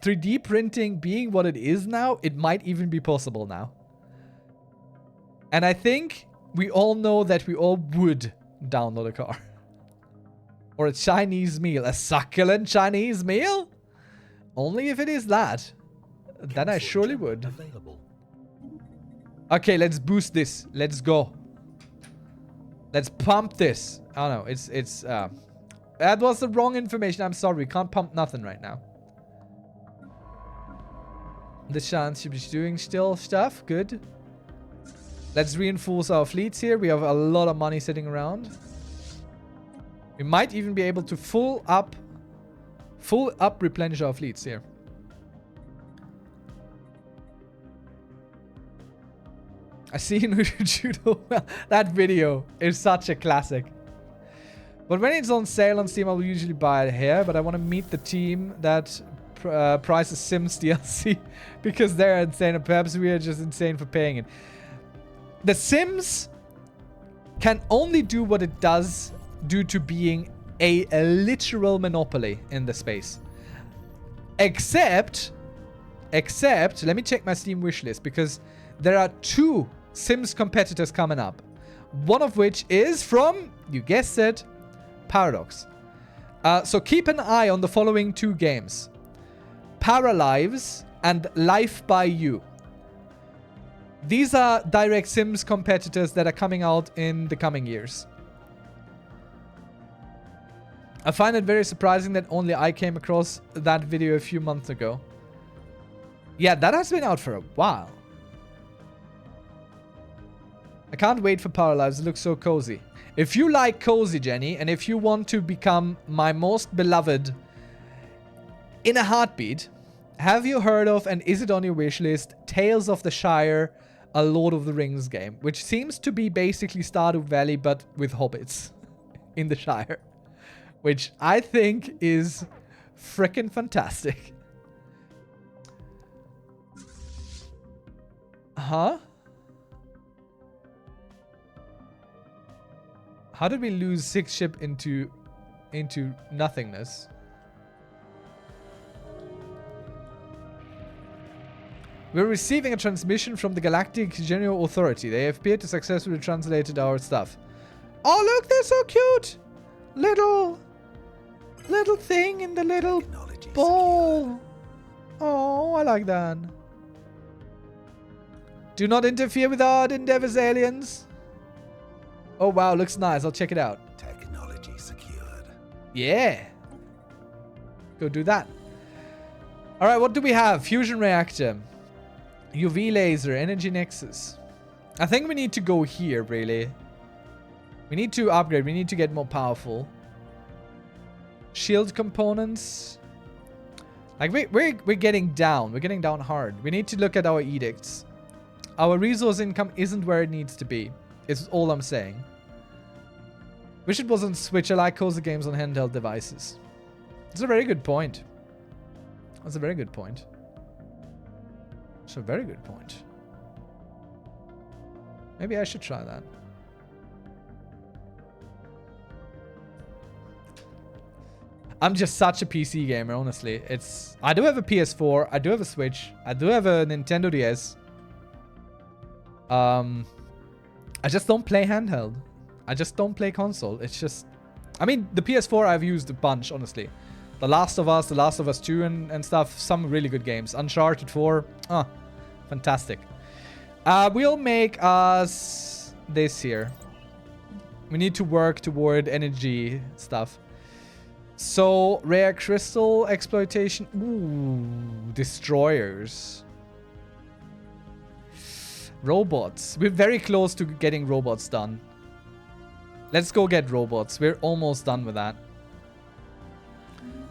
3D printing being what it is now, it might even be possible now. And I think we all know that we all would download a car. Or a Chinese meal. A succulent Chinese meal? Only if it is that. Then I surely would. Available. Okay, let's boost this. Let's go. Let's pump this. Oh no, it's that was the wrong information. I'm sorry, we can't pump nothing right now. The chance should be doing still stuff. Good. Let's reinforce our fleets here. We have a lot of money sitting around. We might even be able to full up replenish our fleets here. I see Judo. That video is such a classic. But when it's on sale on Steam, I'll usually buy it here. But I want to meet the team that prices Sims DLC because they're insane. And perhaps we are just insane for paying it. The Sims can only do what it does due to being a literal monopoly in the space. Except, let me check my Steam wishlist because there are 2 Sims competitors coming up. One of which is from, you guessed it, Paradox. So keep an eye on the following 2 games. Paralives and Life by You. These are direct Sims competitors that are coming out in the coming years. I find it very surprising that only I came across that video a few months ago. Yeah, that has been out for a while. I can't wait for Paralives. It looks so cozy. If you like cozy, Jenny, and if you want to become my most beloved in a heartbeat, have you heard of, and is it on your wish list, Tales of the Shire, a Lord of the Rings game, which seems to be basically Stardew Valley, but with hobbits in the Shire, which I think is frickin' fantastic. Huh? How did we lose 6 ship into nothingness? We're receiving a transmission from the Galactic General Authority. They appear to successfully translated our stuff. Oh, look, they're so cute! Little thing in the little ball. Oh, I like that. Do not interfere with our endeavors, aliens. Oh, wow, looks nice. I'll check it out. Technology secured. Yeah. Go do that. All right, what do we have? Fusion reactor. UV laser, energy nexus. I think we need to go here, really. We need to upgrade. We need to get more powerful. Shield components. Like, we're getting down. We're getting down hard. We need to look at our edicts. Our resource income isn't where it needs to be. It's all I'm saying. Wish it was on Switch. I like cozy games on handheld devices. That's a very good point. That's a very good point. That's a very good point. Maybe I should try that. I'm just such a PC gamer, honestly. I do have a PS4, I do have a Switch, I do have a Nintendo DS. I just don't play handheld. I just don't play console. It's just... I mean, the PS4 I've used a bunch, honestly. The Last of Us, The Last of Us 2 and stuff. Some really good games. Uncharted 4. Fantastic. We'll make us this here. We need to work toward energy stuff. So, rare crystal exploitation. Ooh, destroyers. Robots. We're very close to getting robots done. Let's go get robots. We're almost done with that.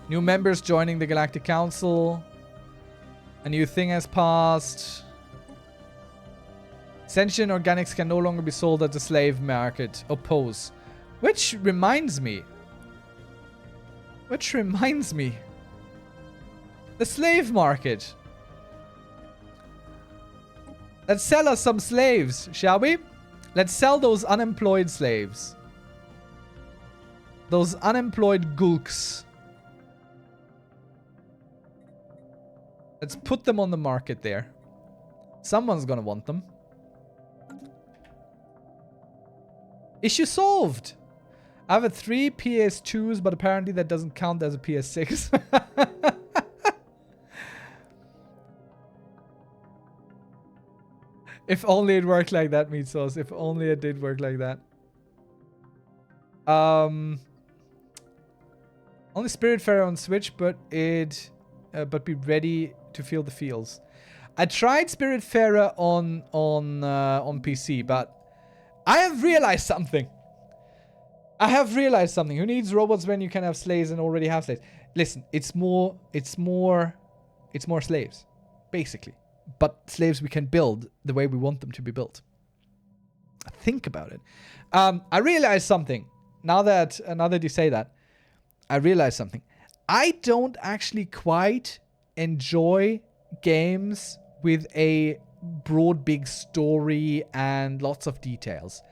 New members joining the Galactic Council. A new thing has passed. Sentient organics can no longer be sold at the slave market. Oppose. Which reminds me. The slave market. Let's sell us some slaves, shall we? Let's sell those unemployed slaves. Those unemployed gulks. Let's put them on the market there. Someone's gonna want them. Issue solved. I have a 3 PS2s, but apparently that doesn't count as a PS6. If only it worked like that, meat sauce. If only it did work like that. Only Spiritfarer on Switch, but be ready to feel the feels. I tried Spiritfarer on PC, but I have realized something. Who needs robots when you can have slaves and already have slaves? Listen, it's more slaves, basically. But slaves we can build the way we want them to be built. Think about it. I realized something. Now that you say that, I realized something. I don't actually quite enjoy games with a broad, big story and lots of details.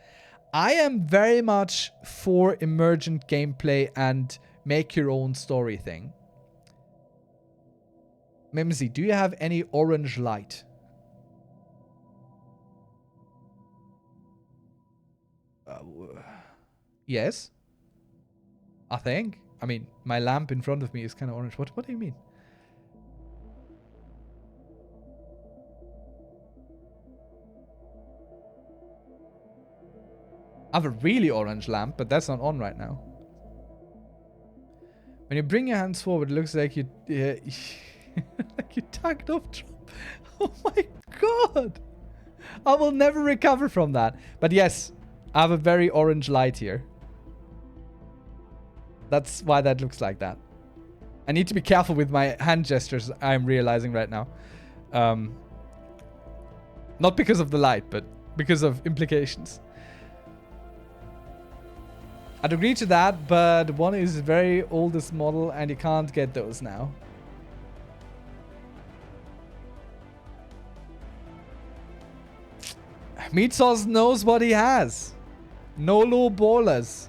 I am very much for emergent gameplay and make your own story thing. Mimsy, do you have any orange light? Yes. I think. I mean, my lamp in front of me is kind of orange. What do you mean? I have a really orange lamp, but that's not on right now. When you bring your hands forward, it looks like you... like you tugged off Trump. Oh my god! I will never recover from that. But yes, I have a very orange light here. That's why that looks like that. I need to be careful with my hand gestures, I'm realizing right now. Not because of the light, but because of implications. I'd agree to that, but one is very oldest model and you can't get those now. Meat Sauce knows what he has. No low ballers.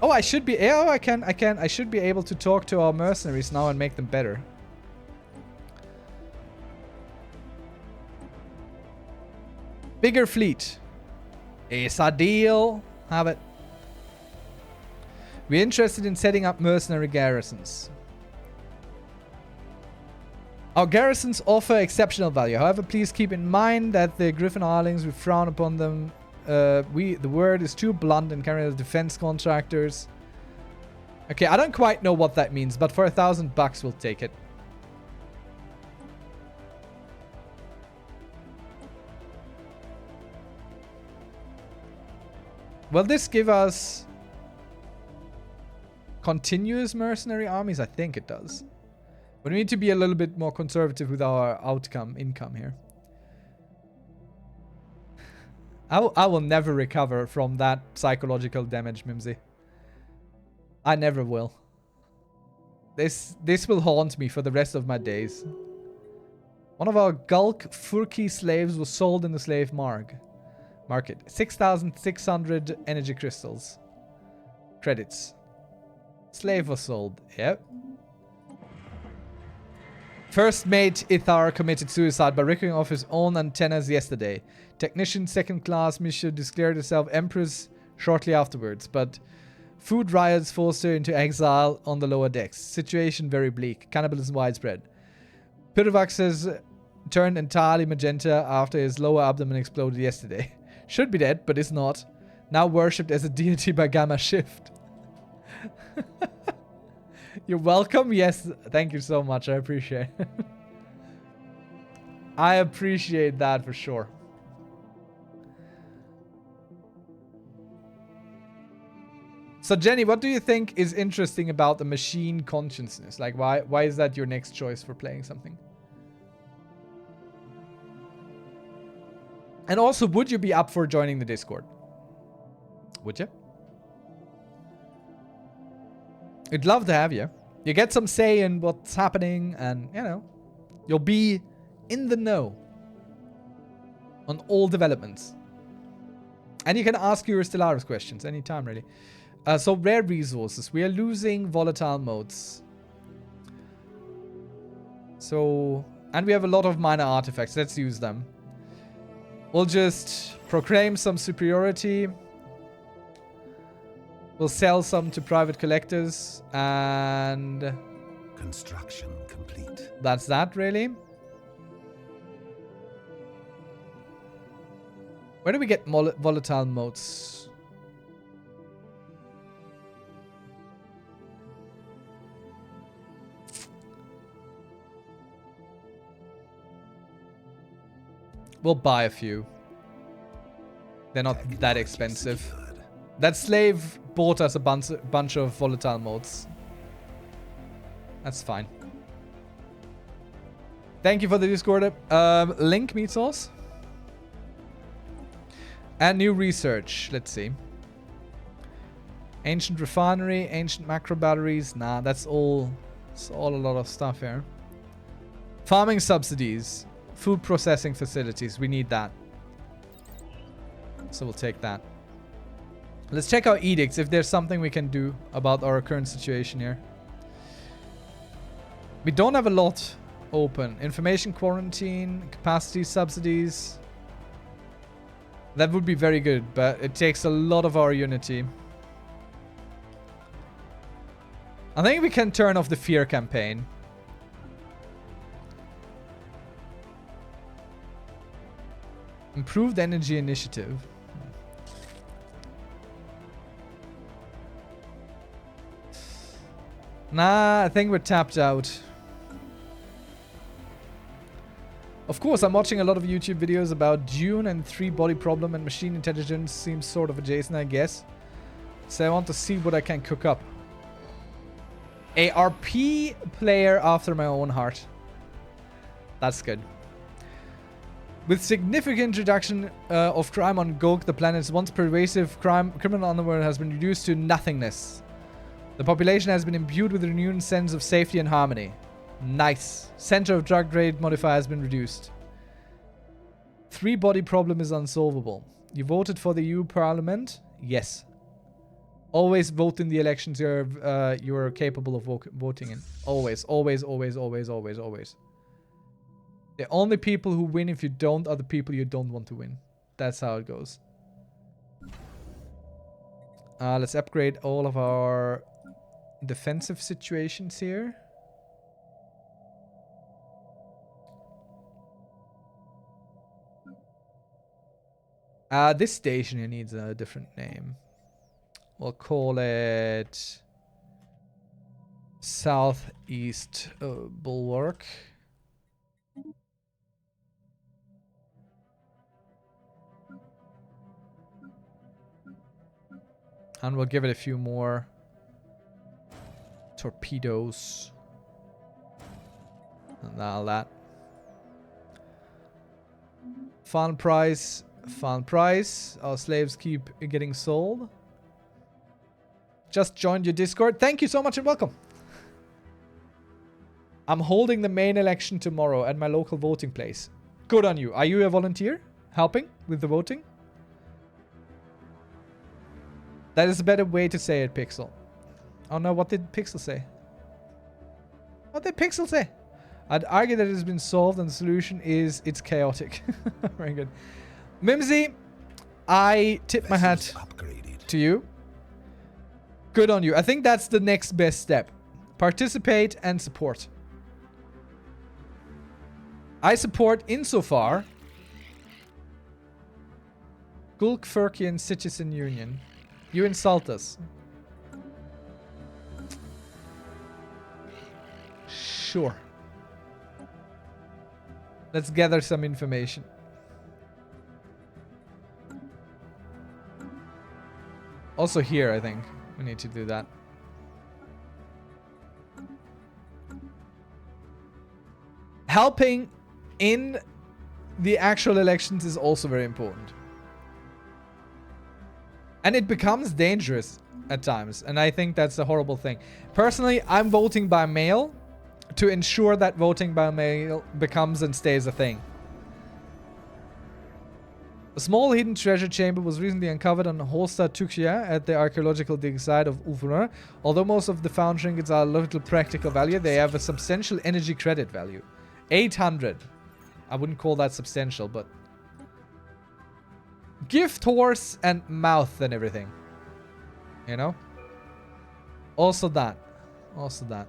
Oh, I should be... Oh, I should be able to talk to our mercenaries now and make them better. Bigger fleet. It's a deal. Have it. We're interested in setting up mercenary garrisons. Our garrisons offer exceptional value. However, please keep in mind that the Griffin Arlings, we frown upon them. The word is too blunt and carrying out defense contractors. Okay, I don't quite know what that means, but for $1,000 we'll take it. Will this give us continuous mercenary armies? I think it does. But we need to be a little bit more conservative with our income here. I will never recover from that psychological damage, Mimsy. I never will. This will haunt me for the rest of my days. One of our Gulk Furki slaves was sold in the slave market. 6,600 energy crystals. Credits. Slave was sold. Yep. First mate Ithar committed suicide by ripping off his own antennas yesterday. Technician second class Misha declared herself empress shortly afterwards, but food riots forced her into exile on the lower decks. Situation very bleak. Cannibalism widespread. Pirovax has turned entirely magenta after his lower abdomen exploded yesterday. Should be dead, but is not. Now worshipped as a deity by Gamma Shift. You're welcome. Yes, thank you so much. I appreciate it. I appreciate that for sure. So Jenny, what do you think is interesting about the machine consciousness? Like, why is that your next choice for playing something? And also, would you be up for joining the Discord? Would you? I'd love to have you. You get some say in what's happening, and, you know, you'll be in the know on all developments. And you can ask your Stellaris questions anytime, really. So, rare resources. We are losing volatile modes. So, and we have a lot of minor artifacts. Let's use them. We'll just proclaim some superiority. We'll sell some to private collectors, and Construction complete. that's that, really. Where do we get volatile modes? We'll buy a few. They're not that expensive. Secured. That slave bought us a bunch of volatile modes. That's fine. Thank you for the Discord. Link meat sauce. And new research. Let's see. Ancient refinery, ancient macro batteries. Nah, that's all. It's all a lot of stuff here. Farming subsidies. Food processing facilities. We need that. So we'll take that. Let's check our edicts if there's something we can do about our current situation here. We don't have a lot open. Information quarantine, capacity subsidies. That would be very good, but it takes a lot of our unity. I think we can turn off the fear campaign. Improved energy initiative. Nah, I think we're tapped out. Of course, I'm watching a lot of YouTube videos about Dune and 3-body problem, and machine intelligence seems sort of adjacent, I guess. So I want to see what I can cook up. A RP player after my own heart. That's good. With significant reduction of crime on Gog, the planet's once pervasive criminal underworld has been reduced to nothingness. The population has been imbued with a renewed sense of safety and harmony. Nice. Center of drug trade modifier has been reduced. 3-body problem is unsolvable. You voted for the EU Parliament? Yes. Always vote in the elections you're capable of voting in. Always, always, always, always, always, always. The only people who win if you don't are the people you don't want to win. That's how it goes. Let's upgrade all of our defensive situations here. This station here needs a different name. We'll call it Southeast Bulwark. And we'll give it a few more torpedoes. And all that. Fun price. Fun price. Our slaves keep getting sold. Just joined your Discord. Thank you so much and welcome. I'm holding the main election tomorrow at my local voting place. Good on you. Are you a volunteer? Helping with the voting? That is a better way to say it, Pixel. Oh no, what did Pixel say? What did Pixel say? I'd argue that it has been solved and the solution is it's chaotic. Very good. Mimsy, I tip my hat to you. Good on you. I think that's the next best step. Participate and support. I support insofar Gulkfurkian Citizen Union. You insult us. Sure. Let's gather some information. Also here, I think. We need to do that. Helping in the actual elections is also very important. And it becomes dangerous at times. And I think that's a horrible thing. Personally, I'm voting by mail to ensure that voting by mail becomes and stays a thing. A small hidden treasure chamber was recently uncovered on Holsta Tuxia at the archaeological dig site of Ulfner. Although most of the found trinkets are little practical value, they have a substantial energy credit value. 800. I wouldn't call that substantial, but... gift horse and mouth and everything. You know? Also that. Also that.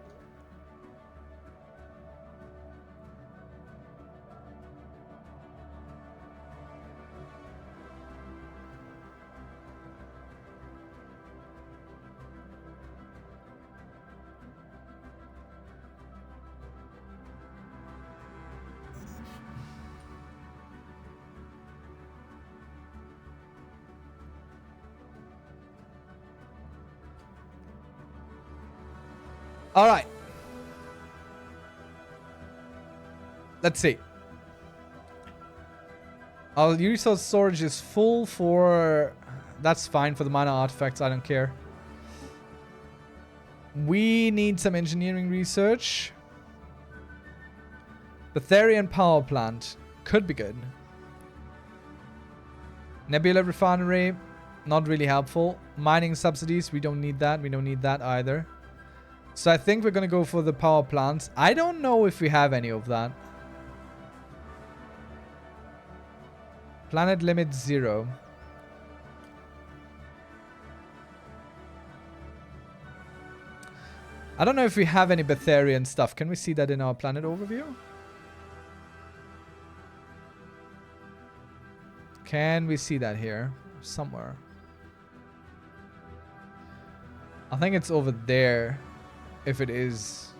All right. Let's see. Our resource storage is full for... that's fine for the minor artifacts. I don't care. We need some engineering research. Betharian power plant. Could be good. Nebula refinery. Not really helpful. Mining subsidies. We don't need that. We don't need that either. So I think we're going to go for the power plants. I don't know if we have any of that. Planet limit 0. I don't know if we have any Betharian stuff. Can we see that in our planet overview? Can we see that here? Somewhere. I think it's over there. If it is.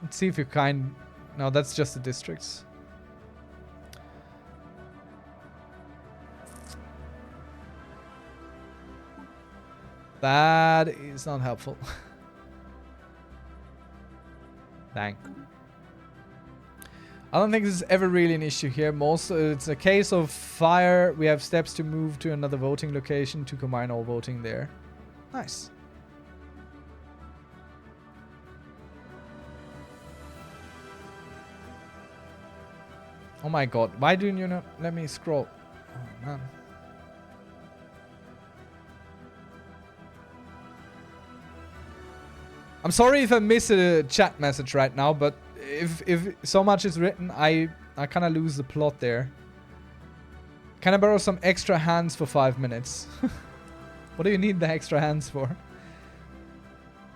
Let's see if you kind... no, that's just the districts. That is not helpful. Dang. I don't think this is ever really an issue here. Most it's a case of fire. We have steps to move to another voting location to combine all voting there. Nice. Oh my god, why do you not let me scroll? Oh man. I'm sorry if I miss a chat message right now, but if so much is written, I kind of lose the plot there. Can I borrow some extra hands for 5 minutes? What do you need the extra hands for?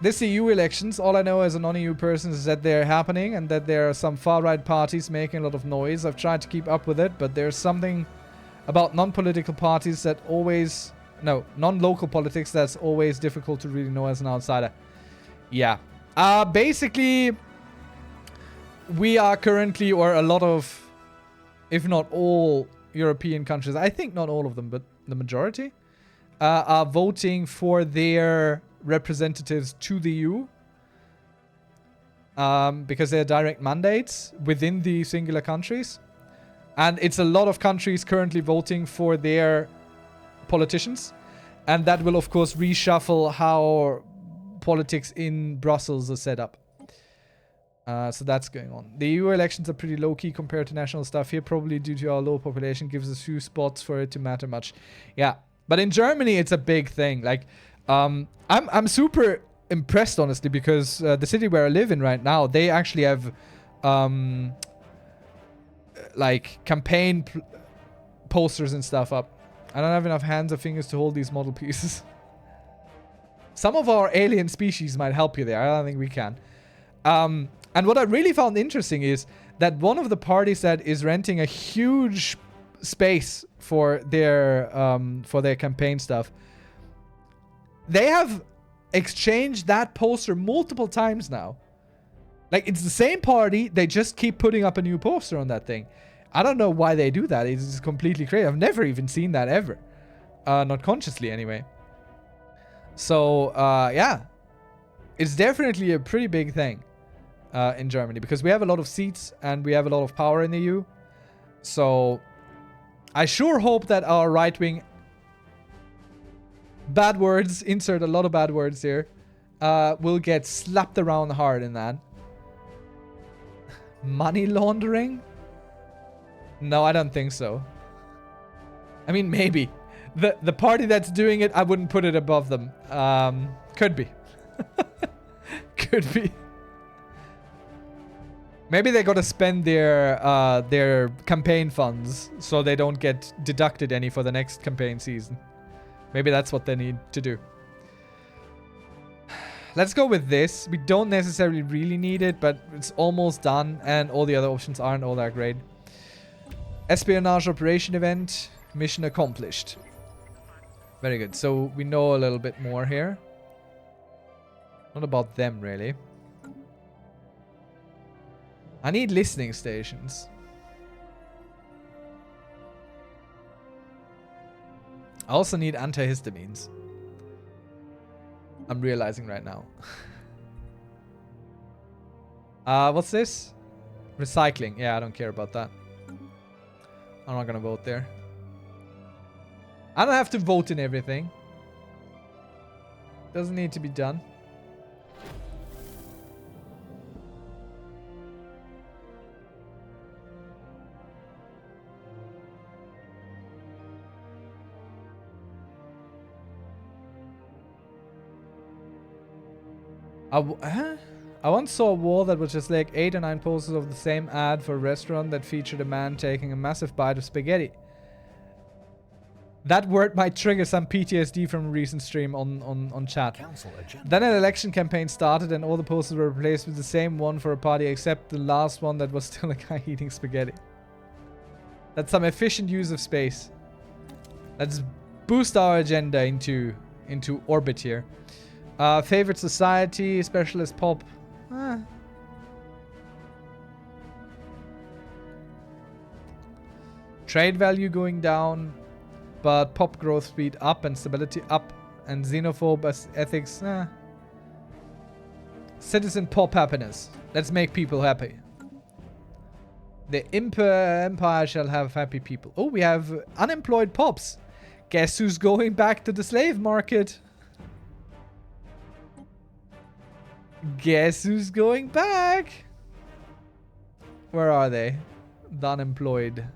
This EU elections, all I know as a non-EU person is that they're happening and that there are some far-right parties making a lot of noise. I've tried to keep up with it, but there's something about non-political parties that always... no, non-local politics that's always difficult to really know as an outsider. Yeah. Basically, we are currently, or a lot of, if not all European countries, I think not all of them, but the majority, are voting for their representatives to the EU. Because they're direct mandates within the singular countries. And it's a lot of countries currently voting for their politicians. And that will, of course, reshuffle how politics in Brussels are set up. So that's going on. The EU elections are pretty low-key compared to national stuff here, probably due to our low population, gives us few spots for it to matter much. Yeah, but in Germany, it's a big thing. Like, I'm super impressed, honestly, because the city where I live in right now, they actually have, like, campaign posters and stuff up. I don't have enough hands or fingers to hold these model pieces. Some of our alien species might help you there. I don't think we can. And what I really found interesting is that one of the parties that is renting a huge space for their campaign stuff, they have exchanged that poster multiple times now. Like, it's the same party, they just keep putting up a new poster on that thing. I don't know why they do that. It's completely crazy. I've never even seen that ever. Not consciously, anyway. So, yeah. It's definitely a pretty big thing in Germany. Because we have a lot of seats and we have a lot of power in the EU. So, I sure hope that our right-wing... bad words, insert a lot of bad words here, will get slapped around hard in that. Money laundering? No, I don't think so. I mean, maybe. The party that's doing it, I wouldn't put it above them. Could be. Could be. Maybe they gotta spend their campaign funds so they don't get deducted any for the next campaign season. Maybe that's what they need to do. Let's go with this. We don't necessarily really need it, but it's almost done, and all the other options aren't all that great. Espionage operation event. Mission accomplished. Very good. So we know a little bit more here. Not about them, really. I need listening stations. I also need antihistamines. I'm realizing right now. What's this? Recycling. Yeah, I don't care about that. I'm not gonna vote there. I don't have to vote in everything. Doesn't need to be done. I once saw a wall that was just like 8 or 9 posters of the same ad for a restaurant that featured a man taking a massive bite of spaghetti. That word might trigger some PTSD from a recent stream on chat. Then an election campaign started and all the posters were replaced with the same one for a party except the last one that was still a guy eating spaghetti. That's some efficient use of space. Let's boost our agenda into orbit here. Favorite society, specialist pop. Trade value going down, but pop growth speed up and stability up, and xenophobe as ethics. Citizen pop happiness. Let's make people happy. The empire shall have happy people. Oh, we have unemployed pops. Guess who's going back to the slave market? Guess who's going back? Where are they? The unemployed.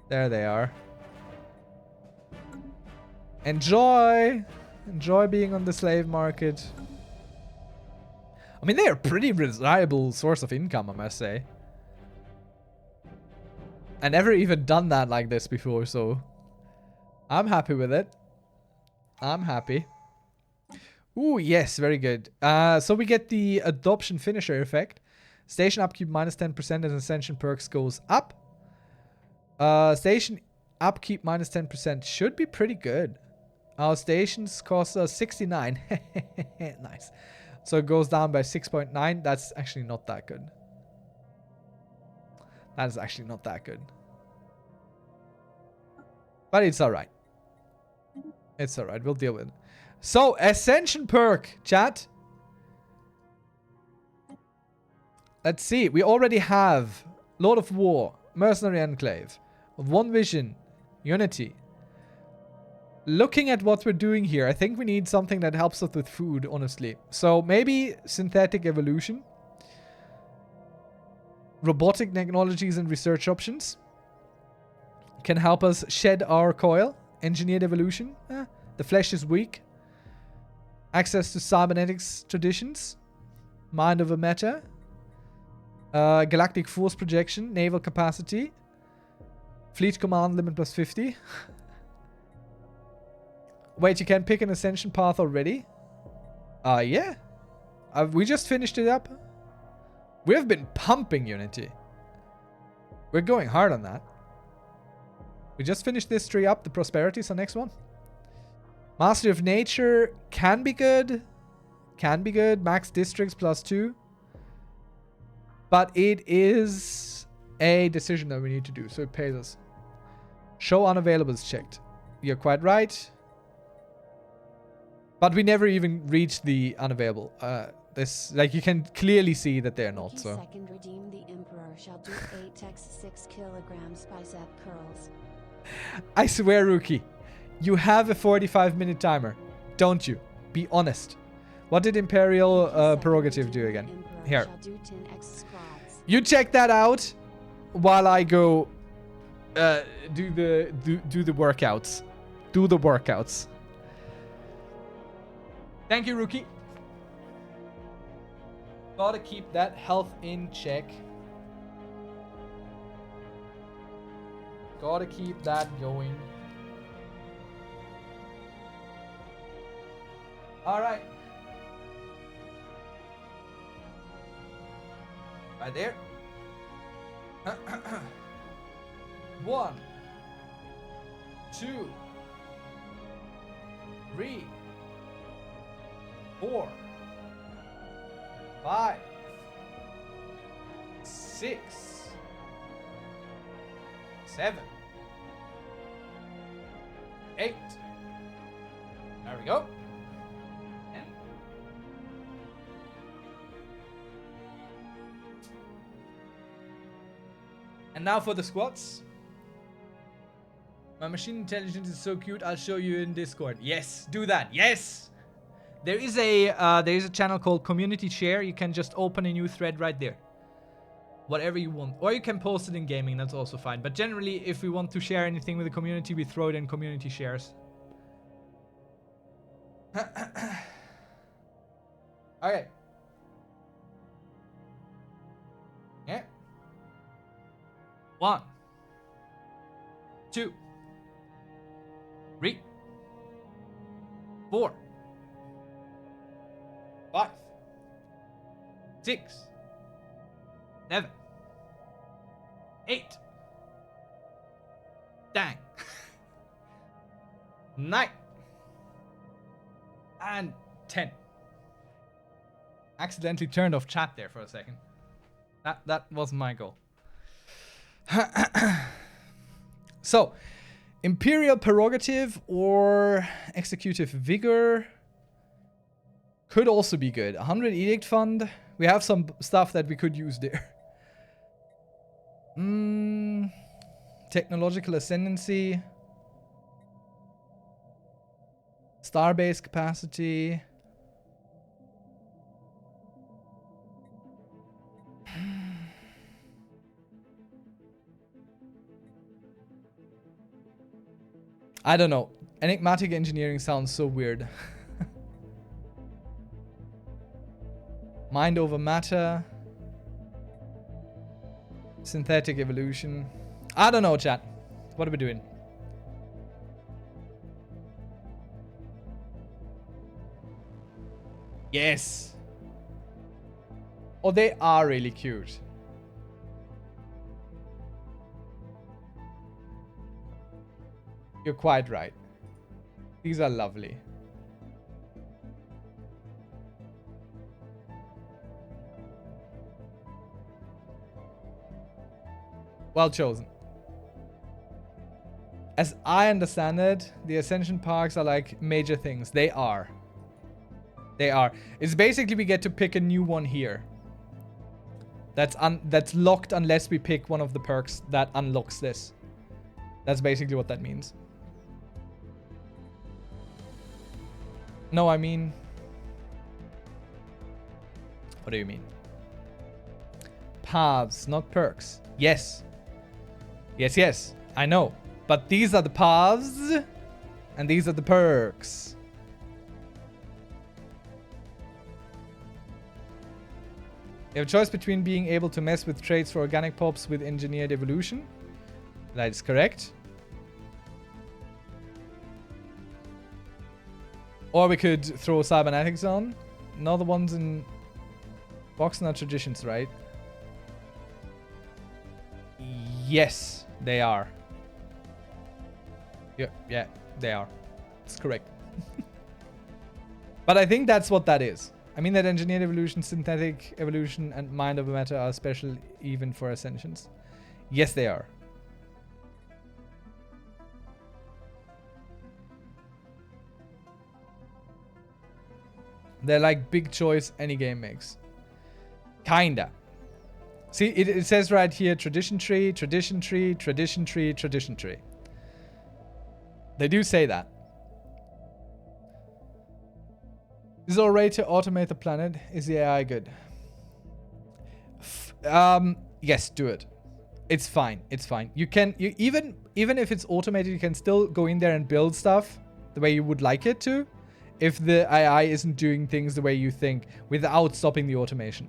There they are. Enjoy! Enjoy being on the slave market. I mean, they're a pretty reliable source of income, I must say. I never even done that like this before, so... I'm happy with it. I'm happy. Ooh, yes, very good. So we get the adoption finisher effect. Station upkeep minus 10% as ascension perks goes up. Station upkeep minus 10% should be pretty good. Our stations cost us 69. Nice. So it goes down by 6.9. That's actually not that good. That is actually not that good. But it's alright. It's alright, we'll deal with it. So, Ascension perk, chat. Let's see, we already have Lord of War, Mercenary Enclave, One Vision, Unity. Looking at what we're doing here, I think we need something that helps us with food, honestly. So maybe Synthetic Evolution. Robotic technologies and research options can help us shed our coil. Engineered Evolution. The flesh is weak. Access to cybernetics traditions. Mind over matter. Galactic force projection. Naval capacity. Fleet command limit plus 50. Wait, you can pick an ascension path already? Yeah. We just finished it up. We have been pumping Unity. We're going hard on that. We just finished this tree up. The Prosperity is the next one. Mastery of Nature can be good. Can be good. Max Districts plus 2. But it is a decision that we need to do, so it pays us. Show unavailables checked. You're quite right. But we never even reached the unavailable. This, like, you can clearly see that they're not, so. Second redeem the Emperor shall do 8x 6 kilograms bicep curls. I swear, Rookie, you have a 45-minute timer, don't you? Be honest. What did Imperial Prerogative do again? Here. You check that out while I go do the workouts. Do the workouts. Thank you, Rookie. Gotta keep that health in check. Gotta keep that going. Alright. Right there. 1, 2, 3, 4, 5, 6, 7, 8. There we go. And now for the squats. My machine intelligence is so cute. I'll show you in Discord. Yes, do that. Yes. There is a channel called Community Share. You can just open a new thread right there. Whatever you want. Or you can post it in gaming. That's also fine. But generally, if we want to share anything with the community, we throw it in community shares. Okay. Yeah. 1, 2, 3, 4, 5, 6, 7, 8. Dang. 9. And 10. Accidentally turned off chat there for a second. That wasn't my goal. So, Imperial Prerogative or Executive Vigor could also be good. 100 Edict Fund. We have some stuff that we could use there. Technological Ascendancy. Starbase Capacity. I don't know. Enigmatic engineering sounds so weird. Mind over matter. Synthetic evolution. I don't know, chat. What are we doing? Yes. Oh, they are really cute. You're quite right. These are lovely. Well chosen. As I understand it, the Ascension Parks are like major things. They are. They are. It's basically we get to pick a new one here. That's locked unless we pick one of the perks that unlocks this. That's basically what that means. No, I mean... What do you mean? Paths, not perks. Yes. Yes, yes. I know. But these are the paths, and these are the perks. You have a choice between being able to mess with traits for organic pops with engineered evolution. That is correct. Or we could throw cybernetics on. No, the ones in boxing are traditions, right? Yes, they are. Yeah, they are. It's correct. But I think that's what that is. I mean that engineered evolution, synthetic evolution, and mind over matter are special even for ascensions. Yes, they are. They're like big choice any game makes. Kinda. See, it says right here, tradition tree, tradition tree, tradition tree, tradition tree. They do say that. Is it alright to automate the planet? Is the AI good? Yes, do it. It's fine. It's fine. You can, even if it's automated, you can still go in there and build stuff the way you would like it to, if the AI isn't doing things the way you think without stopping the automation.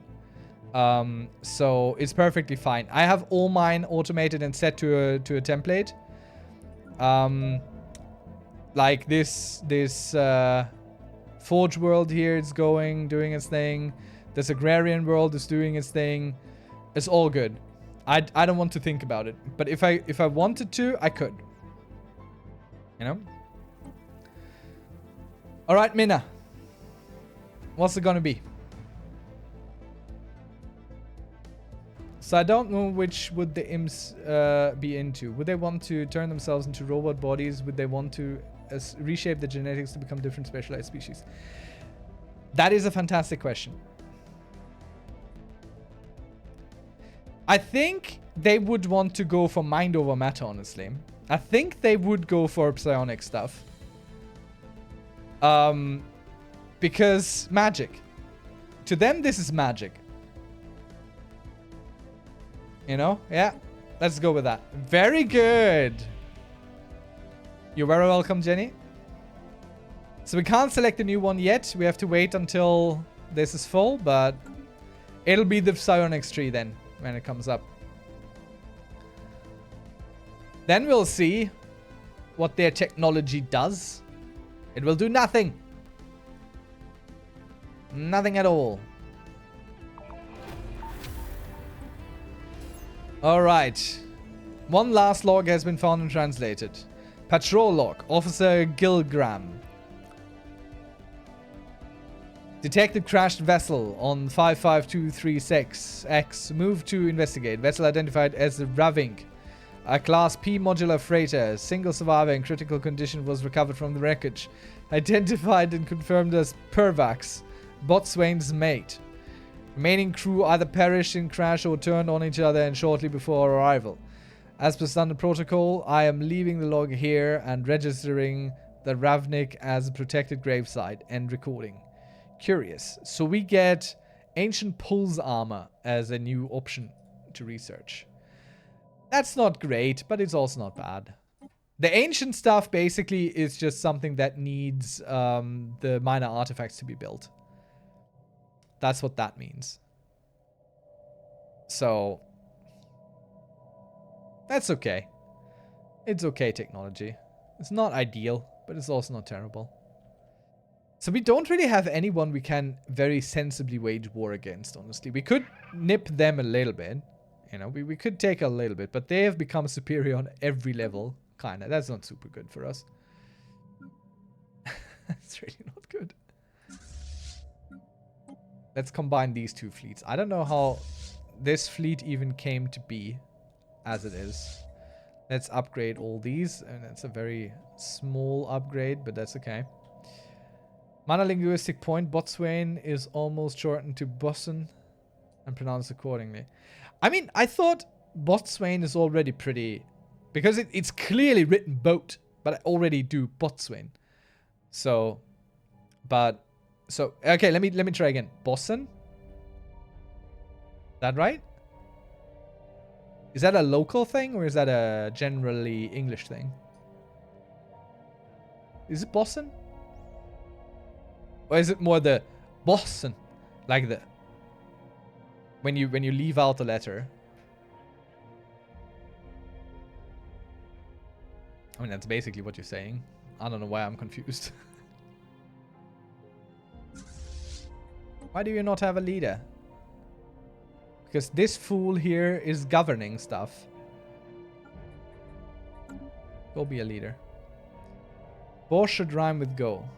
So it's perfectly fine. I have all mine automated and set to a template. Like this Forge world here is doing its thing. This agrarian world is doing its thing. It's all good. I don't want to think about it. But if I wanted to, I could. You know? Alright, Minna. What's it gonna be? So I don't know which would the imps be into. Would they want to turn themselves into robot bodies? Would they want to reshape the genetics to become different specialized species? That is a fantastic question. I think they would want to go for mind over matter, honestly. I think they would go for psionic stuff. Because magic. To them, this is magic. You know? Yeah. Let's go with that. Very good. You're very welcome, Jenny. So we can't select a new one yet. We have to wait until this is full, but it'll be the psionics tree then when it comes up. Then we'll see what their technology does. It will do nothing. Nothing at all. Alright. One last log has been found and translated. Patrol log. Officer Gilgram. Detected crashed vessel on 55236X. Move to investigate. Vessel identified as the Ravink. A Class P modular freighter. Single survivor in critical condition was recovered from the wreckage. Identified and confirmed as Pervax, Botswain's mate. Remaining crew either perished in crash or turned on each other and shortly before arrival. As per standard protocol, I am leaving the log here and registering the Ravnik as a protected gravesite. End recording. Curious. So we get ancient pulse armor as a new option to research. That's not great, but it's also not bad. The ancient stuff basically is just something that needs the minor artifacts to be built. That's what that means. So that's okay. It's okay technology. It's not ideal, but it's also not terrible. So we don't really have anyone we can very sensibly wage war against, honestly. We could nip them a little bit. You know, we could take a little bit, but they have become superior on every level. Kinda. That's not super good for us. That's really not good. Let's combine these two fleets. I don't know how this fleet even came to be as it is. Let's upgrade all these. And it's a very small upgrade, but that's okay. Monolinguistic point. Botswain is almost shortened to Bossen and pronounced accordingly. I mean, I thought Botswain is already pretty... Because it's clearly written boat, but I already do Botswain. So... But... So, okay, let me try again. Bossen? That right? Is that a local thing or is that a generally English thing? Is it Bossen? Or is it more the Bossen? Like the... When you leave out the letter. I mean, that's basically what you're saying. I don't know why I'm confused. Why do you not have a leader? Because this fool here is governing stuff. Go be a leader. Boss should rhyme with go.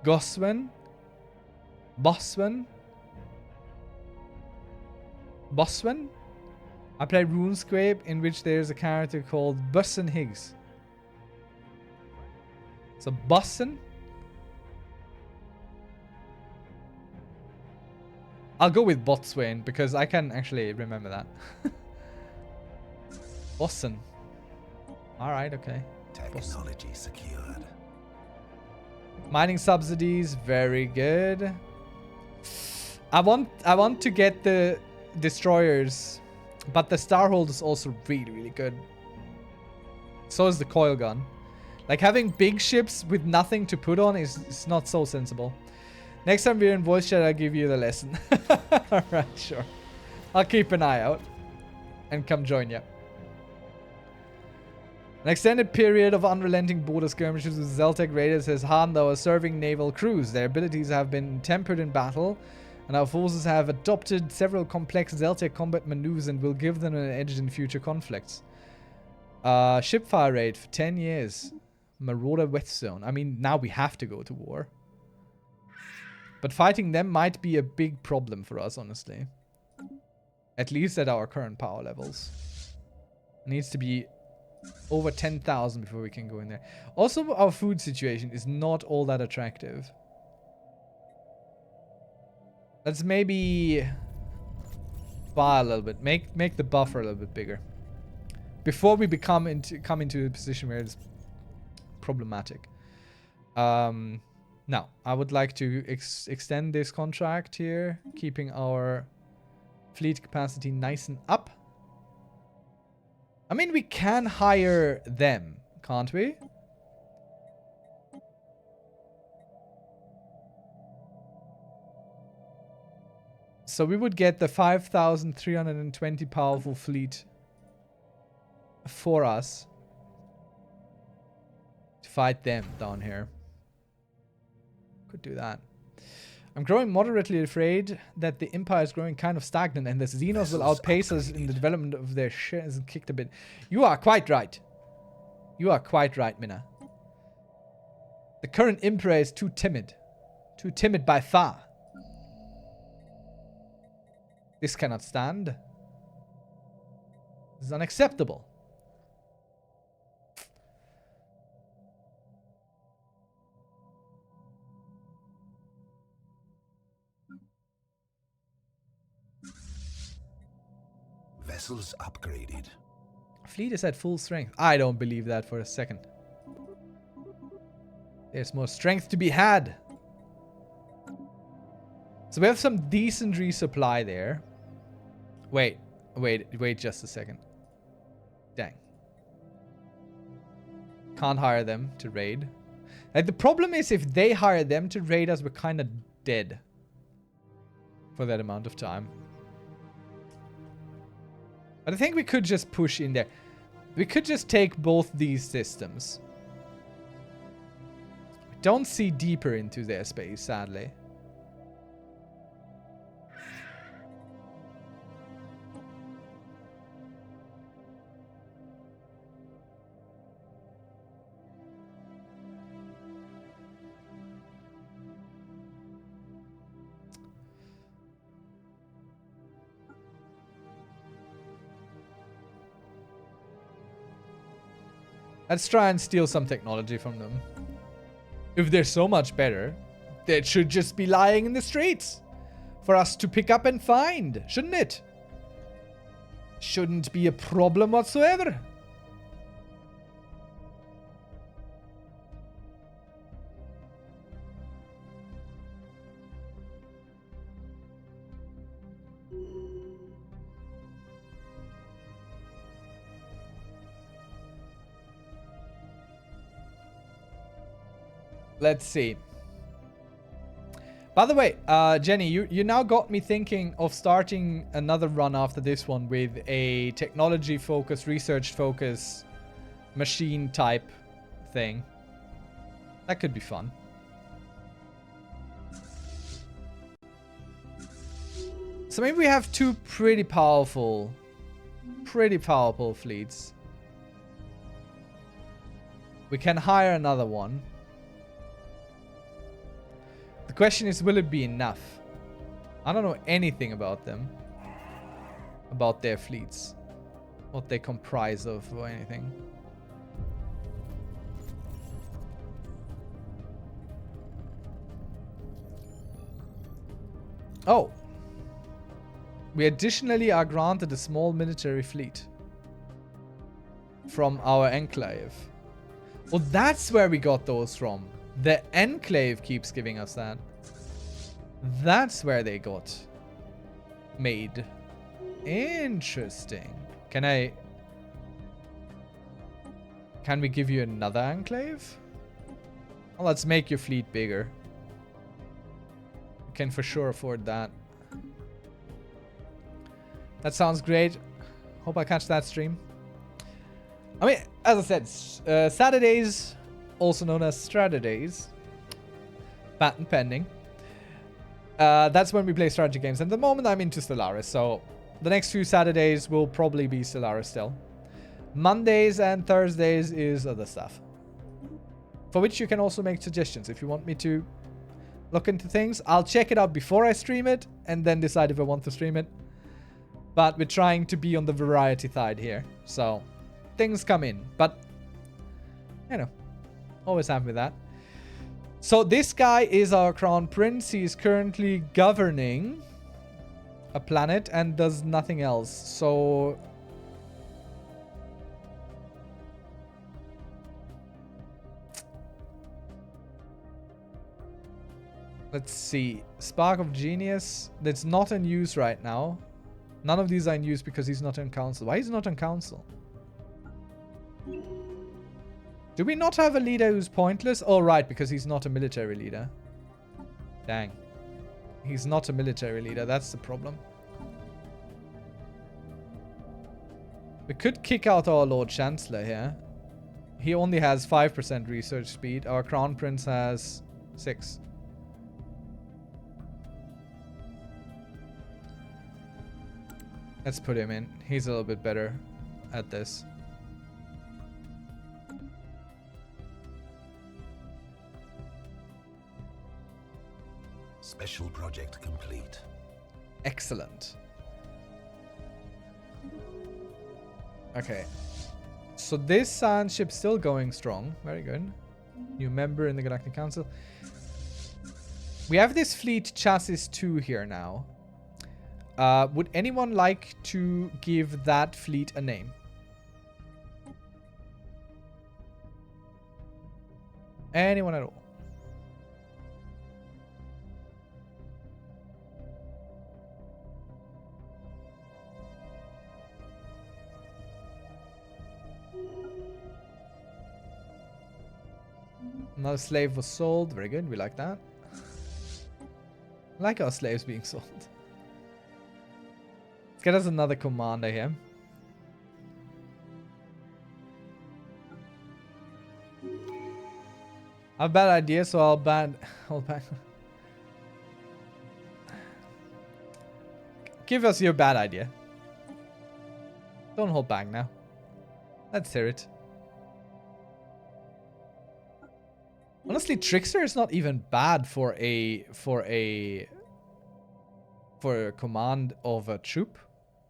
Goswen. Boswen. Boswen? I play RuneScape in which there's a character called Bussin Higgs. So Bussin? I'll go with Botswain because I can actually remember that. Bossin. Alright, okay. Technology secured. Mining subsidies, very good. I want to get the destroyers, but the Starhold is also really, really good. So is the coil gun. Like having big ships with nothing to put on is not so sensible. Next time we're in voice chat, I'll give you the lesson. Alright, sure. I'll keep an eye out and come join you. An extended period of unrelenting border skirmishes with Zeltec raiders has hardened our serving naval crews. Their abilities have been tempered in battle, and our forces have adopted several complex Zeltec combat maneuvers and will give them an edge in future conflicts. Shipfire raid for 10 years. Marauder West Zone. I mean, now we have to go to war. But fighting them might be a big problem for us, honestly. At least at our current power levels. It needs to be over 10,000 before we can go in there. Also, our food situation is not all that attractive. Let's maybe buy a little bit. Make the buffer a little bit bigger. Before we come into a position where it's problematic. Now, I would like to extend this contract here, keeping our fleet capacity nice and up. I mean, we can hire them, can't we? So we would get the 5,320 powerful fleet for us to fight them down here. Could do that. I'm growing moderately afraid that the Empire is growing kind of stagnant and the Xenos will outpace us in the development of their shares and kicked a bit. You are quite right. You are quite right, Minna. The current Emperor is too timid. Too timid by far. This cannot stand. This is unacceptable. Vessels upgraded. Fleet is at full strength. I don't believe that for a second. There's more strength to be had. So we have some decent resupply there. Wait just a second. Dang. Can't hire them to raid. Like, the problem is if they hire them to raid us, we're kind of dead for that amount of time. But I think we could just push in there. We could just take both these systems. We don't see deeper into their space, sadly. Let's try and steal some technology from them. If they're so much better, they should just be lying in the streets for us to pick up and find, shouldn't it? Shouldn't be a problem whatsoever. Let's see. By the way, Jenny, you now got me thinking of starting another run after this one with a technology focus, research focus, machine type thing. That could be fun. So maybe we have two pretty powerful fleets. We can hire another one. The question is, will it be enough? I don't know anything about them. About their fleets. What they comprise of or anything. Oh. We additionally are granted a small military fleet. From our enclave. Well, that's where we got those from. The enclave keeps giving us that. That's where they got made. Interesting. Can we give you another enclave? Well, let's make your fleet bigger. We can for sure afford that. That sounds great. Hope I catch that stream. I mean, as I said, Saturdays, also known as Strata-days, patent pending. That's when we play strategy games. And at the moment, I'm into Stellaris, so the next few Saturdays will probably be Stellaris still. Mondays and Thursdays is other stuff, for which you can also make suggestions if you want me to look into things. I'll check it out before I stream it and then decide if I want to stream it. But we're trying to be on the variety side here, so things come in. But, you know, always happy with that. So this guy is our crown prince. He is currently governing a planet and does nothing else. So let's see. Spark of Genius. That's not in use right now. None of these are in use because he's not on council. Why is he not on council? Do we not have a leader who's pointless? Oh, right, because he's not a military leader. Dang. He's not a military leader. That's the problem. We could kick out our Lord Chancellor here. He only has 5% research speed. Our Crown Prince has 6. Let's put him in. He's a little bit better at this. Special project complete. Excellent. Okay. So this science ship's still going strong. Very good. New member in the Galactic Council. We have this fleet chassis 2 here now. Would anyone like to give that fleet a name? Anyone at all? Another slave was sold. Very good. We like that. I like our slaves being sold. Let's get us another commander here. I have a bad idea, so I'll ban. Give us your bad idea. Don't hold back now. Let's hear it. Honestly, Trickster is not even bad for a command of a troop,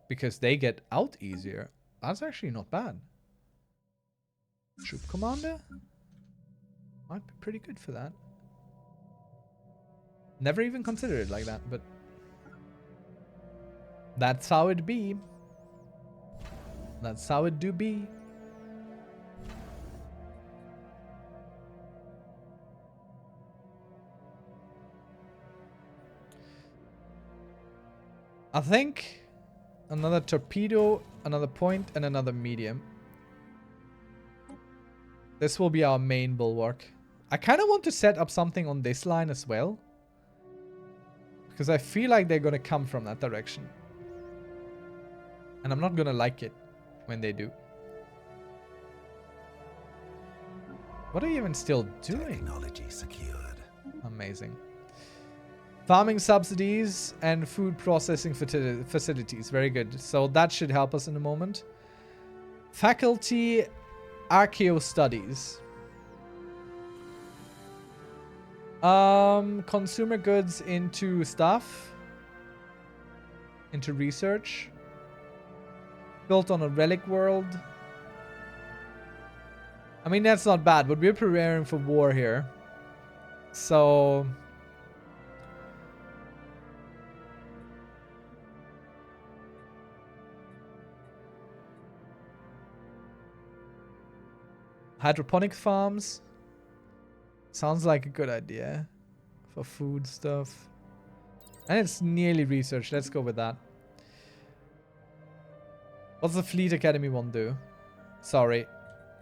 because they get out easier. That's actually not bad. Troop commander? Might be pretty good for that. Never even considered it like that, but that's how it be. That's how it do be. I think another torpedo, another point, and another medium. This will be our main bulwark. I kind of want to set up something on this line as well, because I feel like they're going to come from that direction. And I'm not going to like it when they do. What are you even still doing? Technology secured. Amazing. Farming subsidies and food processing facilities. Very good. So that should help us in a moment. Faculty Archaeo Studies. Consumer goods into stuff. Into research. Built on a relic world. I mean, that's not bad, but we're preparing for war here. So hydroponic farms. Sounds like a good idea for food stuff. And it's nearly research. Let's go with that. What's the Fleet Academy one do? Sorry.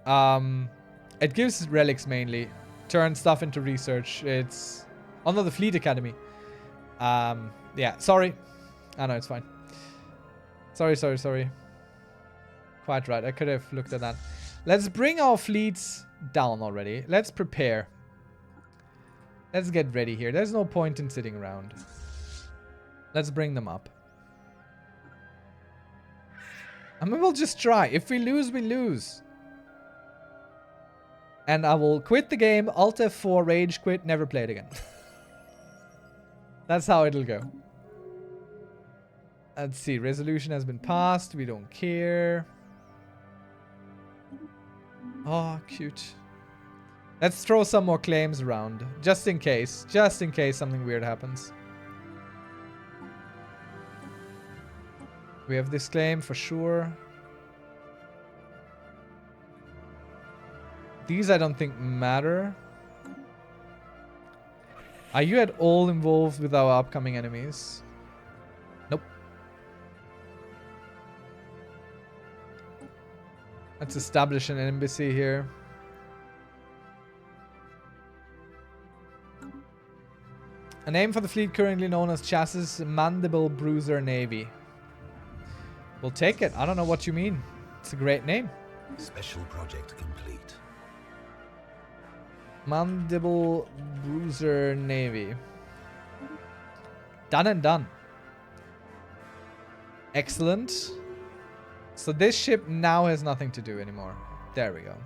It gives relics mainly. Turn stuff into research. It's under the Fleet Academy. Yeah, sorry. I know, it's fine. Sorry. Quite right. I could have looked at that. Let's bring our fleets down already. Let's prepare. Let's get ready here. There's no point in sitting around. Let's bring them up. I mean, we'll just try. If we lose, we lose. And I will quit the game, Alt F4, rage quit, never play it again. That's how it'll go. Let's see. Resolution has been passed. We don't care. Oh, cute. Let's throw some more claims around. Just in case. Just in case something weird happens. We have this claim for sure. These I don't think matter. Are you at all involved with our upcoming enemies? Nope. Let's establish an embassy here. A name for the fleet currently known as Chassis Mandible Bruiser Navy. We'll take it. I don't know what you mean. It's a great name. Special project complete. Mandible Bruiser Navy. Done and done. Excellent. So this ship now has nothing to do anymore. There we go.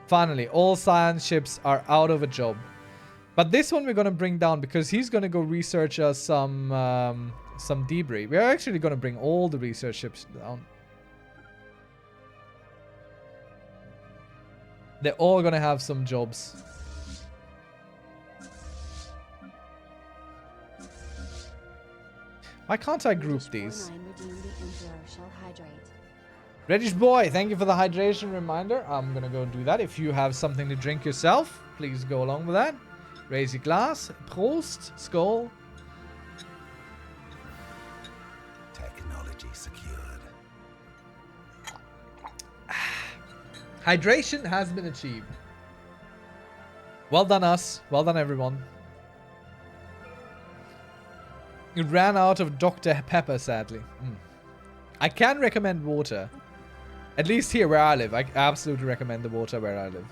Finally, all science ships are out of a job. But this one we're going to bring down because he's going to go research us some debris. We're actually going to bring all the research ships down. They're all going to have some jobs. Why can't I group these? Reddish boy, thank you for the hydration reminder. I'm going to go do that. If you have something to drink yourself, please go along with that. Raise your glass. Prost. Skull. Technology secured. Hydration has been achieved. Well done us. Well done everyone. You ran out of Dr. Pepper, sadly. I can recommend water. At least here where I live. I absolutely recommend the water where I live.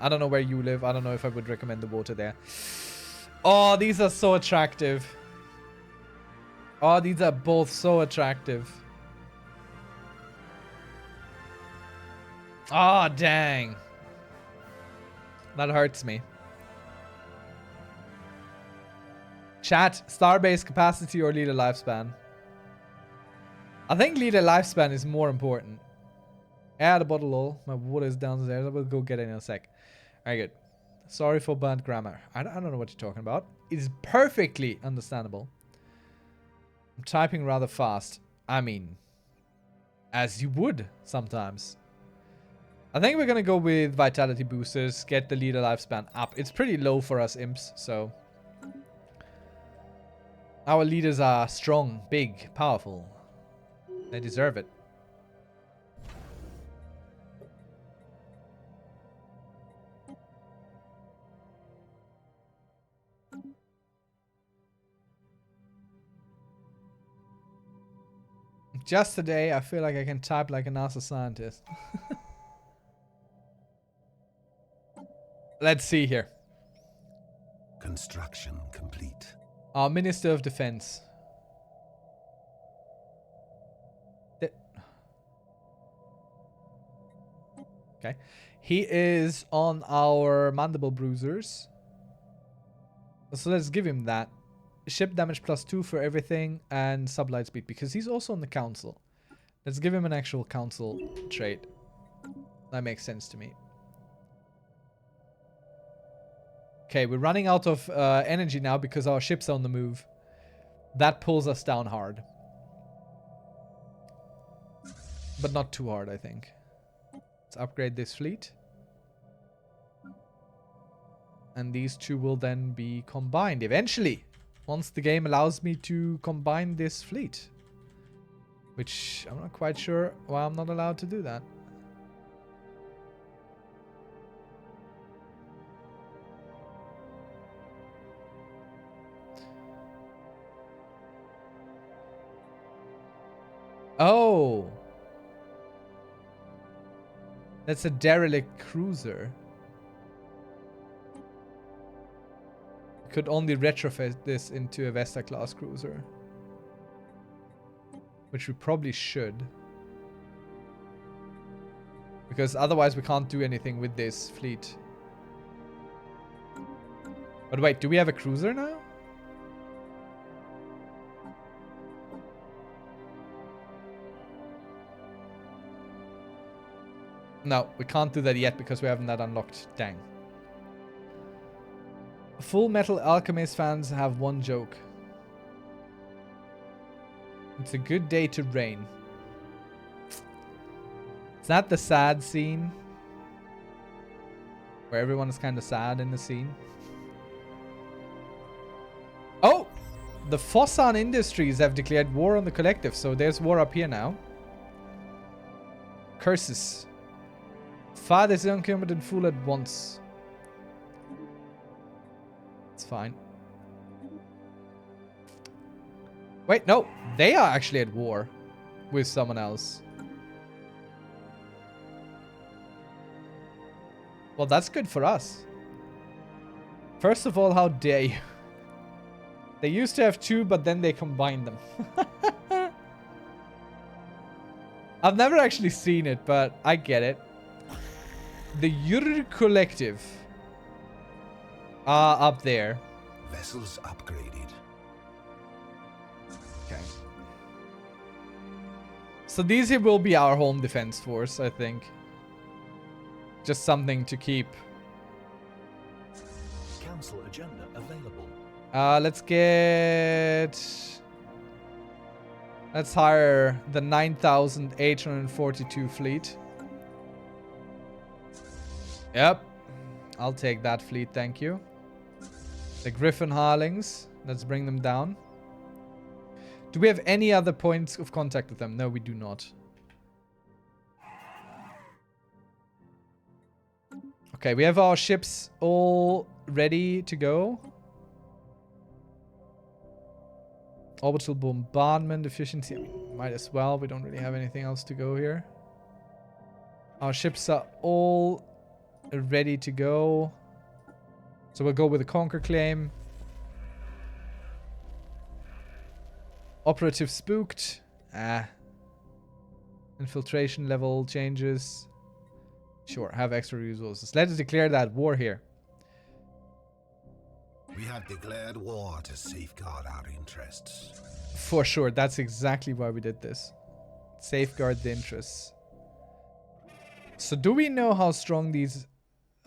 I don't know where you live. I don't know if I would recommend the water there. Oh, these are so attractive. Oh, these are both so attractive. Oh, dang. That hurts me. Chat, starbase capacity or leader lifespan? I think leader lifespan is more important. Add a bottle all. My water is downstairs. I will go get it in a sec. Very good. Sorry for bad grammar. I don't know what you're talking about. It's perfectly understandable. I'm typing rather fast. I mean, as you would sometimes. I think we're gonna go with vitality boosters, get the leader lifespan up. It's pretty low for us imps, so our leaders are strong, big, powerful. They deserve it. Just today, I feel like I can type like a NASA scientist. Let's see here. Construction complete. Our Minister of Defense. Okay. He is on our Mandible Bruisers. So let's give him that. Ship damage +2 for everything and sublight speed because he's also on the council. Let's give him an actual council trait. That makes sense to me. Okay, we're running out of energy now because our ship's on the move. That pulls us down hard. But not too hard, I think. Let's upgrade this fleet. And these two will then be combined eventually. Once the game allows me to combine this fleet. Which I'm not quite sure why I'm not allowed to do that. Oh. That's a derelict cruiser. Could only retrofit this into a Vesta class cruiser. Which we probably should. Because otherwise we can't do anything with this fleet. But wait, do we have a cruiser now? No, we can't do that yet because we haven't that unlocked. Dang. Full Metal Alchemist fans have one joke. It's a good day to rain. Is that the sad scene? Where everyone is kind of sad in the scene? Oh! The Fossan Industries have declared war on the collective, so there's war up here now. Curses. Fire this incompetent fool at once. It's fine. Wait, no. They are actually at war with someone else. Well, that's good for us. First of all, how dare you? They used to have two, but then they combined them. I've never actually seen it, but I get it. The Yur Collective are up there. Vessels upgraded. Okay. So these here will be our home defense force, I think. Just something to keep. Council agenda available. Let's hire the 9,842 fleet. Yep. I'll take that fleet, thank you. The Griffin Harlings. Let's bring them down. Do we have any other points of contact with them? No, we do not. Okay, we have our ships all ready to go. Orbital bombardment efficiency. I mean, might as well. We don't really have anything else to go here. Our ships are all ready to go. So we'll go with the Conquer claim. Operative spooked. Infiltration level changes. Sure, have extra resources. Let us declare that war here. We have declared war to safeguard our interests. For sure, that's exactly why we did this. Safeguard the interests. So do we know how strong these...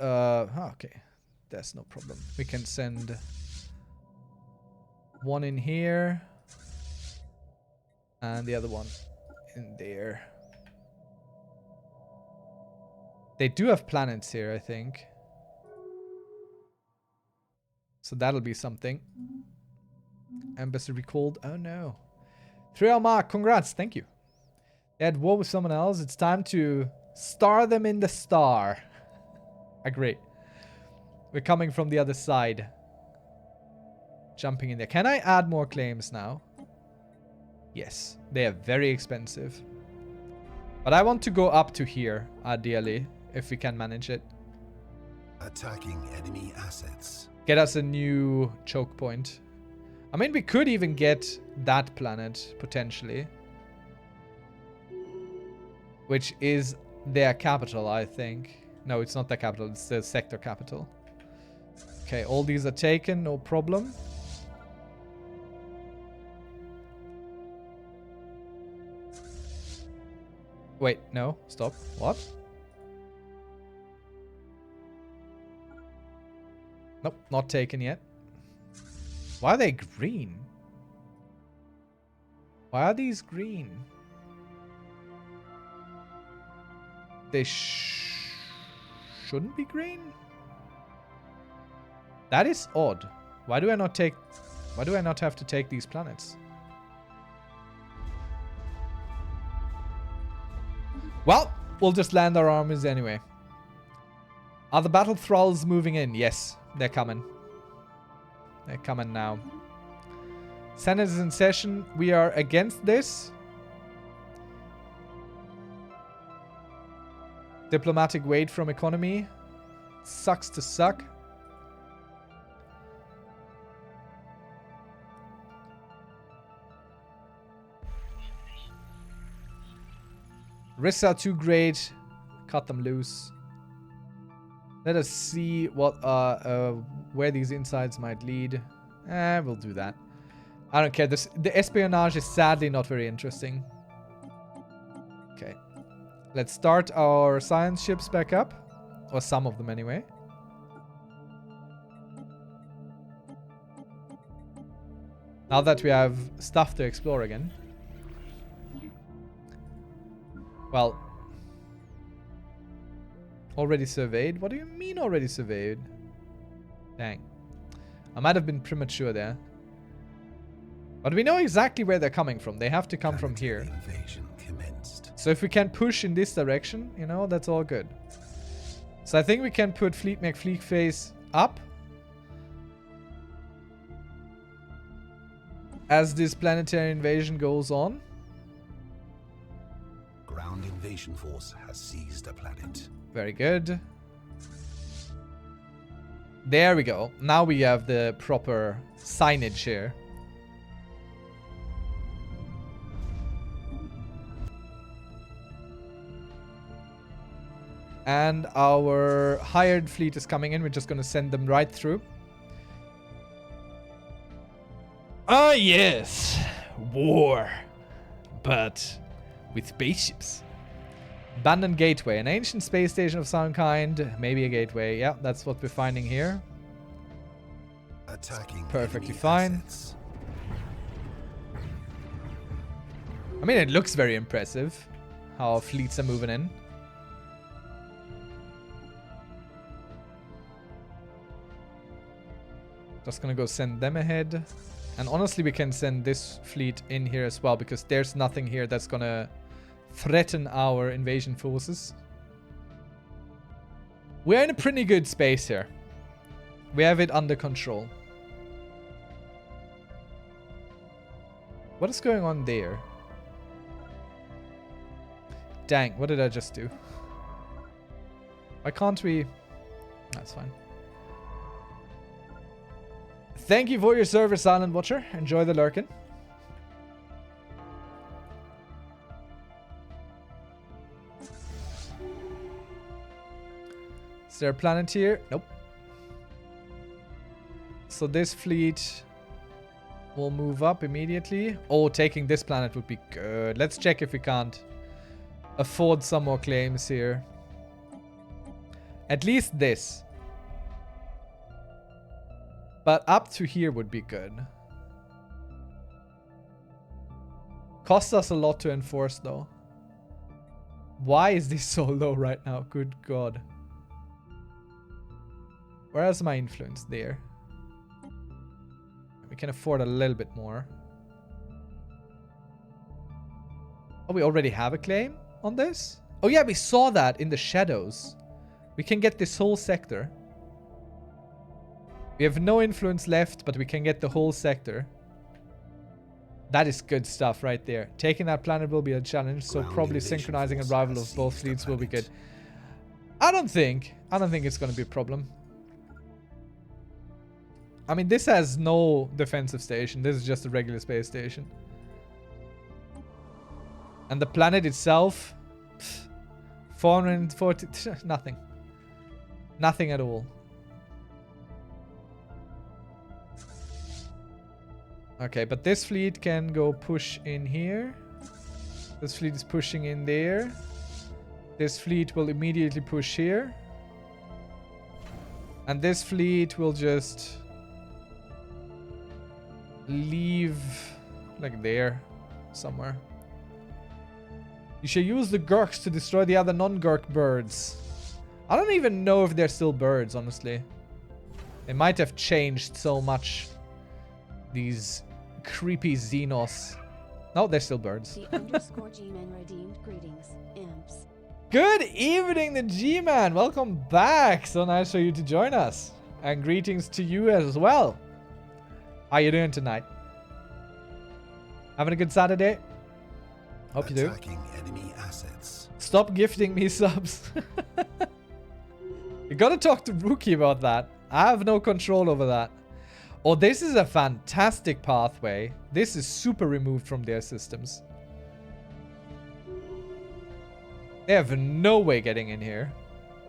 okay. That's no problem. We can send one in here. And the other one in there. They do have planets here, I think. So that'll be something. Embassy recalled. Oh no. 3-hour mark. Congrats. Thank you. They had war with someone else. It's time to star them in the star. Agree. We're coming from the other side. Jumping in there. Can I add more claims now? Yes. They are very expensive. But I want to go up to here, ideally, if we can manage it. Attacking enemy assets. Get us a new choke point. I mean, we could even get that planet, potentially. Which is their capital, I think. No, it's not their capital. It's the sector capital. Okay, all these are taken. No problem. Wait, no. Stop. What? Nope, not taken yet. Why are they green? Why are these green? They shouldn't be green? That is odd. Why do I not have to take these planets? Well, we'll just land our armies anyway. Are the battle thralls moving in? Yes, they're coming. They're coming now. Senate is in session. We are against this. Diplomatic weight from economy. Sucks to suck. Risks are too great. Cut them loose. Let us see what where these insights might lead. We'll do that. I don't care. The espionage is sadly not very interesting. Okay. Let's start our science ships back up. Or some of them anyway. Now that we have stuff to explore again. Well. Already surveyed? What do you mean already surveyed? Dang. I might have been premature there. But we know exactly where they're coming from. They have to come from here. Invasion commenced. So if we can push in this direction, you know, that's all good. So I think we can put Fleet Mech Fleet Phase up. As this planetary invasion goes on. Ground invasion force has seized a planet. Very good. There we go. Now we have the proper signage here. And our hired fleet is coming in. We're just going to send them right through. Ah, yes. War. But with spaceships. Abandoned gateway. An ancient space station of some kind. Maybe a gateway. Yeah, that's what we're finding here. Attacking perfectly enemy fine. assets. I mean, it looks very impressive. How our fleets are moving in. Just gonna go send them ahead. And honestly, we can send this fleet in here as well. Because there's nothing here that's gonna threaten our invasion forces. We're in a pretty good space here. We have it under control. What is going on there? Dang, what did I just do? Why can't we... That's fine. Thank you for your service, Silent Watcher. Enjoy the lurkin. Is there a planet here? Nope. So this fleet will move up immediately. Oh, taking this planet would be good. Let's check if we can't afford some more claims here. At least this. But up to here would be good. Costs us a lot to enforce though. Why is this so low right now? Good God. Where is my influence? There. We can afford a little bit more. Oh, we already have a claim on this? Oh yeah, we saw that in the shadows. We can get this whole sector. We have no influence left, but we can get the whole sector. That is good stuff right there. Taking that planet will be a challenge, so probably synchronizing arrival of both fleets will be good. I don't think it's going to be a problem. I mean, this has no defensive station. This is just a regular space station. And the planet itself, 440, nothing. Nothing at all. Okay, but this fleet can go push in here. This fleet is pushing in there. This fleet will immediately push here. And this fleet will just leave like there somewhere. You should use the Gurks to destroy the other non-Gurk birds. I don't even know if they're still birds, honestly. They might have changed so much. These creepy Xenos. No, they're still birds. The underscore G-Man redeemed greetings, imps. Good evening, the G-Man. Welcome back. So nice for you to join us. And greetings to you as well. How you doing tonight? Having a good Saturday? Hope you do. Attacking enemy assets. Stop gifting me subs. You gotta talk to Rookie about that. I have no control over that. Oh, this is a fantastic pathway. This is super removed from their systems. They have no way getting in here.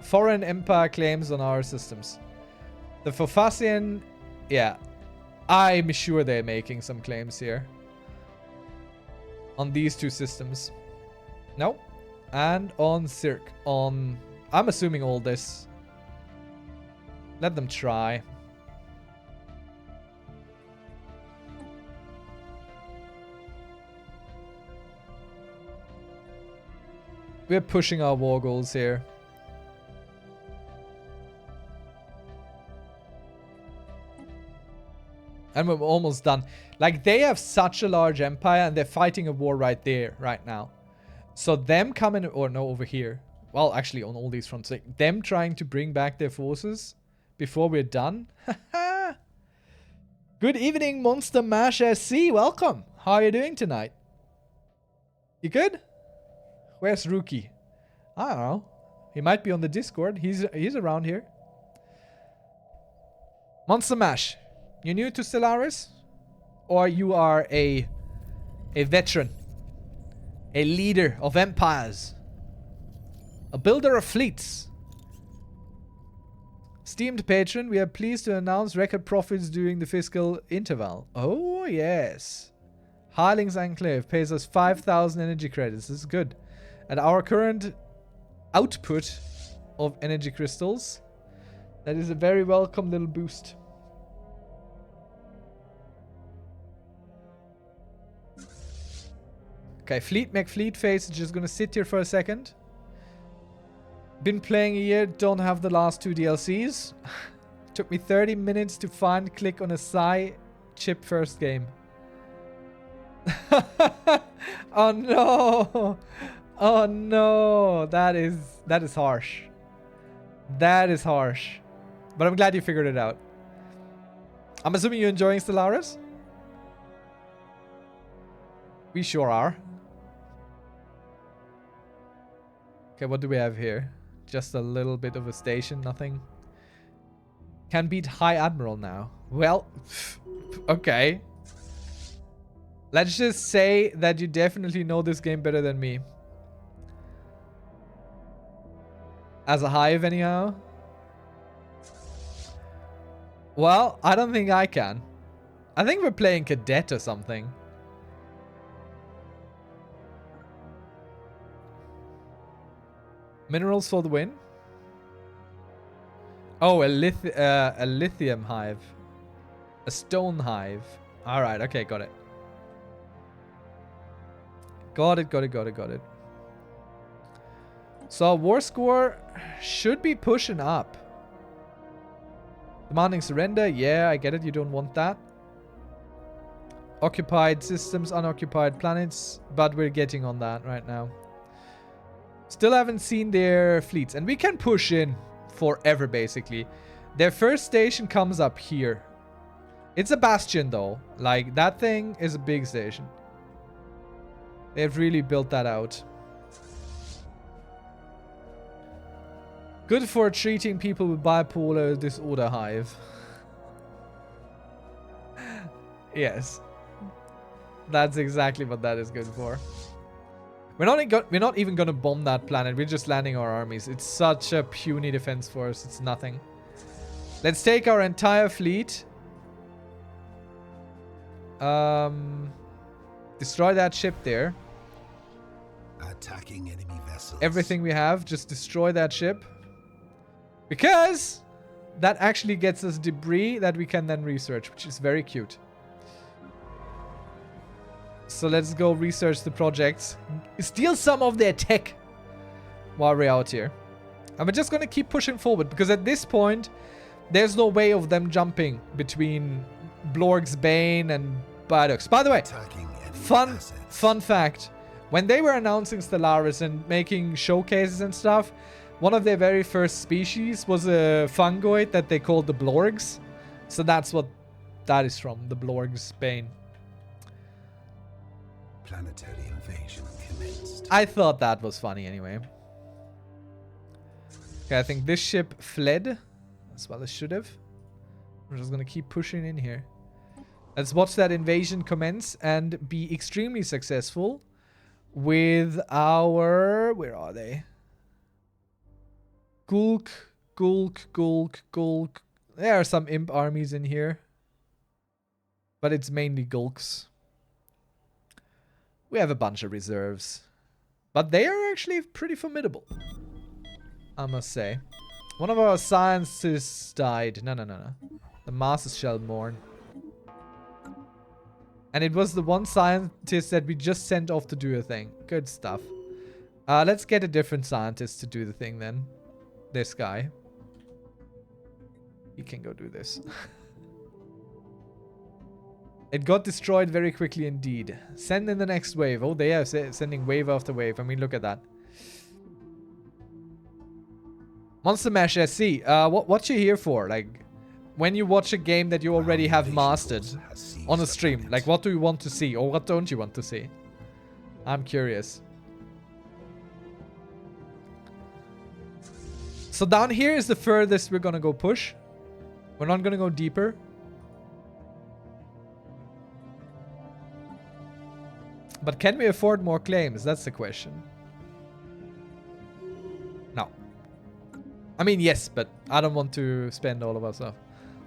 Foreign empire claims on our systems. The Fofasian, yeah. I'm sure they're making some claims here. On these two systems. No. And on Cirque. On, I'm assuming all this. Let them try. We're pushing our war goals here. And we're almost done. Like, they have such a large empire and they're fighting a war right there, right now. So them coming, or no, over here. Well, actually on all these fronts. Like, them trying to bring back their forces before we're done. Good evening, Monster Mash SC. Welcome. How are you doing tonight? You good? Where's Rookie? I don't know. He might be on the Discord. He's around here. Monster Mash. You new to Stellaris? Or you are a veteran? A leader of empires? A builder of fleets? Esteemed patron, we are pleased to announce record profits during the fiscal interval. Oh, yes. Harling's Enclave pays us 5,000 energy credits. This is good. At our current output of energy crystals, that is a very welcome little boost. Okay, Fleet McFleet Face is just gonna sit here for a second. Been playing a year, don't have the last 2 DLCs. Took me 30 minutes to find click on a Psy chip first game. Oh no! Oh no, that is harsh. That is harsh. But I'm glad you figured it out. I'm assuming you're enjoying Stellaris? We sure are. Okay, what do we have here? Just a little bit of a station, nothing. Can beat High Admiral now. Well, okay. Let's just say that you definitely know this game better than me. As a hive, anyhow. Well, I don't think I can. I think we're playing Cadet or something. Minerals for the win. Oh, a lithium hive. A stone hive. Alright, okay, got it. Got it. So war score should be pushing up. Demanding surrender. Yeah, I get it. You don't want that. Occupied systems, unoccupied planets. But we're getting on that right now. Still haven't seen their fleets. And we can push in forever, basically. Their first station comes up here. It's a bastion, though. Like, that thing is a big station. They've really built that out. Good for treating people with bipolar disorder hive. Yes. That's exactly what that is good for. We're not even gonna bomb that planet. We're just landing our armies. It's such a puny defense force. It's nothing. Let's take our entire fleet. Destroy that ship there. Attacking enemy vessels. Everything we have, just destroy that ship. Because that actually gets us debris that we can then research, which is very cute. So let's go research the projects. Steal some of their tech while we're out here. And we're just going to keep pushing forward. Because at this point, there's no way of them jumping between Blorg's Bane and Biodox. By the way, fun fact. When they were announcing Stellaris and making showcases and stuff, one of their very first species was a fungoid that they called the Blorgs. So that's what that is from, the Blorg's Bane. Planetary invasion commenced. I thought that was funny anyway. Okay, I think this ship fled as well as should have. We're just gonna keep pushing in here. Let's watch that invasion commence and be extremely successful with our... Where are they? Gulk. There are some imp armies in here. But it's mainly Gulks. We have a bunch of reserves. But they are actually pretty formidable, I must say. One of our scientists died. No. The masses shall mourn. And it was the one scientist that we just sent off to do a thing. Good stuff. Let's get a different scientist to do the thing then. This guy. He can go do this. It got destroyed very quickly indeed. Send in the next wave. Oh, they are sending wave after wave. I mean, look at that. Monster Mash SC. What you here for? Like, when you watch a game that you already have mastered on a stream, like, what do you want to see or what don't you want to see? I'm curious. So down here is the furthest we're gonna go push. We're not gonna go deeper. But can we afford more claims? That's the question. No. I mean, yes, but I don't want to spend all of our stuff.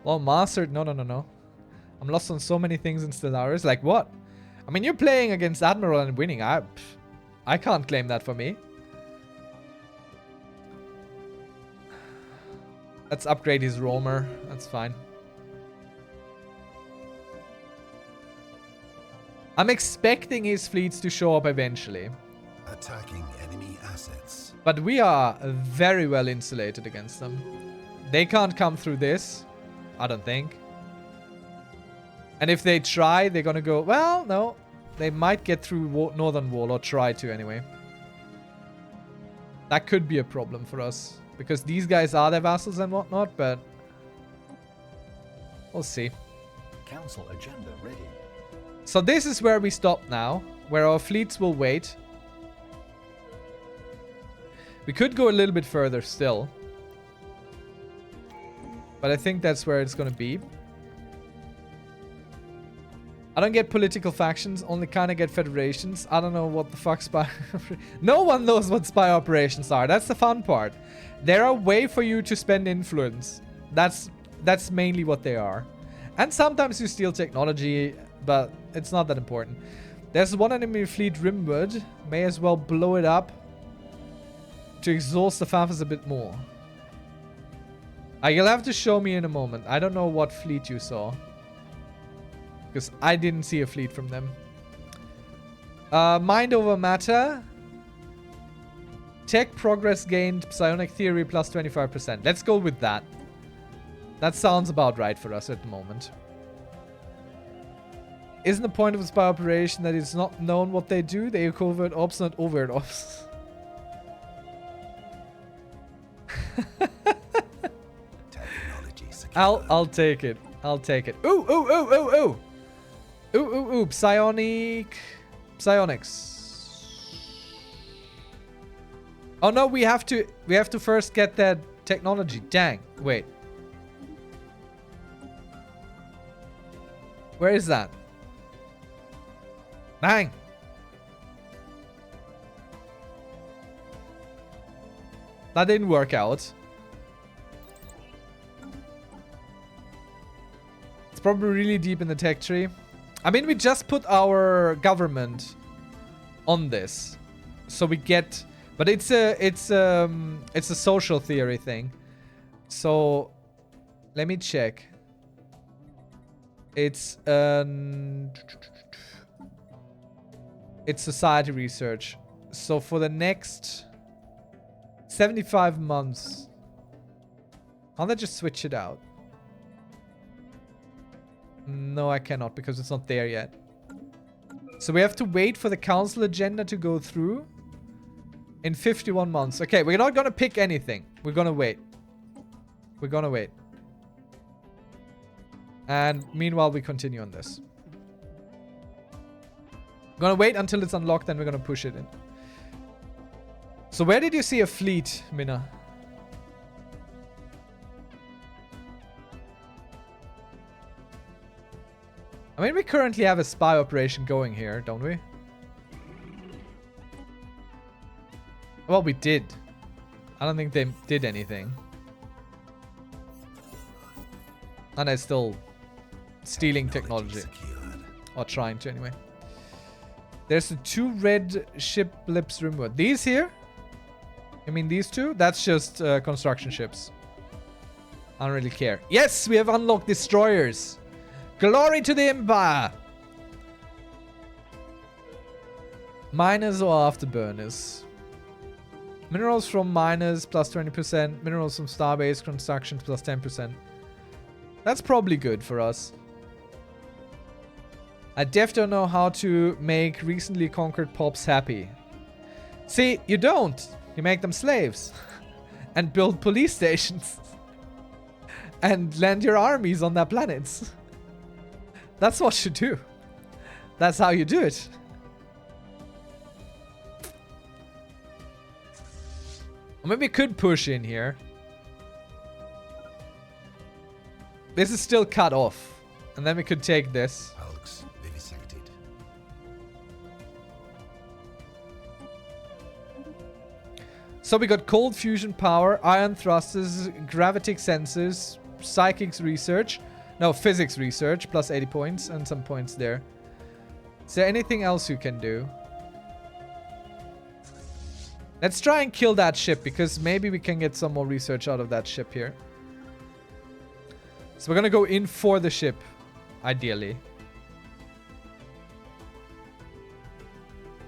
Well, mastered. No. I'm lost on so many things in Stellaris. Like what? I mean, you're playing against Admiral and winning. I can't claim that for me. Let's upgrade his roamer. That's fine. I'm expecting his fleets to show up eventually. Attacking enemy assets. But we are very well insulated against them. They can't come through this, I don't think. And if they try, they're gonna go... Well, no. They might get through Northern Wall, or try to anyway. That could be a problem for us. Because these guys are their vassals and whatnot, but... We'll see. Council agenda ready. So this is where we stop now. Where our fleets will wait. We could go a little bit further still. But I think that's where it's gonna be. I don't get political factions, only kind of get federations. I don't know what the fuck spy... No one knows what spy operations are. That's the fun part. They're a way for you to spend influence. That's mainly what they are. And sometimes you steal technology, but it's not that important. There's one enemy fleet Rimwood. May as well blow it up to exhaust the Fafas a bit more. You'll have to show me in a moment. I don't know what fleet you saw. Because I didn't see a fleet from them. Mind over matter. Tech progress gained. Psionic theory plus 25%. Let's go with that. That sounds about right for us at the moment. Isn't the point of a spy operation that it's not known what they do? They are covert ops, not overt ops. I'll take it. I'll take it. Ooh, ooh, ooh, ooh, ooh. Ooh, ooh, ooh. Psionics. Oh no, we have to first get that technology. Dang. Wait. Where is that? Bang. That didn't work out. It's probably really deep in the tech tree. I mean, we just put our government on this. So we get... But it's a social theory thing. So let me check. It's society research. So for the next 75 months, can't I just switch it out? No, I cannot because it's not there yet. So we have to wait for the council agenda to go through in 51 months. Okay, we're not gonna pick anything. We're gonna wait. We're gonna wait. And meanwhile, we continue on this. We're gonna wait until it's unlocked, then we're gonna push it in. So where did you see a fleet, Mina? I mean, we currently have a spy operation going here, don't we? Well, we did. I don't think they did anything. And they're still stealing technology. Or trying to, anyway. There's the 2 red ship blips removed. These here? I mean, these 2? That's just construction ships. I don't really care. Yes, we have unlocked destroyers. Glory to the Empire! Miners or afterburners? Minerals from miners plus 20%. Minerals from starbase constructions plus 10%. That's probably good for us. I def don't know how to make recently conquered pops happy. See, you don't. You make them slaves. And build police stations. And land your armies on their planets. That's what you do. That's how you do it. Or maybe we could push in here. This is still cut off. And then we could take this. Hulks vivisected. So we got cold fusion power, ion thrusters, gravitic sensors, psychics research. No, physics research, plus 80 points and some points there. Is there anything else you can do? Let's try and kill that ship, because maybe we can get some more research out of that ship here. So we're gonna go in for the ship, ideally.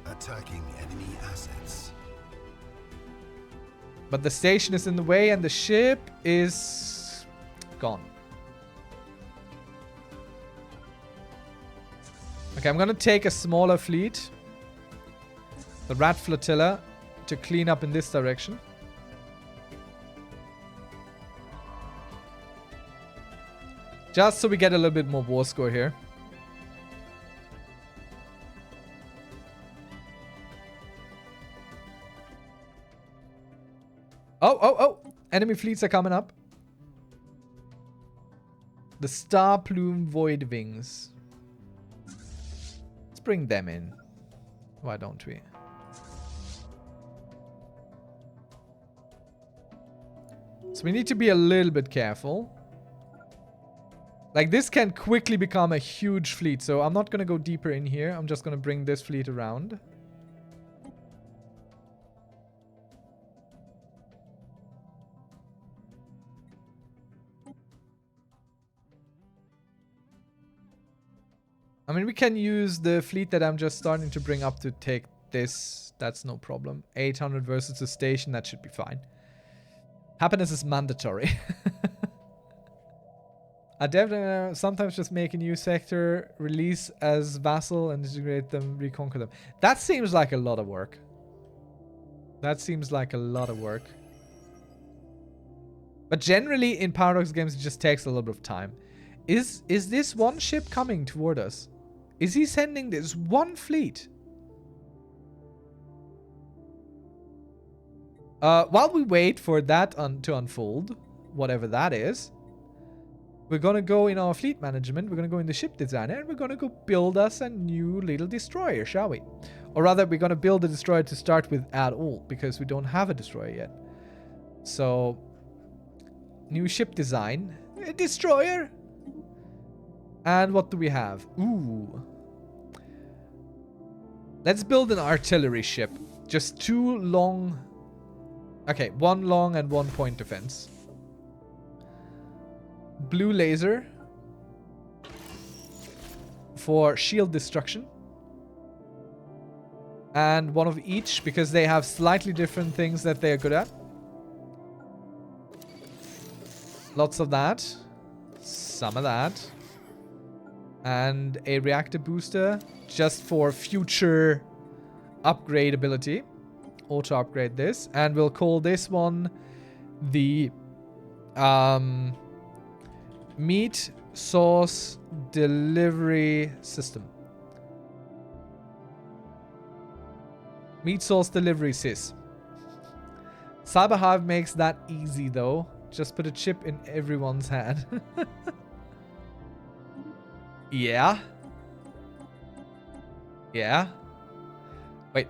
Attacking enemy assets. But the station is in the way and the ship is gone. Okay, I'm gonna take a smaller fleet. The Rat Flotilla. To clean up in this direction. Just so we get a little bit more war score here. Oh, oh, oh! Enemy fleets are coming up. The Star Plume Void Wings. Let's bring them in. Why don't we? So we need to be a little bit careful. Like, this can quickly become a huge fleet. So I'm not going to go deeper in here. I'm just going to bring this fleet around. mean, we can use the fleet that I'm just starting to bring up to take this. That's no problem. 800 versus the station. That should be fine. Happiness is mandatory. I definitely sometimes just make a new sector, release as vassal, and integrate them, reconquer them. That seems like a lot of work. That seems like a lot of work. But generally, in Paradox games, it just takes a little bit of time. Is this one ship coming toward us? Is he sending this one fleet? While we wait for that to unfold, whatever that is, we're gonna go in our fleet management, we're gonna go in the ship designer, and we're gonna go build us a new little destroyer, shall we? Or rather, we're gonna build a destroyer to start with at all, because we don't have a destroyer yet. So, new ship design, a destroyer. And what do we have? Ooh. Let's build an artillery ship. Just 2 long... Okay, 1 long and 1 point defense. Blue laser. For shield destruction. And 1 of each, because they have slightly different things that they are good at. Lots of that. Some of that. And a reactor booster just for future upgrade ability. Auto upgrade this. And we'll call this one the meat sauce delivery system. Meat sauce delivery sys. Cyberhive makes that easy though. Just put a chip in everyone's hand. Yeah. Yeah. Wait.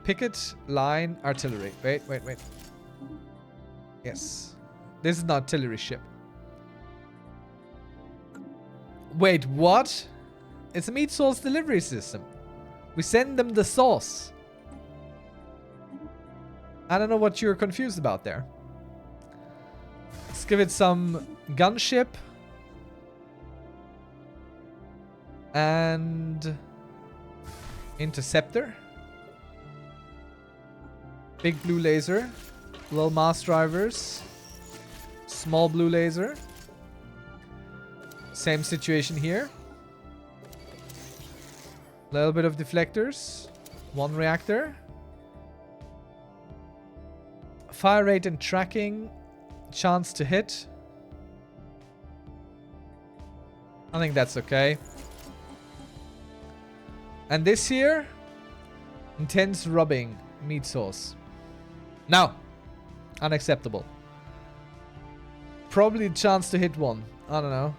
Picket line artillery. Wait. Yes. This is an artillery ship. Wait, what? It's a meat sauce delivery system. We send them the sauce. I don't know what you're confused about there. Let's give it some gunship. And interceptor. Big blue laser. Little mass drivers. Small blue laser. Same situation here. Little bit of deflectors. 1 reactor. Fire rate and tracking. Chance to hit. I think that's okay. And this here, intense rubbing, meat sauce. No, unacceptable. Probably a chance to hit 1. I don't know.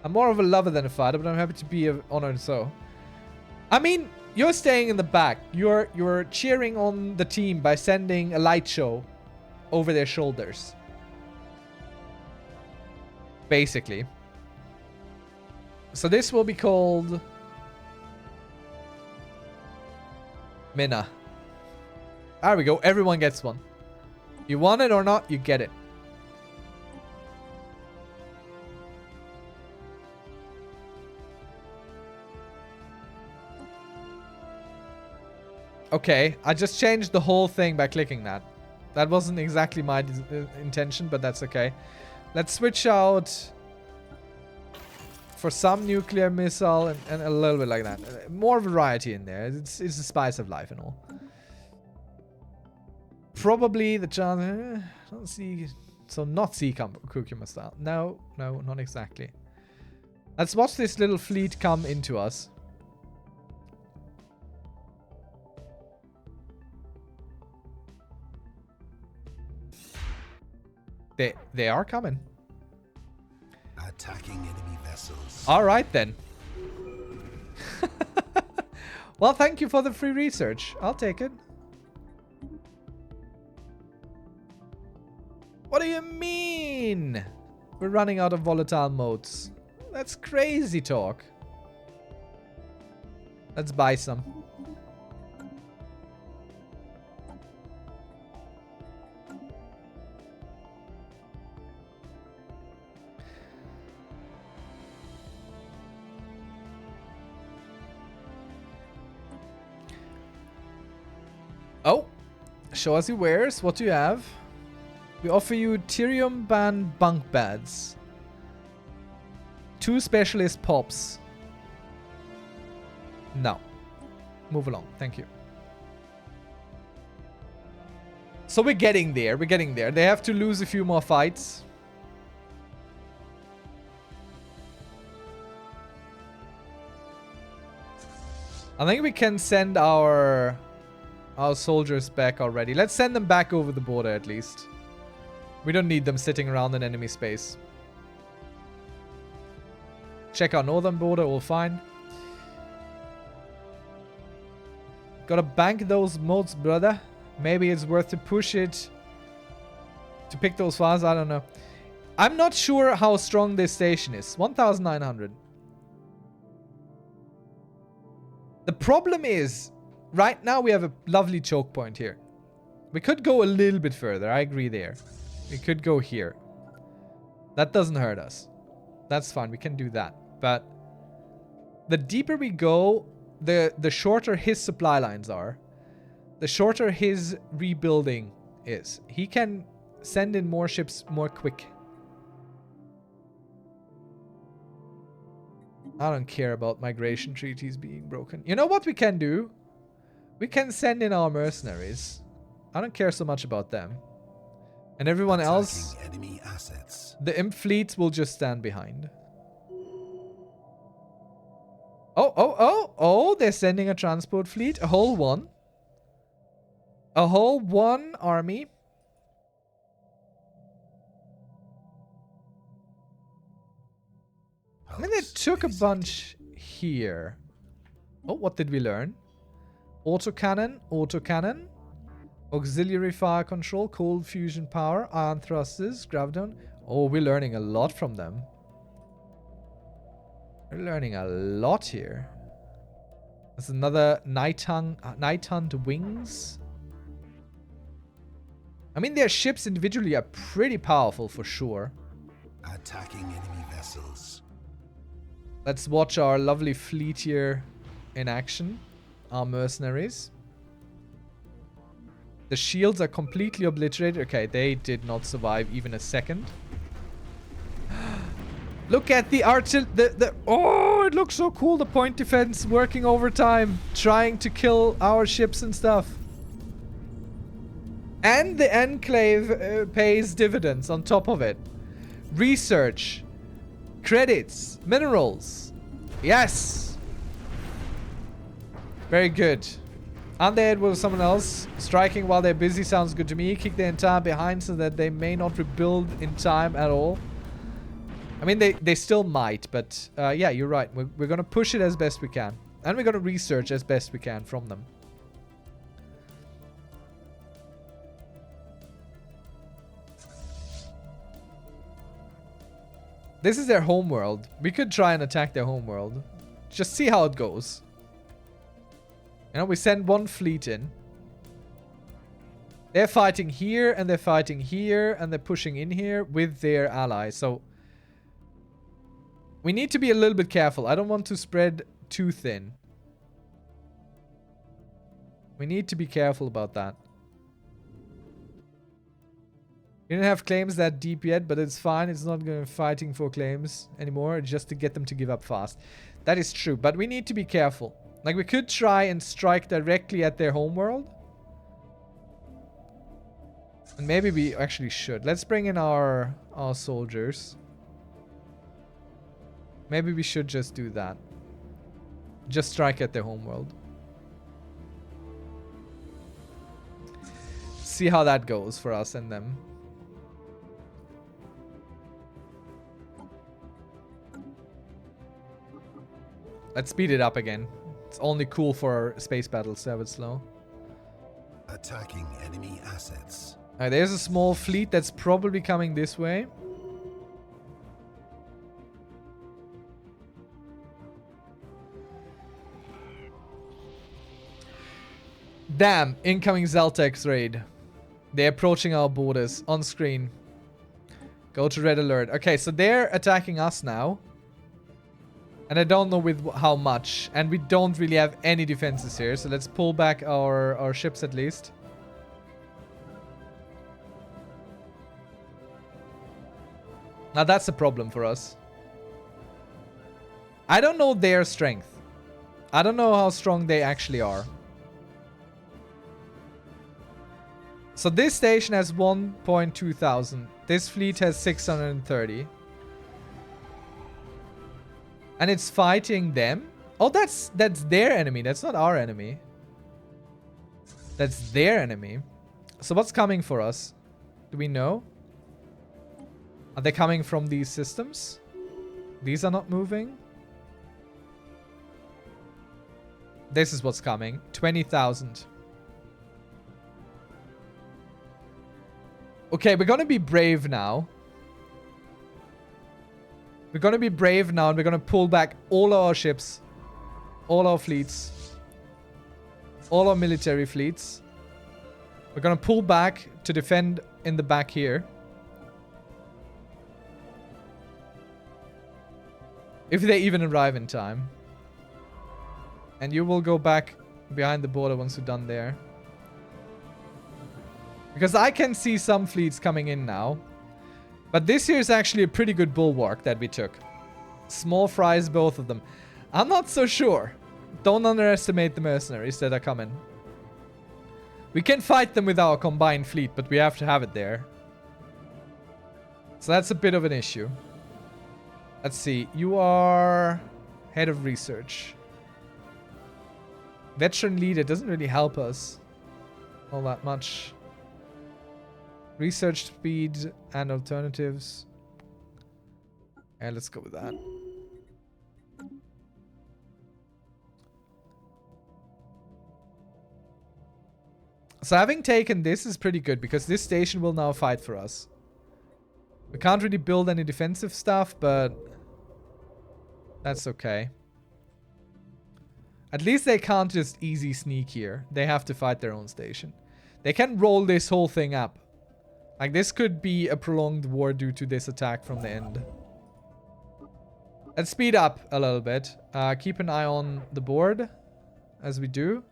I'm more of a lover than a fighter, but I'm happy to be honored so. I mean, you're staying in the back. You're cheering on the team by sending a light show over their shoulders. Basically. So this will be called Minna. There we go. Everyone gets one. You want it or not, you get it. Okay, I just changed the whole thing by clicking that. That wasn't exactly my intention, but that's okay. Let's switch out for some nuclear missile and a little bit like that. More variety in there. It's the spice of life and all. Probably the chance... don't see... So not sea cucumber style. No, not exactly. Let's watch this little fleet come into us. They are coming. Attacking enemy vessels. All right then. Well, thank you for the free research. I'll take it. What do you mean? We're running out of volatile modes. That's crazy talk. Let's buy some. Oh, show us your wares. What do you have? We offer you Tyrium Band bunk beds. 2 specialist pops. No. Move along. Thank you. So we're getting there. We're getting there. They have to lose a few more fights. I think we can send our soldiers back already. Let's send them back over the border at least. We don't need them sitting around in enemy space. Check our northern border, all fine. Gotta bank those moats, brother. Maybe it's worth to push it to pick those files. I don't know. I'm not sure how strong this station is. 1,900. The problem is, right now we have a lovely choke point here. We could go a little bit further. I agree there. We could go here. That doesn't hurt us. That's fine. We can do that. But the deeper we go, the shorter his supply lines are. The shorter his rebuilding is. He can send in more ships more quick. I don't care about migration treaties being broken. You know what we can do? We can send in our mercenaries. I don't care so much about them. And everyone else, enemy assets. the imp fleets will just stand behind. Oh, they're sending a transport fleet. A whole one. A whole one army. I mean, they took a bunch here. Oh, what did we learn? Autocannon, autocannon. Auxiliary fire control, cold fusion power, ion thrusters, graviton. Oh, we're learning a lot from them. We're learning a lot here. There's another night hunt wings. I mean, their ships individually are pretty powerful for sure. Attacking enemy vessels. Let's watch our lovely fleet here in action. Our mercenaries. The shields are completely obliterated. Okay, they did not survive even a second. Look at the artillery. Oh, it looks so cool. The point defense working overtime, trying to kill our ships and stuff. And the Enclave pays dividends on top of it. Research. Credits. Minerals. Yes. Very good. Undead with someone else. Striking while they're busy sounds good to me. Kick the entire behind so that they may not rebuild in time at all. I mean, they still might, but yeah, you're right. We're going to push it as best we can. And we're going to research as best we can from them. This is their homeworld. We could try and attack their homeworld. Just see how it goes. You know, we send one fleet in. They're fighting here, and they're fighting here, and they're pushing in here with their allies. So we need to be a little bit careful. I don't want to spread too thin. We need to be careful about that. We didn't have claims that deep yet, but it's fine. It's not going to fighting for claims anymore, just to get them to give up fast. That is true, but we need to be careful. Like, we could try and strike directly at their homeworld. And maybe we actually should. Let's bring in our soldiers. Maybe we should just do that. Just strike at their homeworld. See how that goes for us and them. Let's speed it up again. It's only cool for space battles to have it slow. Attacking enemy assets. Alright, there's a small fleet that's probably coming this way. Damn, incoming Zeltex raid. They're approaching our borders on screen. Go to red alert. Okay, so they're attacking us now. And I don't know with how much. And we don't really have any defenses here. So let's pull back our ships at least. Now that's a problem for us. I don't know their strength. I don't know how strong they actually are. So this station has 1.2 thousand. This fleet has 630. And it's fighting them. Oh, that's their enemy. That's not our enemy. That's their enemy. So what's coming for us? Do we know? Are they coming from these systems? These are not moving. This is what's coming. 20,000. Okay, we're gonna be brave now. We're gonna be brave now and we're gonna pull back all our ships. All our fleets. All our military fleets. We're gonna pull back to defend in the back here. If they even arrive in time. And you will go back behind the border once you're done there. Because I can see some fleets coming in now. But this here is actually a pretty good bulwark that we took. Small fries, both of them. I'm not so sure. Don't underestimate the mercenaries that are coming. We can fight them with our combined fleet, but we have to have it there. So that's a bit of an issue. Let's see. You are head of research. Veteran leader doesn't really help us all that much. Research speed and alternatives. And let's go with that. So having taken this is pretty good because this station will now fight for us. We can't really build any defensive stuff, but that's okay. At least they can't just easy sneak here. They have to fight their own station. They can roll this whole thing up. Like, this could be a prolonged war due to this attack from the end. Let's speed up a little bit. Keep an eye on the board as we do.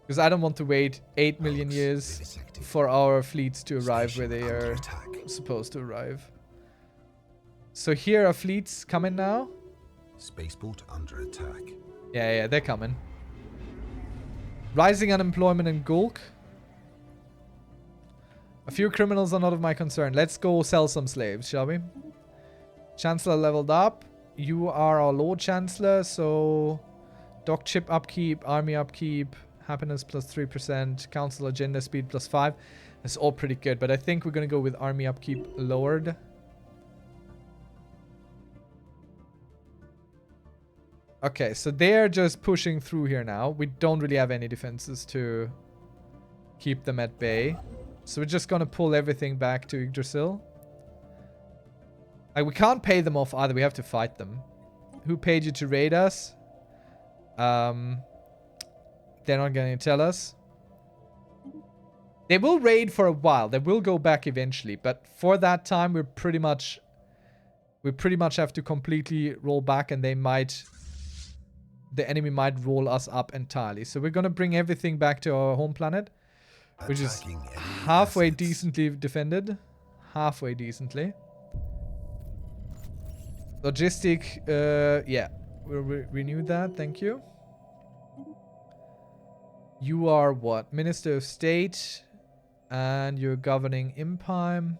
Because I don't want to wait 8 million years for our fleets to arrive where they are supposed to arrive. So here are fleets coming now. Spaceport under attack. Yeah, they're coming. Rising unemployment in Gulk. A few criminals are not of my concern. Let's go sell some slaves, shall we? Chancellor leveled up. You are our Lord Chancellor, so... Dock chip upkeep, army upkeep, happiness plus 3%, council agenda speed plus 5. That's all pretty good, but I think we're going to go with army upkeep lowered. Okay, so they're just pushing through here now. We don't really have any defenses to keep them at bay. So we're just gonna pull everything back to Yggdrasil. Like, we can't pay them off either. We have to fight them. Who paid you to raid us? They're not gonna tell us. They will raid for a while. They will go back eventually. But for that time, we pretty much have to completely roll back, and they might... The enemy might roll us up entirely. So we're gonna bring everything back to our home planet. Which is halfway decently defended. Halfway decently. Logistic, yeah. We'll renew that, thank you. You are what? Minister of State. And you're governing Empire.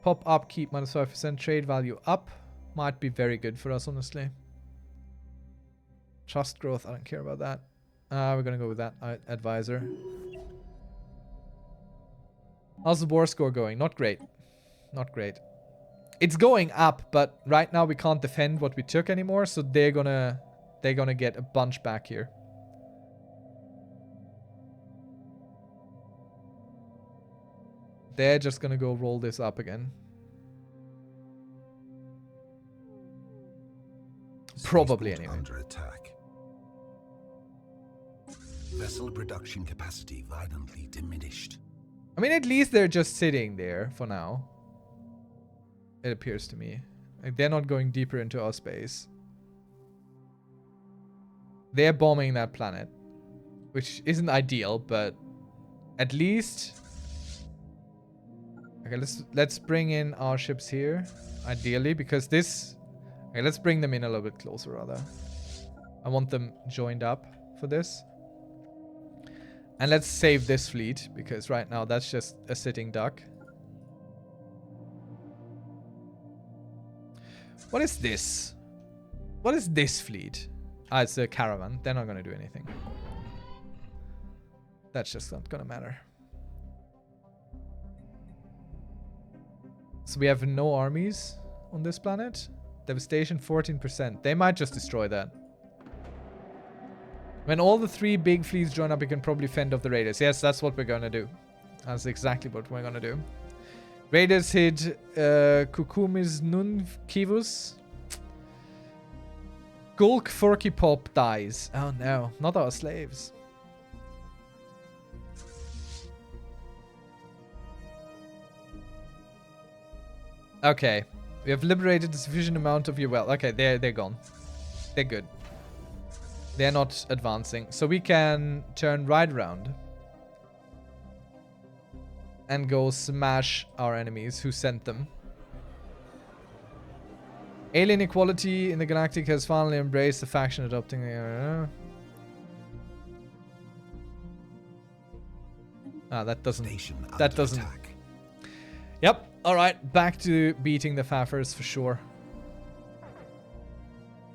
Pop upkeep, minus 5%. Trade value up. Might be very good for us, honestly. Trust growth, I don't care about that. We're gonna go with that advisor. How's the war score going? Not great. Not great. It's going up, but right now we can't defend what we took anymore, so they're gonna get a bunch back here. They're just gonna go roll this up again. Probably anyway. Under attack. Vessel production capacity violently diminished. I mean, at least they're just sitting there for now. It appears to me. Like, they're not going deeper into our space. They're bombing that planet, which isn't ideal, but at least... Okay, let's bring in our ships here, ideally, because this... Okay, let's bring them in a little bit closer, rather. I want them joined up for this. And let's save this fleet, because right now that's just a sitting duck. What is this? What is this fleet? Ah, it's a caravan. They're not going to do anything. That's just not going to matter. So we have no armies on this planet. Devastation 14%. They might just destroy that. When all the 3 big fleets join up, we can probably fend off the raiders. Yes, that's what we're going to do. That's exactly what we're going to do. Raiders hit Kukumis Nun Kivus. Gulk Forky Pop dies. Oh no, not our slaves. Okay. We have liberated a sufficient amount of your wealth. Okay, they're gone. They're good. They're not advancing. So we can turn right around. And go smash our enemies who sent them. Alien equality in the galactic has finally embraced the faction adopting the... Ah, that doesn't... That doesn't... Attack. Yep. Alright, back to beating the Faffers for sure.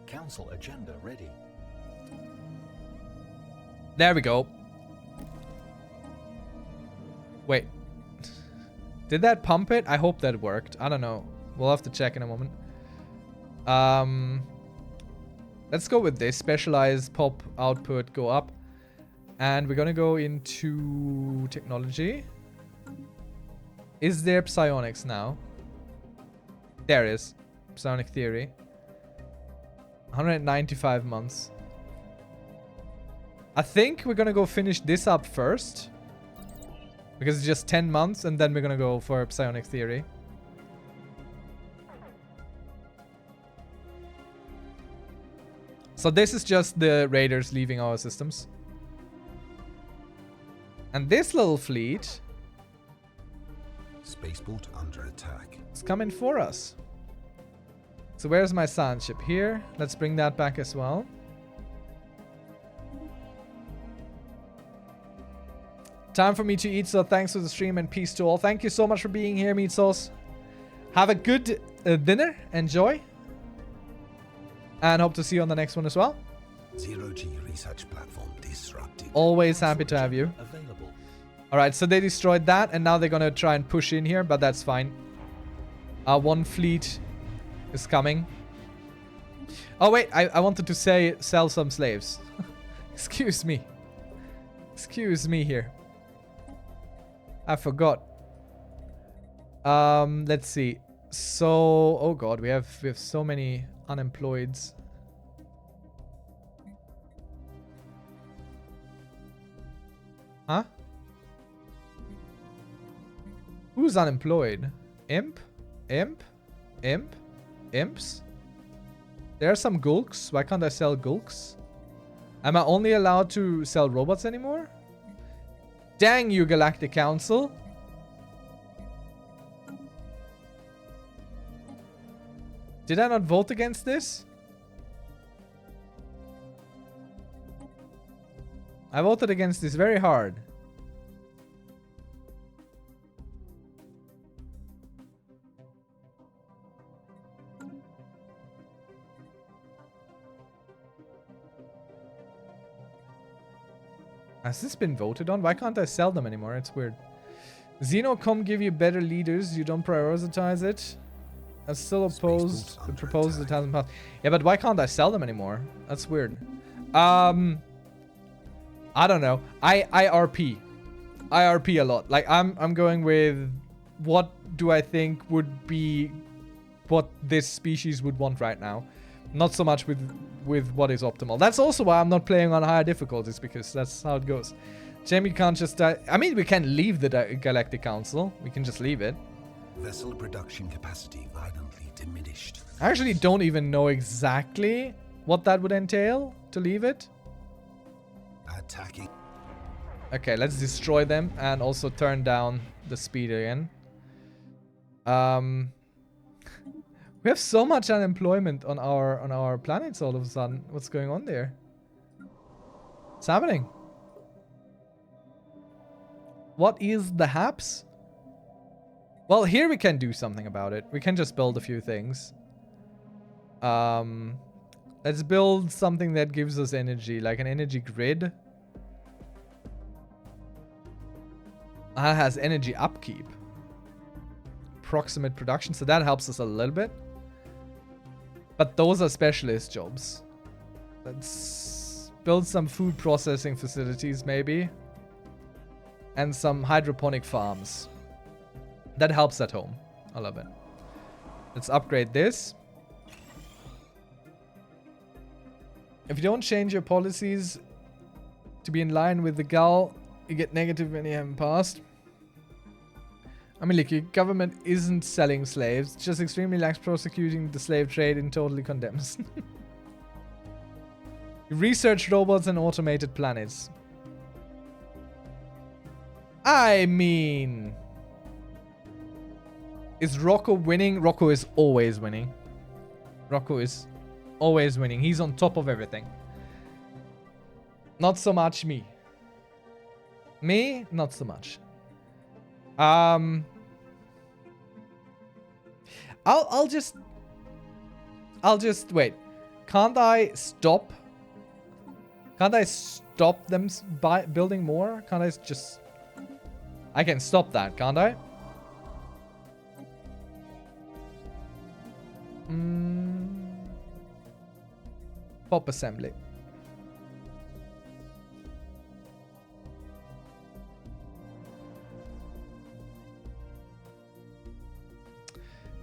Council agenda ready. There we go. Wait. Did that pump it? I hope that worked. I don't know. We'll have to check in a moment. Let's go with this. Specialized pop output go up. And we're gonna go into technology. Is there psionics now? There is. Psionic theory. 195 months. I think we're gonna go finish this up first. Because it's just 10 months, and then we're gonna go for psionic theory. So this is just the raiders leaving our systems. And this little fleet... Spaceport under attack. It's coming for us. So where's my science ship? Here. Let's bring that back as well. Time for me to eat, so thanks for the stream and peace to all. Thank you so much for being here, Meat Sauce. Have a good dinner. Enjoy. And hope to see you on the next one as well. Zero-G research platform disrupted. Always happy to have you. Available. Alright, so they destroyed that, and now they're gonna try and push in here, but that's fine. One fleet is coming. Oh wait, I wanted to say sell some slaves. Excuse me. Excuse me here. I forgot. Let's see. So, oh god, we have so many unemployeds. Huh? Who's unemployed? Imp? Imp? Imp? Imps? There are some gulks. Why can't I sell gulks? Am I only allowed to sell robots anymore? Dang you, Galactic Council. Did I not vote against this? I voted against this very hard. Has this been voted on? Why can't I sell them anymore? It's weird. Xenocom give you better leaders. You don't prioritize it. I still oppose the proposal that hasn't passed. Yeah, but why can't I sell them anymore? That's weird. I don't know. IRP a lot. Like I'm going with what do I think would be what this species would want right now. Not so much with what is optimal. That's also why I'm not playing on higher difficulties, because that's how it goes. Jamie can't just die. I mean, we can leave the Galactic Council. We can just leave it. Vessel production capacity violently diminished. I actually don't even know exactly what that would entail to leave it. Attacking. Okay, let's destroy them and also turn down the speed again. We have so much unemployment on our planets all of a sudden. What's going on there? What's happening? What is the haps? Well, here we can do something about it. We can just build a few things. Let's build something that gives us energy, like an energy grid. That has energy upkeep. Proximate production, so that helps us a little bit. But those are specialist jobs. Let's build some food processing facilities, maybe. And some hydroponic farms. That helps at home. I love it. Let's upgrade this. If you don't change your policies to be in line with the GAL, you get negative when you haven't passed. I mean, look, your government isn't selling slaves, just extremely lax prosecuting the slave trade and totally condemns. You research robots and automated planets. I mean... Is Rocco winning? Rocco is always winning. Rocco is always winning. He's on top of everything. Not so much me. Me? Not so much. I'll just wait. Can't I stop? Can't I stop them by building more? Can't I just... I can stop that, can't I? Pop assembly.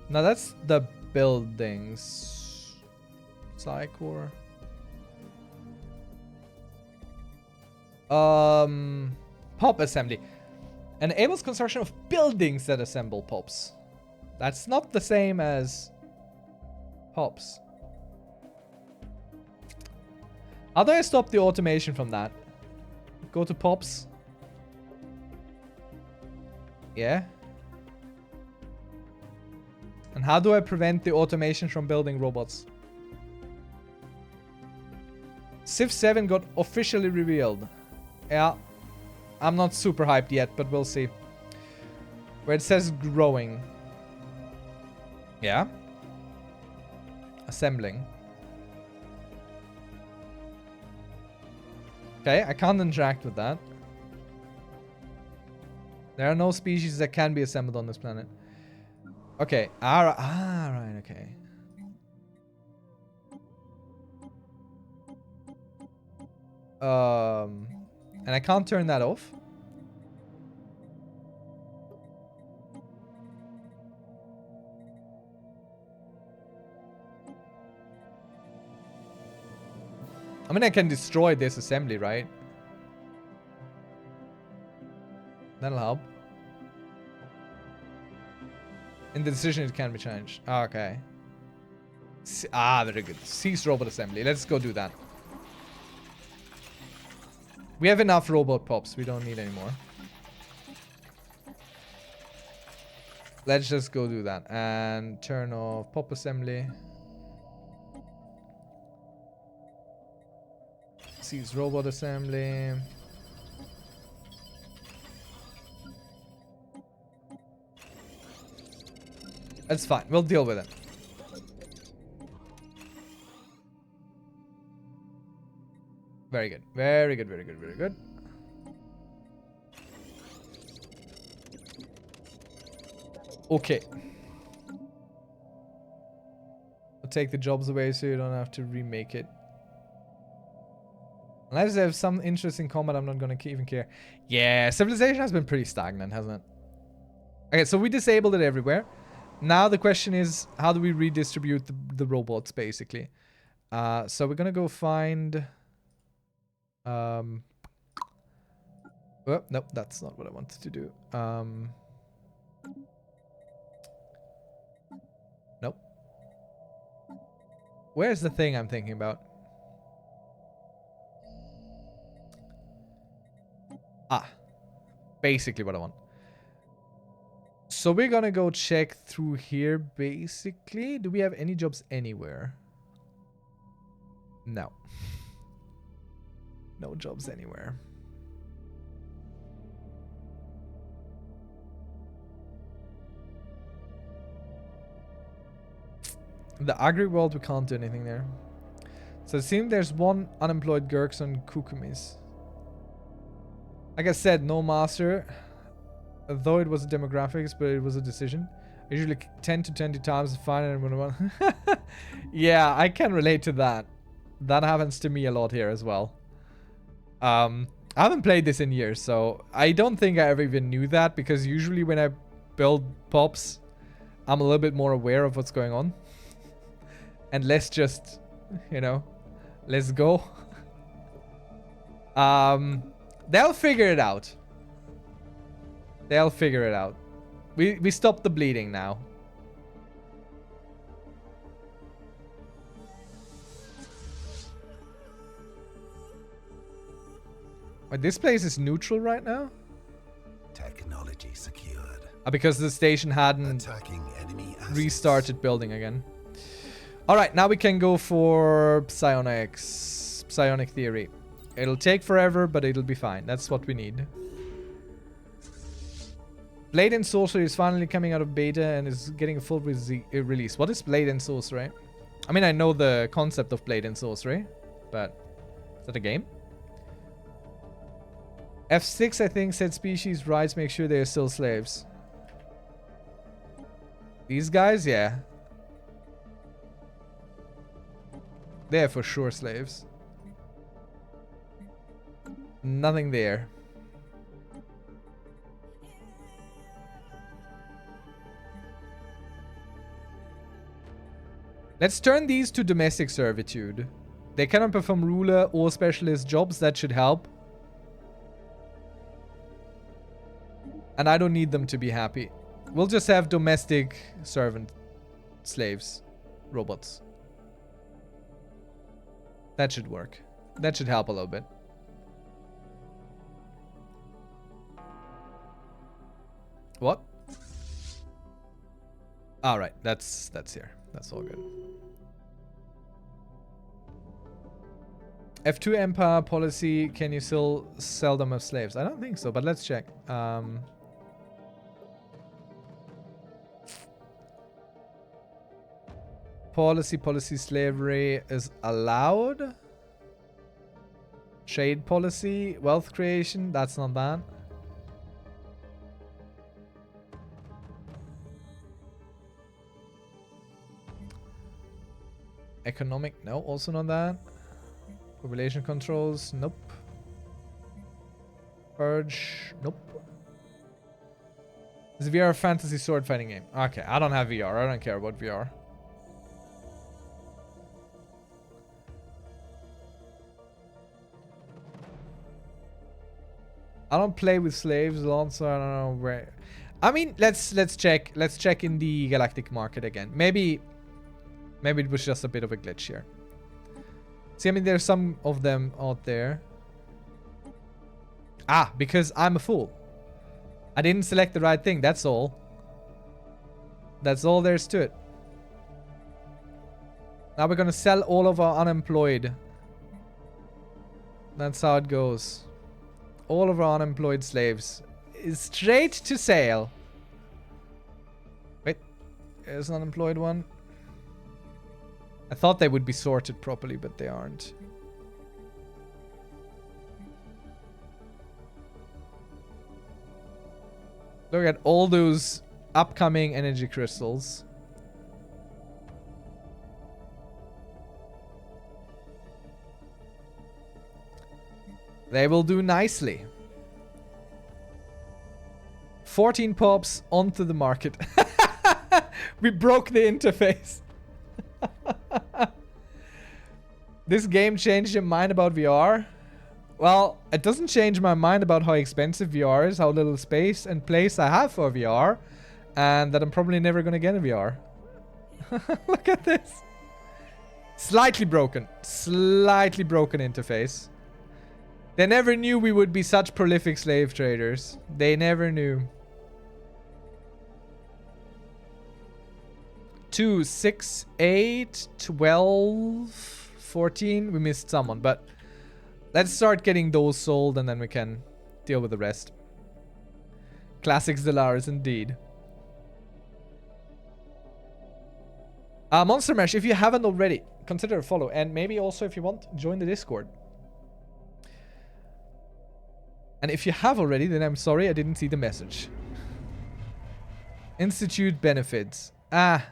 Now that's the buildings. Psycore. Pop assembly. Enables construction of buildings that assemble pops. That's not the same as pops. How do I stop the automation from that? Go to pops. Yeah. And how do I prevent the automation from building robots? Civ 7 got officially revealed. Yeah. I'm not super hyped yet, but we'll see. Where it says growing. Yeah. Assembling. Okay, I can't interact with that. There are no species that can be assembled on this planet. Okay. Right, okay. And I can't turn that off. I mean, I can destroy this assembly, right? That'll help. In the decision, it can be changed. Okay. Very good. Cease robot assembly. Let's go do that. We have enough robot pops. We don't need any more. Let's just go do that. And turn off pop assembly. Cease robot assembly. That's fine. We'll deal with it. Very good. Very good, very good, very good. Okay. I'll take the jobs away so you don't have to remake it. Unless they have some interesting combat, I'm not gonna even care. Yeah, civilization has been pretty stagnant, hasn't it? Okay, so we disabled it everywhere. Now the question is, how do we redistribute the robots, basically? So we're gonna go find... Oh, nope, that's not what I wanted to do. Nope. Where's the thing I'm thinking about? Ah. Basically what I want. So we're gonna go check through here, basically. Do we have any jobs anywhere? No. No jobs anywhere. The agri world, we can't do anything there. So it seems there's one unemployed Gurks on Kukumis. Like I said, no master. Though it was a demographics, but it was a decision. Usually 10 to 20 times the final and 1. Yeah, I can relate to that. That happens to me a lot here as well. I haven't played this in years, so I don't think I ever even knew that, because usually when I build pops, I'm a little bit more aware of what's going on. And less just, you know, let's go. They'll figure it out. They'll figure it out. We stopped the bleeding now. Wait, this place is neutral right now? Technology secured. Because the station hadn't Attacking enemy assets. restarted building again. Alright, now we can go for psionic theory. It'll take forever, but it'll be fine. That's what we need. Blade and Sorcery is finally coming out of beta and is getting a full release. What is Blade and Sorcery? I mean, I know the concept of Blade and Sorcery, but is that a game? F6, I think, said species rights make sure they are still slaves. These guys, yeah. They're for sure slaves. Nothing there. Let's turn these to domestic servitude. They cannot perform ruler or specialist jobs. That should help. And I don't need them to be happy. We'll just have domestic servant slaves. Robots. That should work. That should help a little bit. What? Alright, that's here. That's all good. F2 Empire policy, can you still sell them as slaves? I don't think so, but let's check. Policy slavery is allowed. Trade policy, wealth creation, that's not that. Economic, no, also not that. Population controls, nope. Purge, nope. Is VR a fantasy sword fighting game? Okay, I don't have VR. I don't care about VR. I don't play with slaves a lot, so I don't know where. I mean, let's check. Let's check in the galactic market again. Maybe it was just a bit of a glitch here. See, I mean, there's some of them out there. Ah, because I'm a fool. I didn't select the right thing, that's all. That's all there's to it. Now we're gonna sell all of our unemployed. That's how it goes. All of our unemployed slaves is straight to sale. Wait, there's an unemployed one. I thought they would be sorted properly, but they aren't. Look at all those upcoming energy crystals. They will do nicely. 14 pops onto the market. We broke the interface. This game changed your mind about VR? Well, it doesn't change my mind about how expensive VR is, how little space and place I have for VR, and that I'm probably never gonna get a VR. Look at this. Slightly broken. Slightly broken interface. They never knew we would be such prolific slave traders. They never knew. 2, 6, 8, 12, 14. We missed someone, but let's start getting those sold and then we can deal with the rest. Classic Stellaris indeed. Monster Mash, if you haven't already, consider a follow. And maybe also, if you want, join the Discord. And if you have already, then I'm sorry I didn't see the message. Institute benefits. I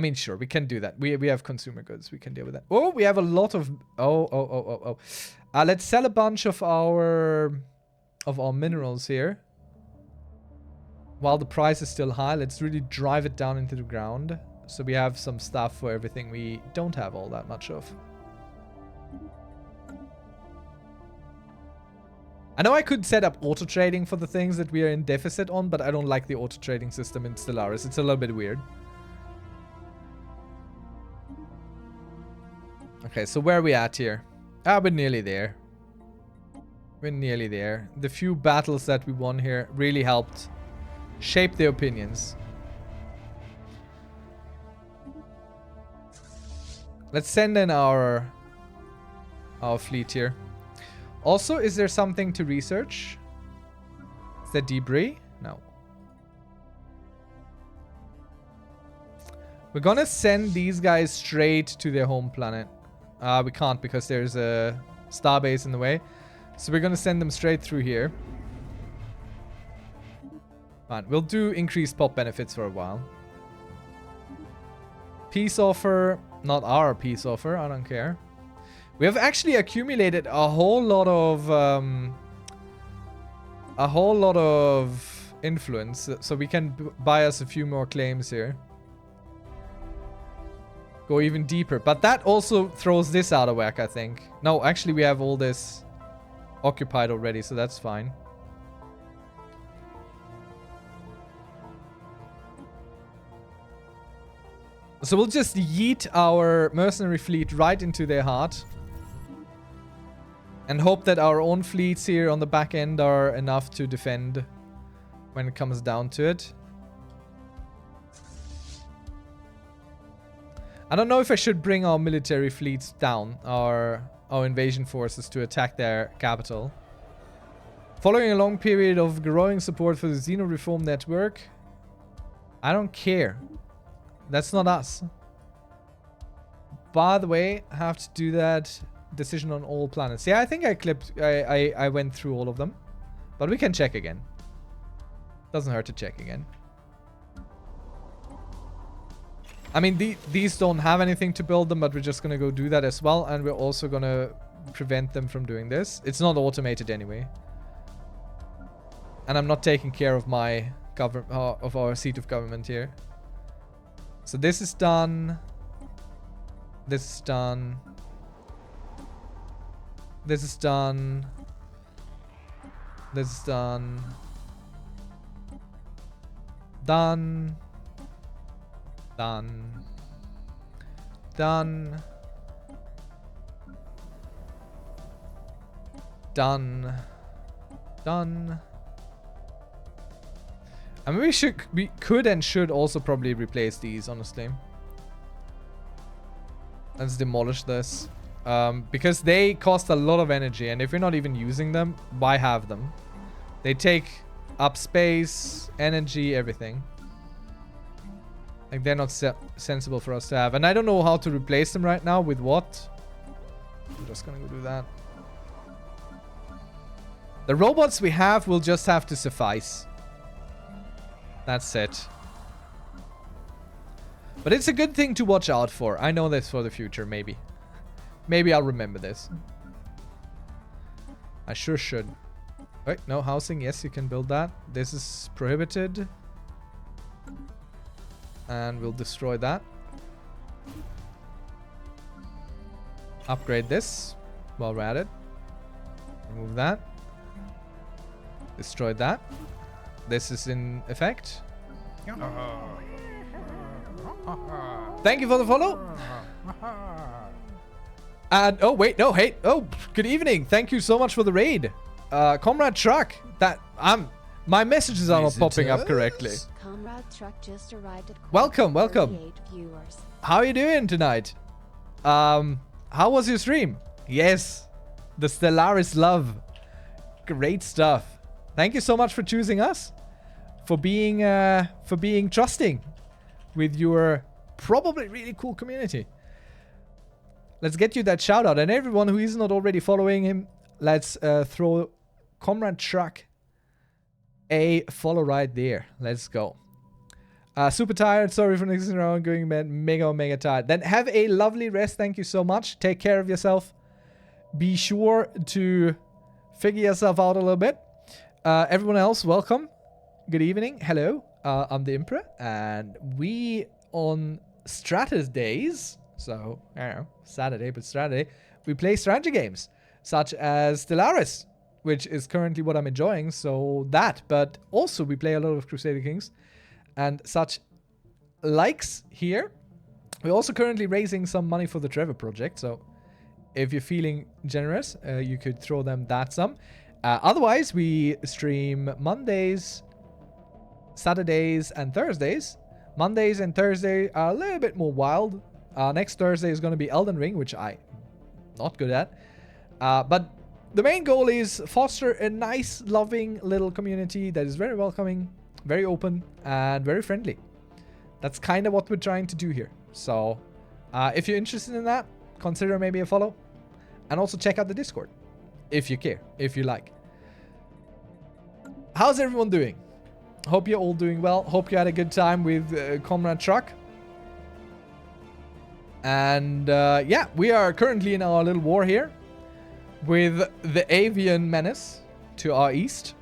mean, sure, we can do that. We have consumer goods. We can deal with that. Oh, we have a lot of... Oh. Let's sell a bunch of our minerals here. While the price is still high, let's really drive it down into the ground. So we have some stuff for everything we don't have all that much of. I know I could set up auto trading for the things that we are in deficit on, but I don't like the auto trading system in Stellaris. It's a little bit weird. Okay, so where are we at here? We're nearly there. We're nearly there. The few battles that we won here really helped shape their opinions. Let's send in our fleet here. Also, is there something to research? Is there debris? No. We're gonna send these guys straight to their home planet. We can't because there's a starbase in the way. So we're gonna send them straight through here. Fine. We'll do increased pop benefits for a while. Peace offer. Not our peace offer. I don't care. We have actually accumulated a whole lot of influence. So we can buy us a few more claims here. Go even deeper. But that also throws this out of whack, I think. No, actually we have all this occupied already, so that's fine. So we'll just yeet our mercenary fleet right into their heart. And hope that our own fleets here on the back end are enough to defend when it comes down to it. I don't know if I should bring our military fleets down, our invasion forces, to attack their capital. Following a long period of growing support for the Xeno Reform Network, I don't care. That's not us. By the way, I have to do that decision on all planets. Yeah, I think I went through all of them. But we can check again. Doesn't hurt to check again. I mean, these don't have anything to build them, but we're just gonna go do that as well. And we're also gonna prevent them from doing this. It's not automated anyway. And I'm not taking care of my of our seat of government here. So this is done. This is done. This is done. This is done. Done. Done. Done. Done. Done. I mean, we could and should also probably replace these, honestly. Let's demolish this. Because they cost a lot of energy, and if you're not even using them, why have them? They take up space, energy, everything. Like, they're not sensible for us to have. And I don't know how to replace them right now with what. I'm just gonna go do that. The robots we have will just have to suffice. That's it. But it's a good thing to watch out for. I know this for the future, maybe. Maybe I'll remember this. I sure should. Wait, no, housing. Yes, you can build that. This is prohibited. And we'll destroy that. Upgrade this while we're at it. Remove that. Destroy that. This is in effect. Thank you for the follow. And oh wait, no, hey, oh, good evening. Thank you so much for the raid, Comrade Truck. My messages are not popping up correctly. Comrade Truck just arrived at Welcome, welcome. 38 viewers. How are you doing tonight? How was your stream? Yes, the Stellaris love. Great stuff. Thank you so much for choosing us, for being trusting with your probably really cool community. Let's get you that shout out, and everyone who is not already following him, let's throw Comrade Truck a follow right there. Let's go. Super tired. Sorry for mixing around. Going mega tired. Then have a lovely rest. Thank you so much. Take care of yourself. Be sure to figure yourself out a little bit. Everyone else, welcome. Good evening. Hello. I'm the Imperor, and we on Stratus days, so I don't know, Saturday, but Saturday, we play strategy games such as Stellaris, which is currently what I'm enjoying. So that, but also we play a lot of Crusader Kings and such likes here. We're also currently raising some money for the Trevor project, so if you're feeling generous, you could throw them that some. Otherwise, we stream Mondays, Saturdays, and Thursdays. Mondays and Thursday are a little bit more wild. Next Thursday is going to be Elden Ring, which I'm not good at. But the main goal is foster a nice, loving little community that is very welcoming, very open, and very friendly. That's kind of what we're trying to do here. So if you're interested in that, consider maybe a follow. And also check out the Discord, if you care, if you like. How's everyone doing? Hope you're all doing well. Hope you had a good time with Comrade Truck. And yeah, we are currently in our little war here with the Avian Menace to our east.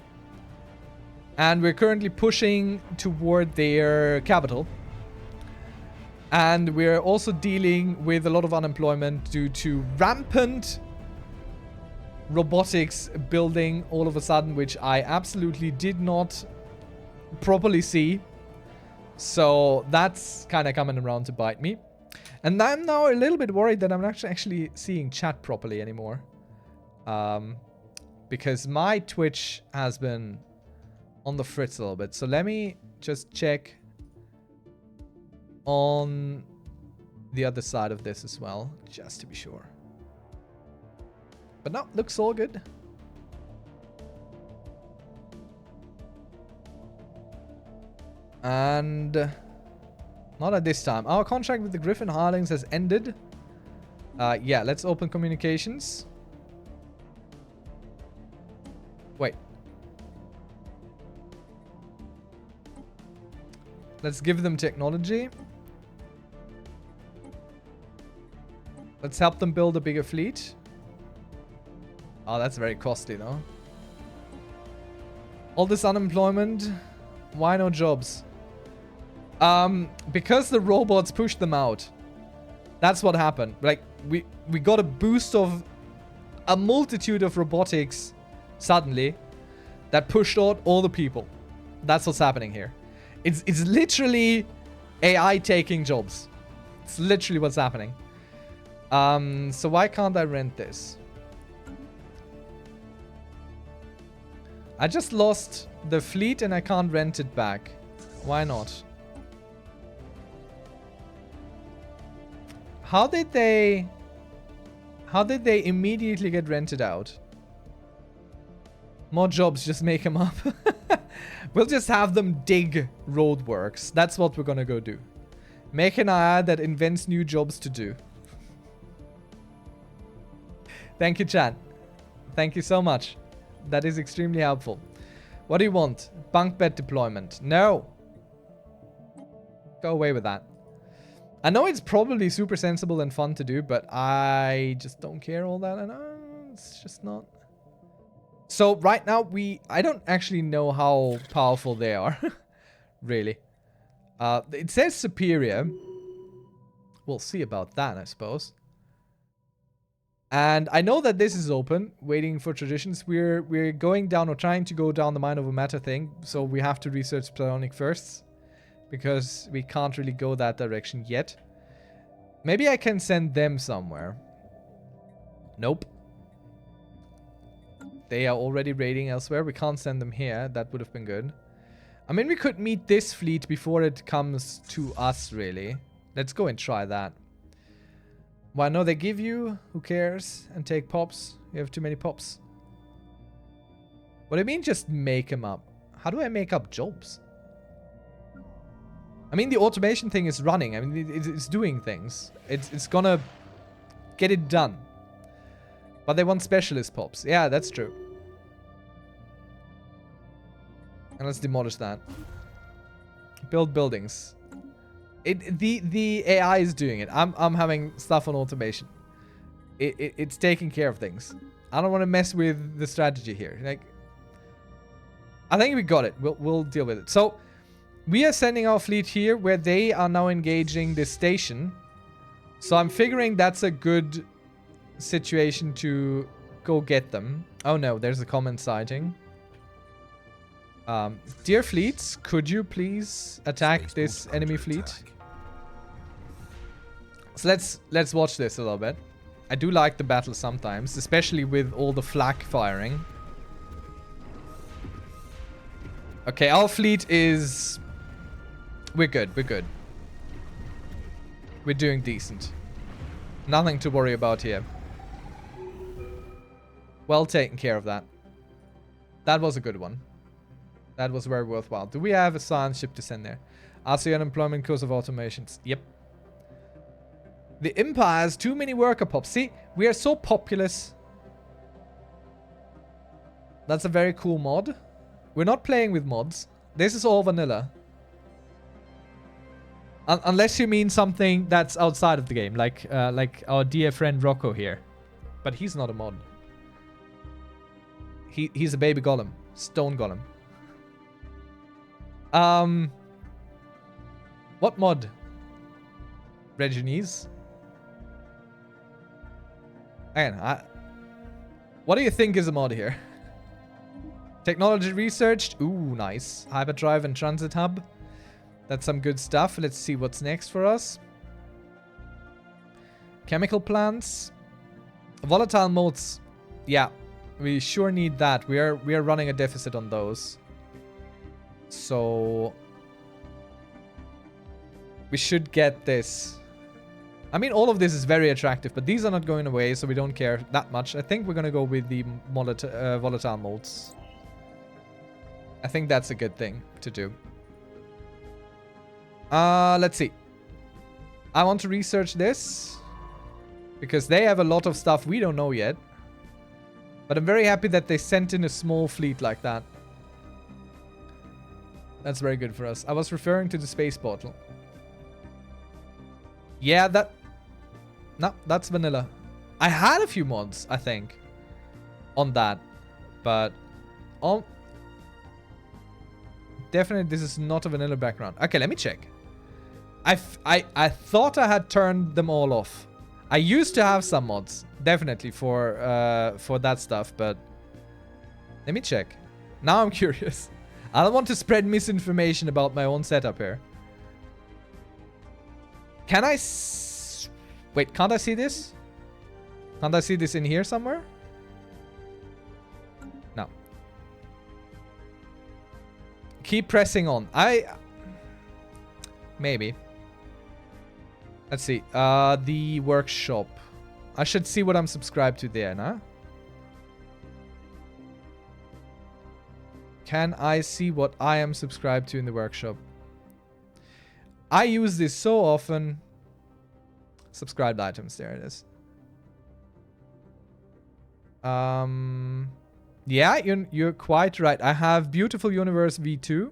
And we're currently pushing toward their capital. And we're also dealing with a lot of unemployment due to rampant robotics building all of a sudden, which I absolutely did not properly see. So that's kind of coming around to bite me. And I'm now a little bit worried that I'm not actually seeing chat properly anymore. Because my Twitch has been on the fritz a little bit. So let me just check on the other side of this as well, just to be sure. But no, looks all good. And not at this time. Our contract with the Griffin Harlings has ended. Yeah, let's open communications. Wait. Let's give them technology. Let's help them build a bigger fleet. Oh, that's very costly, though. All this unemployment. Why no jobs? Because the robots pushed them out. That's what happened. Like, we got a boost of a multitude of robotics suddenly that pushed out all the people. That's what's happening here. It's literally AI taking jobs. It's literally what's happening. So why can't I rent this? I just lost the fleet and I can't rent it back. Why not? How did they immediately get rented out? More jobs, just make them up. We'll just have them dig roadworks. That's what we're gonna go do. Make an AI that invents new jobs to do. Thank you, Chan. Thank you so much. That is extremely helpful. What do you want? Bunk bed deployment. No. Go away with that. I know it's probably super sensible and fun to do, but I just don't care all that. And it's just not. So right now I don't actually know how powerful they are. Really. It says superior. We'll see about that, I suppose. And I know that this is open, waiting for traditions. We're going down or trying to go down the Mind Over Matter thing, so we have to research psionic first, because we can't really go that direction yet. Maybe I can send them somewhere. Nope. They are already raiding elsewhere. We can't send them here. That would have been good. I mean, we could meet this fleet before it comes to us, really. Let's go and try that. Why no, they give you? Who cares? And take pops. You have too many pops. What do you mean just make them up? How do I make up jobs? I mean, the automation thing is running. I mean, it's doing things. It's gonna get it done. But they want specialist pops. Yeah, that's true. And let's demolish that. Build buildings. The AI is doing it. I'm having stuff on automation. It's taking care of things. I don't want to mess with the strategy here. Like, I think we got it. We'll deal with it. So we are sending our fleet here, where they are now engaging this station. So I'm figuring that's a good situation to go get them. Oh no, there's a common sighting. Dear fleets, could you please attack this enemy fleet? So let's watch this a little bit. I do like the battle sometimes, especially with all the flak firing. Okay, our fleet is... We're good, we're good. We're doing decent. Nothing to worry about here. Well taken care of that. That was a good one. That was very worthwhile. Do we have a science ship to send there? RC unemployment because of automations. Yep. The Empire has too many worker pops. See, we are so populous. That's a very cool mod. We're not playing with mods. This is all vanilla. Unless you mean something that's outside of the game, like our dear friend Rocco here. But he's not a mod. He's a baby golem. Stone golem. What mod? Reginese? Again, what do you think is a mod here? Technology researched. Ooh, nice. Hyperdrive and transit hub. That's some good stuff. Let's see what's next for us. Chemical plants. Volatile modes. Yeah, we sure need that. We are running a deficit on those. So we should get this. I mean, all of this is very attractive, but these are not going away, so we don't care that much. I think we're gonna go with the volatile modes. I think that's a good thing to do. Let's see. I want to research this because they have a lot of stuff we don't know yet. But I'm very happy that they sent in a small fleet like that. That's very good for us. I was referring to the space portal. Yeah, no, that's vanilla. I had a few mods, I think, on that, but definitely this is not a vanilla background. Okay, let me check. I thought I had turned them all off. I used to have some mods, definitely for that stuff, but let me check. Now I'm curious. I don't want to spread misinformation about my own setup here. Can I wait, can't I see this? Can't I see this in here somewhere? No. Keep pressing on. Maybe. Let's see. The workshop. I should see what I'm subscribed to there, nah? Can I see what I am subscribed to in the workshop? I use this so often. Subscribed items. There it is. Yeah, you're quite right. I have Beautiful Universe V2.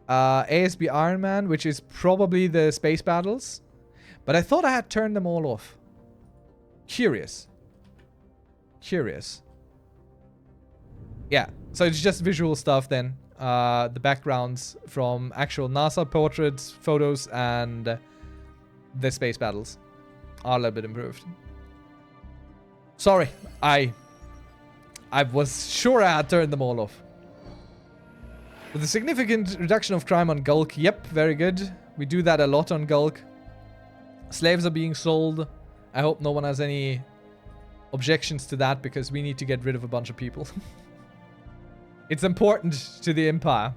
ASB Iron Man, which is probably the space battles. But I thought I had turned them all off. Curious. Yeah, so it's just visual stuff then. The backgrounds from actual NASA portraits, photos, and the space battles are a little bit improved. Sorry, I was sure I had turned them all off. With a significant reduction of crime on Gulk. Yep, very good. We do that a lot on Gulk. Slaves are being sold. I hope no one has any objections to that because we need to get rid of a bunch of people. It's important to the Empire.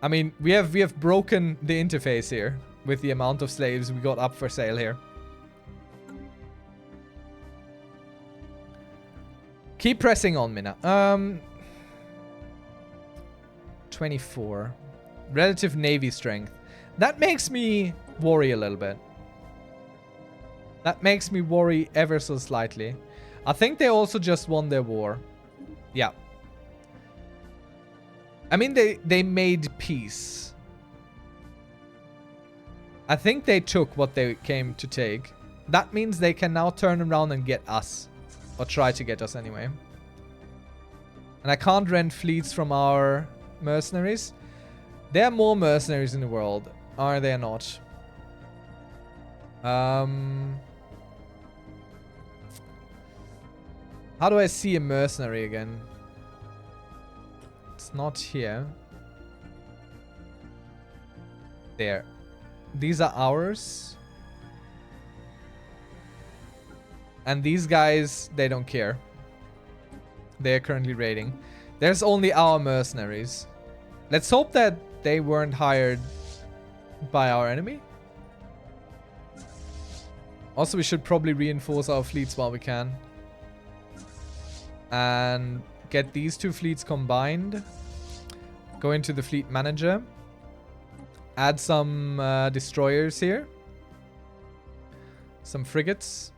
I mean, we have broken the interface here with the amount of slaves we got up for sale here. Keep pressing on, Mina. 24. Relative navy strength. That makes me worry a little bit. That makes me worry ever so slightly. I think they also just won their war. Yeah. I mean, they made peace. I think they took what they came to take. That means they can now turn around and get us. Or try to get us anyway. And I can't rent fleets from our mercenaries. There are more mercenaries in the world. Are there not? How do I see a mercenary again? It's not here. There. These are ours. And these guys, they don't care. They're currently raiding. There's only our mercenaries. Let's hope that they weren't hired by our enemy. Also, we should probably reinforce our fleets while we can. And get these two fleets combined. Go into the fleet manager. Add some destroyers here. Some frigates.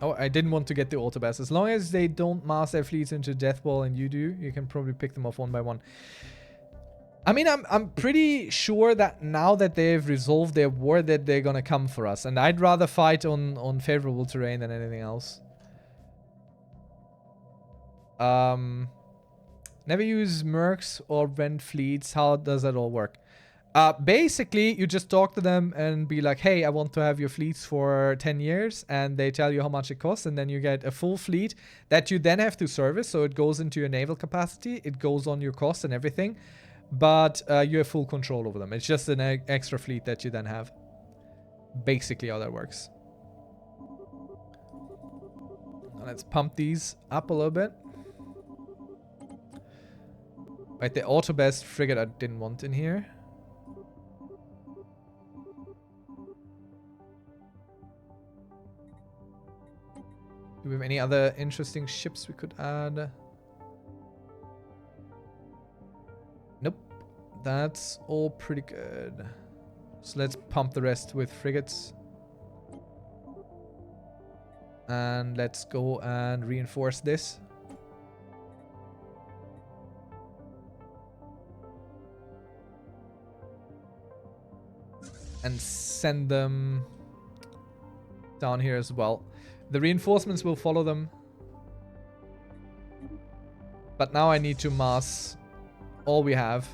Oh, I didn't want to get the autobus. As long as they don't mass their fleets into Deathball and you do, you can probably pick them off one by one. I mean, I'm pretty sure that now that they've resolved their war, that they're gonna come for us. And I'd rather fight on favorable terrain than anything else. Never use mercs or rent fleets. How does that all work? Basically, you just talk to them and be like, hey, I want to have your fleets for 10 years. And they tell you how much it costs. And then you get a full fleet that you then have to service. So it goes into your naval capacity. It goes on your costs and everything. But you have full control over them. It's just an extra fleet that you then have. Basically how that works. Now let's pump these up a little bit. Right, the auto-best frigate I didn't want in here. Do we have any other interesting ships we could add? Nope. That's all pretty good. So let's pump the rest with frigates. And let's go and reinforce this. And send them down here as well. The reinforcements will follow them. But now I need to mass all we have.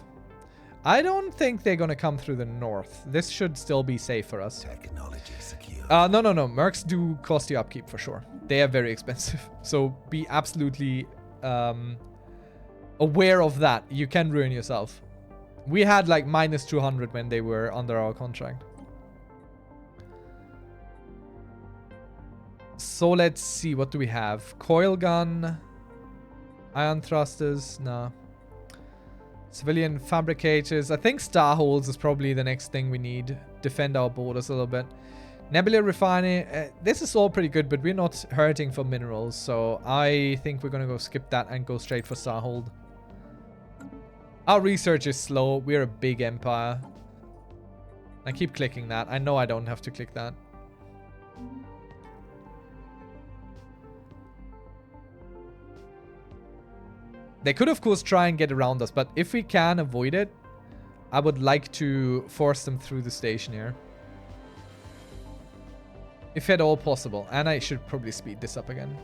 I don't think they're gonna come through the north. This should still be safe for us. Technology secure. No. Mercs do cost you upkeep for sure. They are very expensive. So be absolutely aware of that. You can ruin yourself. We had like minus 200 when they were under our contract. So let's see, what do we have? Coil gun, ion thrusters, no. Civilian fabricators. I think star holes is probably the next thing we need. Defend our borders a little bit. Nebula refining. This is all pretty good, but we're not hurting for minerals. So I think we're going to go skip that and go straight for star hold. Our research is slow. We're a big empire. I keep clicking that. I know I don't have to click that. They could, of course, try and get around us, but if we can avoid it, I would like to force them through the station here. If at all possible. And I should probably speed this up again.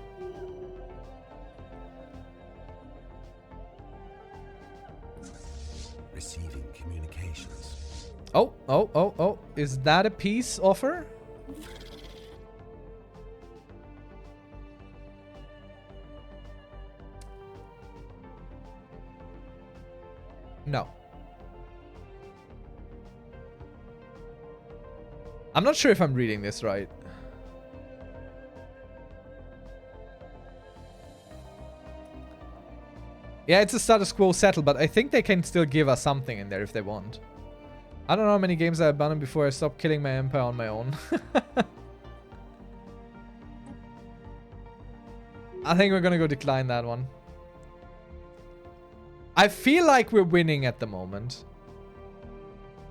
Receiving communications. Oh. Is that a peace offer? No. I'm not sure if I'm reading this right. Yeah, it's a status quo settle, but I think they can still give us something in there if they want. I don't know how many games I abandoned before I stopped killing my empire on my own. I think we're gonna go decline that one. I feel like we're winning at the moment.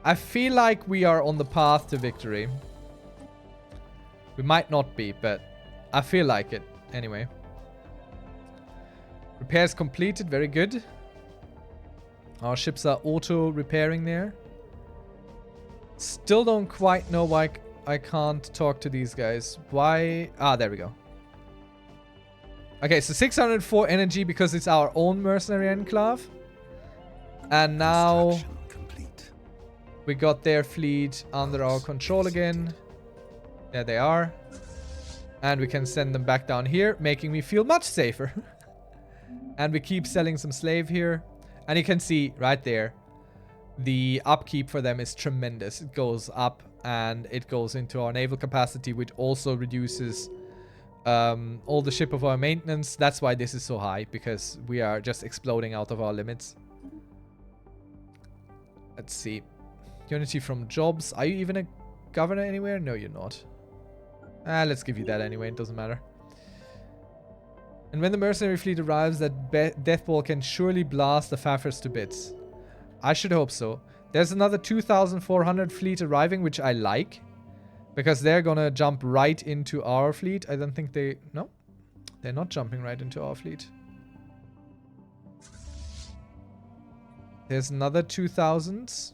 I feel like we are on the path to victory. We might not be, but I feel like it anyway. Repairs completed, very good. Our ships are auto repairing there. Still don't quite know why I can't talk to these guys. Why? Ah, there we go. Okay, so 604 energy because it's our own mercenary enclave. And now we got their fleet under our control again. There they are. And we can send them back down here, making me feel much safer. And we keep selling some slave here. And you can see right there, the upkeep for them is tremendous. It goes up and it goes into our naval capacity, which also reduces all the ship of our maintenance. That's why this is so high, because we are just exploding out of our limits. Let's see. Unity from jobs. Are you even a governor anywhere? No, you're not. Let's give you that anyway. It doesn't matter. And when the mercenary fleet arrives, that death ball can surely blast the Faffers to bits. I should hope so. There's another 2,400 fleet arriving, which I like. Because they're gonna jump right into our fleet. I don't think they... No. They're not jumping right into our fleet. There's another 2,000.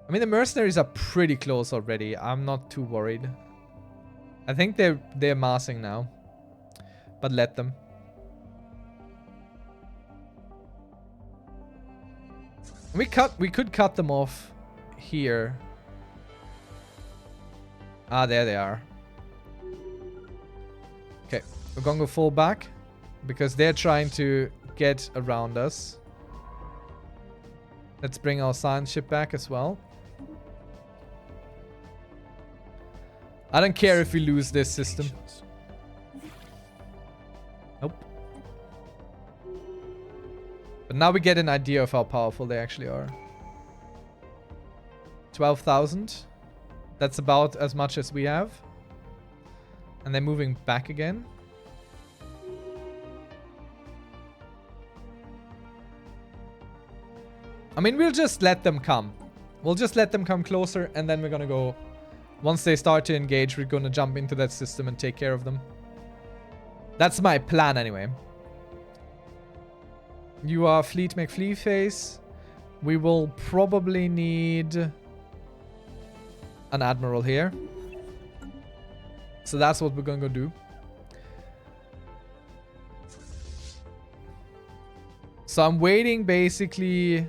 I mean, the mercenaries are pretty close already. I'm not too worried. I think they're massing now. But let them. We could cut them off here. Ah, there they are. Okay, we're gonna go full back because they're trying to get around us. Let's bring our science ship back as well. I don't care if we lose this system. Nope. But now we get an idea of how powerful they actually are. 12,000. That's about as much as we have. And they're moving back again. I mean, we'll just let them come. We'll just let them come closer, and then we're gonna go... Once they start to engage, we're gonna jump into that system and take care of them. That's my plan anyway. You are Fleet McFlee face. We will probably need an admiral here. So that's what we're gonna go do. So I'm waiting basically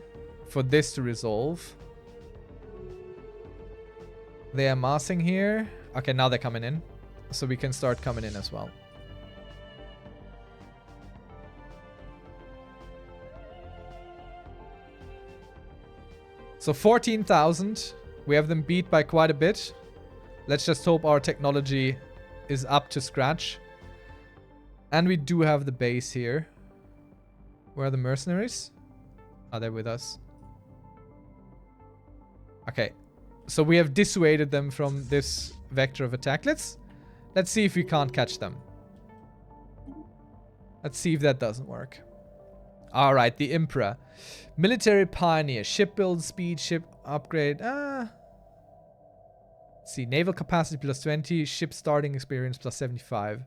for this to resolve. They are massing here. Okay, now they're coming in. So we can start coming in as well. So 14,000. We have them beat by quite a bit. Let's just hope our technology is up to scratch. And we do have the base here. Where are the mercenaries? Are they with us? Okay. So we have dissuaded them from this vector of attack. Let's see if we can't catch them. Let's see if that doesn't work. Alright, the Imperor. Military Pioneer. Ship build, speed, ship upgrade. Let's see, naval capacity plus 20. Ship starting experience plus 75.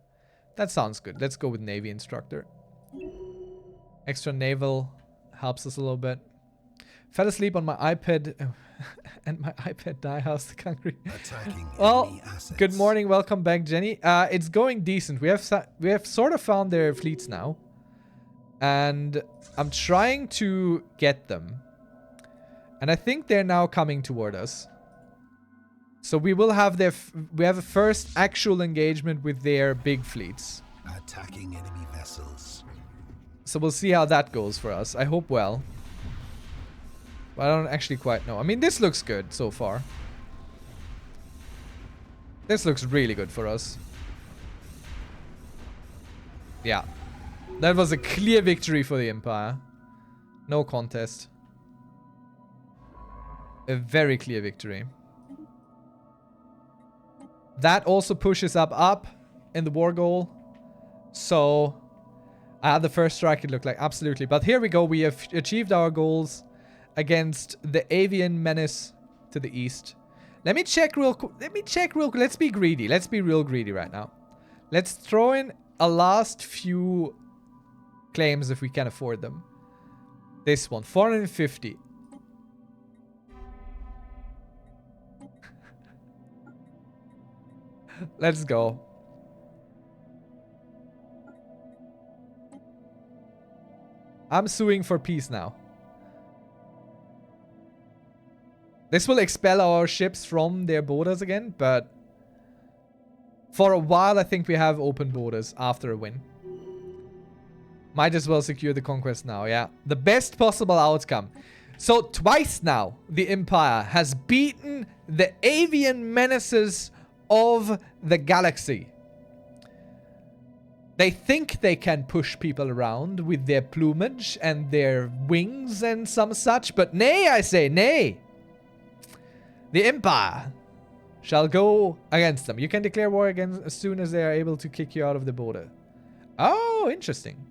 That sounds good. Let's go with Navy Instructor. Extra naval helps us a little bit. Fell asleep on my iPad and my iPad died. How's the country? Well, good morning. Welcome back, Jenny. It's going decent. We have sort of found their fleets now. And I'm trying to get them. And I think they're now coming toward us. So we will have we have a first actual engagement with their big fleets. Attacking enemy vessels. So we'll see how that goes for us. I hope well. But I don't actually quite know. I mean, this looks good so far. This looks really good for us. Yeah. That was a clear victory for the Empire. No contest. A very clear victory. That also pushes up in the war goal. So, the first strike it looked like, absolutely. But here we go, we have achieved our goals against the avian menace to the east. Let me check real quick. Let's be greedy. Let's be real greedy right now. Let's throw in a last few claims if we can afford them. This one, 450. Let's go. I'm suing for peace now. This will expel our ships from their borders again, but for a while I think we have open borders after a win. Might as well secure the conquest now, yeah. The best possible outcome. So twice now, the Empire has beaten the avian menaces of the galaxy. They think they can push people around with their plumage and their wings and some such, but nay, I say, nay. The Empire shall go against them. You can declare war against as soon as they are able to kick you out of the border. Oh, interesting.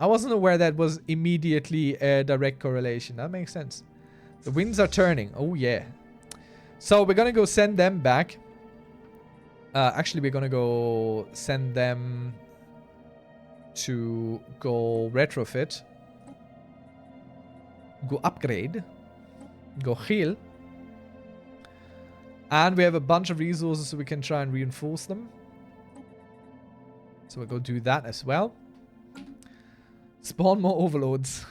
I wasn't aware that was immediately a direct correlation. That makes sense. The winds are turning. Oh, yeah. So we're going to go send them back. Actually, we're going to go send them to go retrofit. Go upgrade. Go heal. And we have a bunch of resources so we can try and reinforce them. So we'll go do that as well. Spawn more overlords.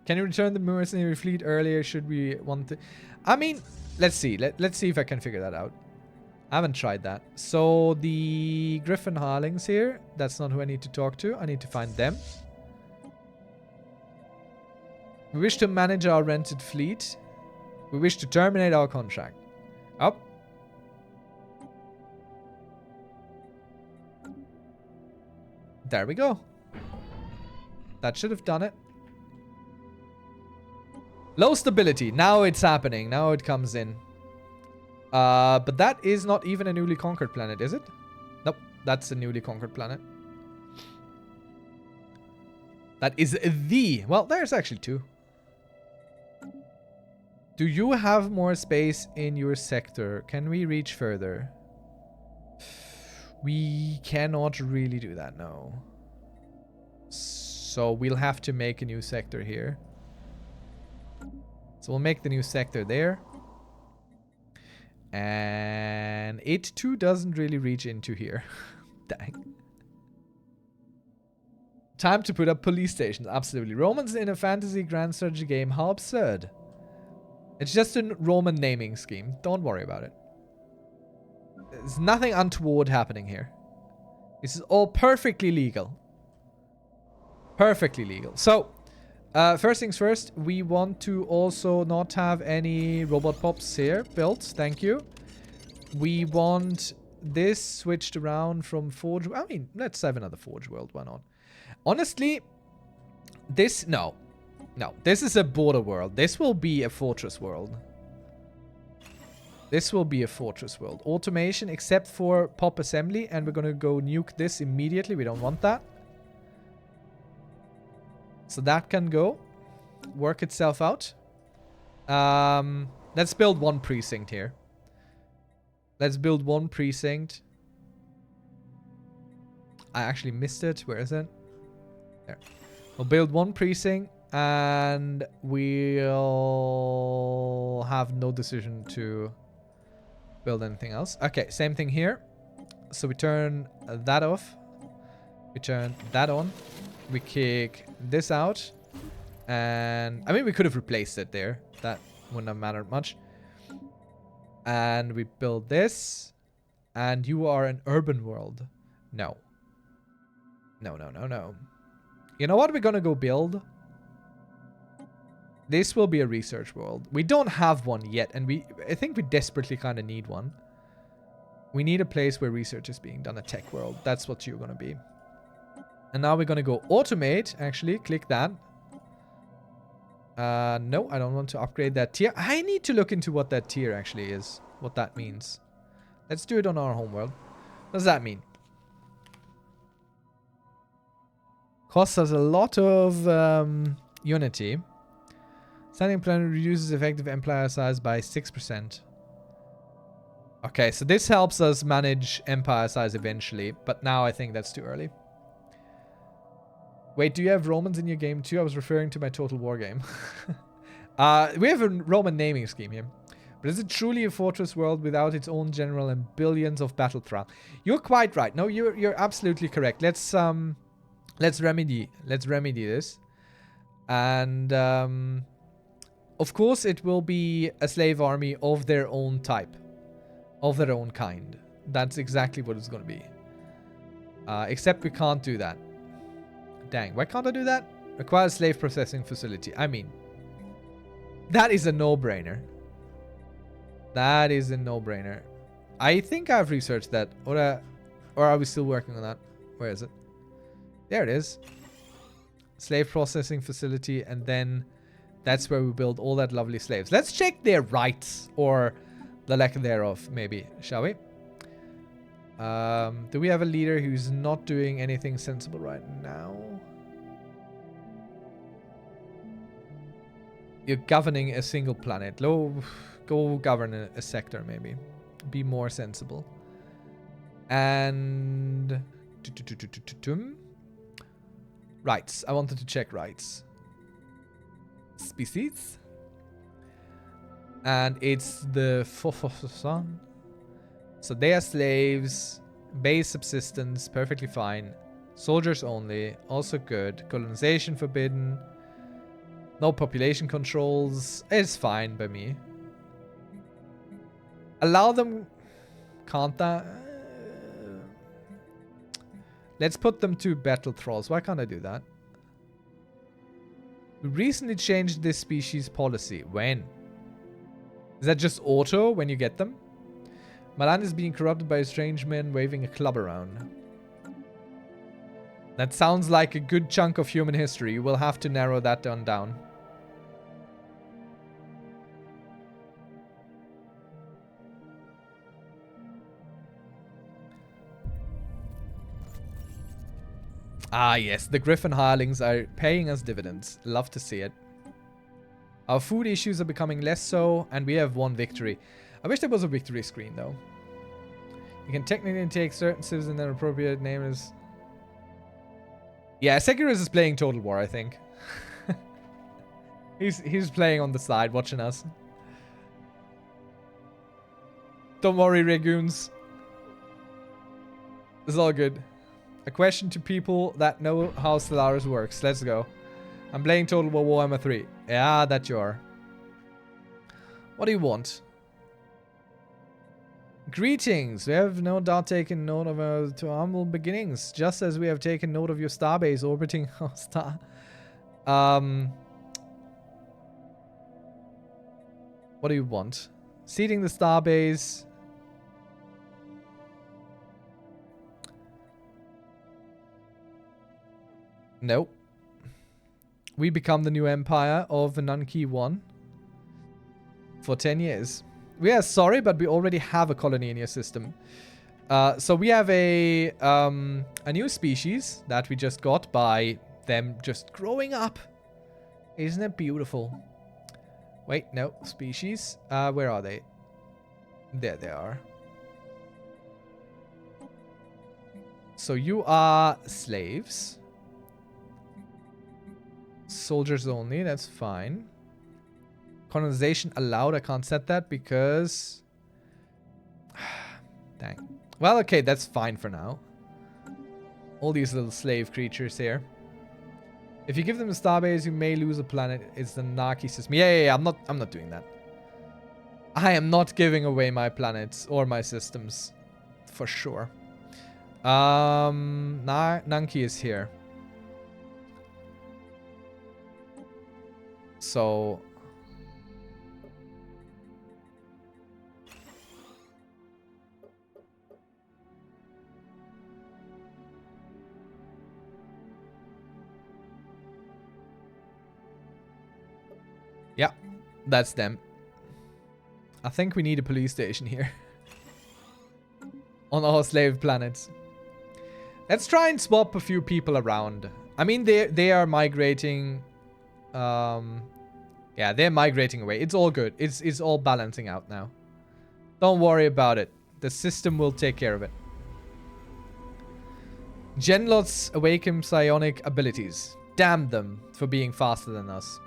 Can you return the mercenary fleet earlier? Should we want to... I mean, let's see. Let's see if I can figure that out. I haven't tried that. So the Griffin Harlings here. That's not who I need to talk to. I need to find them. We wish to manage our rented fleet. We wish to terminate our contract. Up. There we go. That should have done it. Low stability. Now it's happening. Now it comes in. But that is not even a newly conquered planet, is it? Nope. That's a newly conquered planet. That is the... Well, there's actually two. Do you have more space in your sector? Can we reach further? We cannot really do that, no. So we'll have to make a new sector here. So we'll make the new sector there. And it too doesn't really reach into here. Dang. Time to put up police stations. Absolutely. Romans in a fantasy grand strategy game. How absurd. It's just a Roman naming scheme. Don't worry about it. There's nothing untoward happening here. This is all perfectly legal. Perfectly legal. So, first things first, we want to also not have any robot pops here built. Thank you. We want this switched around from Forge. I mean, let's have another Forge World. Why not? Honestly, this... No. No. This is a border world. This will be a fortress world. This will be a fortress world. Automation except for pop assembly. And we're going to go nuke this immediately. We don't want that. So that can go. Work itself out. Let's build one precinct here. Let's build one precinct. I actually missed it. Where is it? There. We'll build one precinct. And we'll have no decision to build anything else. Okay, same thing here. So we turn that off. We turn that on. We kick this out. And I mean, we could have replaced it there. That wouldn't have mattered much. And we build this. And you are an urban world. No. No, no, no, no. You know what we're gonna go build? This will be a research world. We don't have one yet, and I think we desperately kind of need one. We need a place where research is being done, a tech world. That's what you're gonna be. And now we're gonna go automate, actually. Click that. No, I don't want to upgrade that tier. I need to look into what that tier actually is. What that means. Let's do it on our homeworld. What does that mean? Costs us a lot of unity. Standing planet reduces effective empire size by 6%. Okay, so this helps us manage empire size eventually, but now I think that's too early. Wait, do you have Romans in your game too? I was referring to my Total War game. We have a Roman naming scheme here. But is it truly a fortress world without its own general and billions of battle throughout? You're quite right. No, you're absolutely correct. Let's remedy this. And of course it will be a slave army of their own type. Of their own kind. That's exactly what it's going to be. Except we can't do that. Dang, why can't I do that? Requires slave processing facility. I mean, that is a no-brainer. That is a no-brainer. I think I've researched that. Or are we still working on that? Where is it? There it is. Slave processing facility. And then that's where we build all that lovely slaves. Let's check their rights. Or the lack thereof, maybe. Shall we? Do we have a leader who's not doing anything sensible right now? You're governing a single planet. Go govern a sector, maybe. Be more sensible. And... rights. I wanted to check rights. Species. And it's the Sun. So they are slaves. Base subsistence. Perfectly fine. Soldiers only. Also good. Colonization forbidden. No population controls. It's fine by me. Allow them... Can't that? Let's put them to battle thralls. Why can't I do that? We recently changed this species policy. When? Is that just auto when you get them? My land is being corrupted by strange men waving a club around. That sounds like a good chunk of human history. You will have to narrow that down. Ah, yes. The Griffin hirelings are paying us dividends. Love to see it. Our food issues are becoming less so, and we have one victory. I wish there was a victory screen, though. You can technically take certain civs and their appropriate name is... Yeah, Sekiris is playing Total War, I think. He's playing on the side, watching us. Don't worry, Ragoons. It's all good. A question to people that know how Stellaris works. Let's go. I'm playing Total War Warhammer 3. Yeah, that you are. What do you want? Greetings. We have no doubt taken note of our to humble beginnings, just as we have taken note of your starbase orbiting our star. What do you want? Seeding the starbase. Nope. We become the new empire of Nunki 1 for 10 years. We are sorry, but we already have a colony in your system. So we have a new species that we just got by them just growing up. Isn't it beautiful? Wait, no. Species. Where are they? There they are. So you are slaves. Soldiers only, that's fine. Colonization allowed, I can't set that because... Dang. Well, okay, that's fine for now. All these little slave creatures here. If you give them a starbase, you may lose a planet. It's the Naki system. Yeah, I'm not doing that. I am not giving away my planets or my systems. For sure. Nunki is here. So yeah, that's them. I think we need a police station here. On our slave planets. Let's try and swap a few people around. I mean, they are migrating. Yeah, they're migrating away. It's all good. It's all balancing out now. Don't worry about it. The system will take care of it. Genlots awaken psionic abilities. Damn them for being faster than us.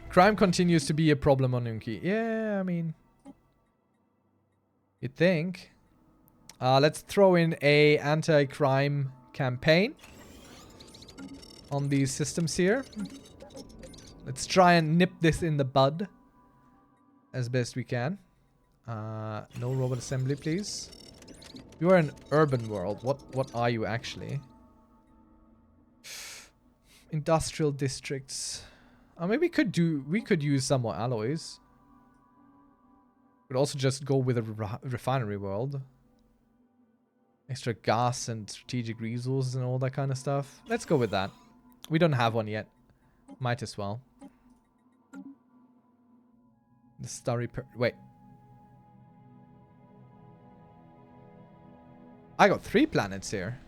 Crime continues to be a problem on Unki. Yeah, I mean... You'd think. Let's throw in a anti-crime campaign on these systems here. Let's try and nip this in the bud as best we can. No robot assembly, please. You are an urban world. What are you actually? Industrial districts. Maybe we could use some more alloys. Could also just go with a refinery world. Extra gas and strategic resources and all that kind of stuff. Let's go with that. We don't have one yet. Might as well. The starry wait. I got 3 planets here.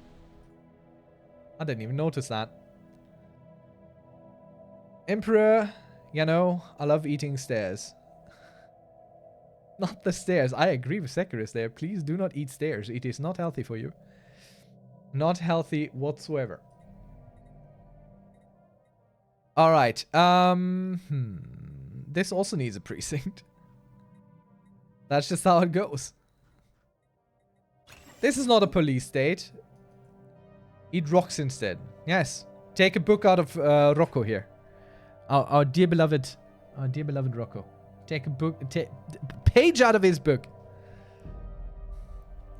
I didn't even notice that. Emperor, you know, I love eating stairs. Not the stairs. I agree with Sekiris there. Please do not eat stairs. It is not healthy for you. Not healthy whatsoever. Alright. This also needs a precinct. That's just how it goes. This is not a police state. Eat rocks instead. Yes. Take a book out of Rocco here. Our dear beloved Rocco. Take a book, page out of his book.